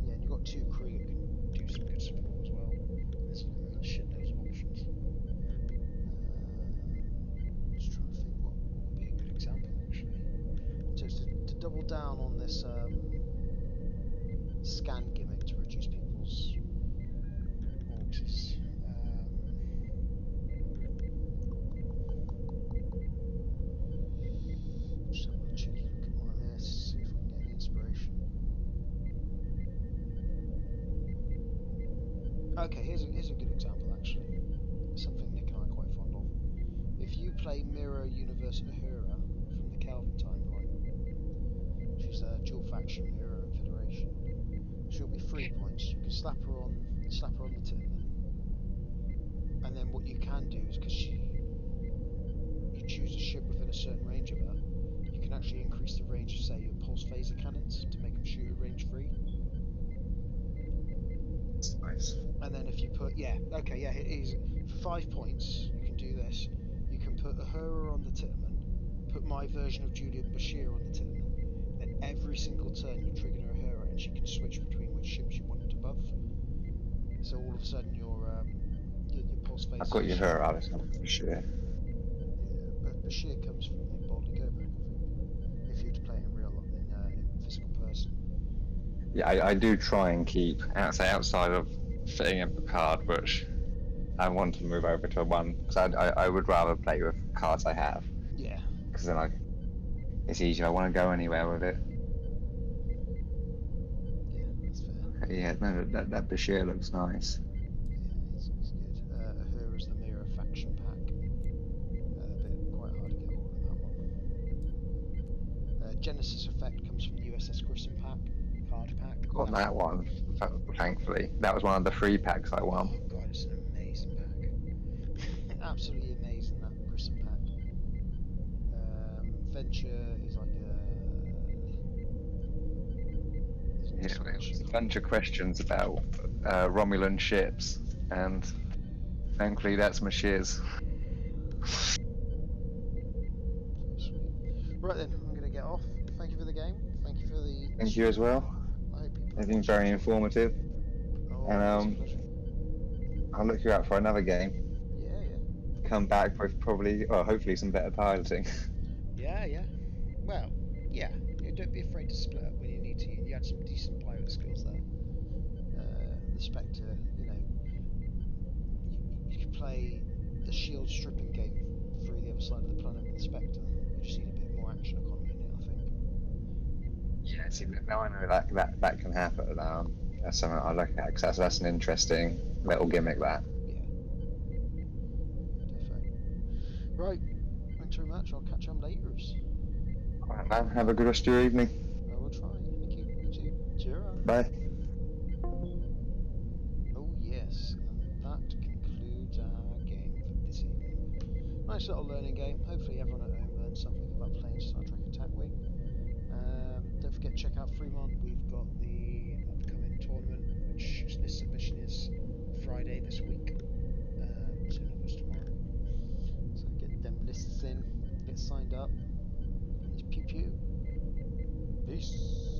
Yeah, and you've got 2 crew that can do some good support as well. There's shit loads of options. Just trying to think what would be a good example actually. So to double down on this scan gimmick to reduce people's orcs is just have a cheeky look at my list, see if I can get any inspiration. Okay, here's a good example actually. Something Nick and I are quite fond of. If you play Mirror Universe Uhura from the Kelvin timeline, she's a dual faction Mirror and Federation. She'll be 3 points. You can slap her on the Titterman, and then what you can do is because you choose a ship within a certain range of her, you can actually increase the range of say your pulse phaser cannons to make them shoot at range 3. That's nice. And then if you put here's for 5 points you can do this. You can put Uhura on the Titterman, put my version of Julian Bashir on the Titterman, then every single turn you trigger Uhura and she can switch between which ships you want to buff. So all of a sudden your pulse phase. I've got you her, Alice. I'm sure. Yeah, but Bashir comes from the Boldly Go Back, I think. If you were to play it in real in physical person. Yeah, I do try and keep outside of fitting in the card, which I want to move over to one because I would rather play with cards I have. Yeah. Because then it's easier. I want to go anywhere with it. Yeah, that's fair. Yeah, no, that Bashir looks nice. Yeah, it's good. Her is the Mirror faction pack. Quite hard to get hold of that one. Genesis Effect comes from the USS Grissom pack, card pack. Got that one, thankfully. That was one of the free packs I won. Oh god, it's an amazing pack. Absolutely amazing, that Grissom pack. Venture is like Yeah, there's a bunch of questions about Romulan ships, and thankfully that's my shiz. Sweet. Right then, I'm going to get off. Thank you for the game. Thank you for the... Thank you as well. I hope people... It's been very informative. Oh, And it's a pleasure. I'll look you out for another game. Yeah. Come back with probably, well, hopefully some better piloting. Yeah. Well, yeah. Don't be afraid to split up when you need to. You had some decent pilot skills there. The Spectre, you could play the shield stripping game through the other side of the planet with the Spectre. You just need a bit more action economy in it, I think. Yeah, see, now I know that can happen. That's something I look at because that's an interesting little gimmick. That. Yeah. Perfect. Right. Thanks very much. I'll catch you on later. Alright, man. Have a good rest of your evening. I will try. Thank you. You too. Cheers. Bye. Oh yes, and that concludes our game for this evening. Nice little learning game. Hopefully everyone at home learned something about playing Star Trek Attack Wing. Don't forget to check out Fremont. We've got the upcoming tournament, which this submission is Friday this week. So not just tomorrow. So get them lists in, get signed up. It's pew pew. Peace.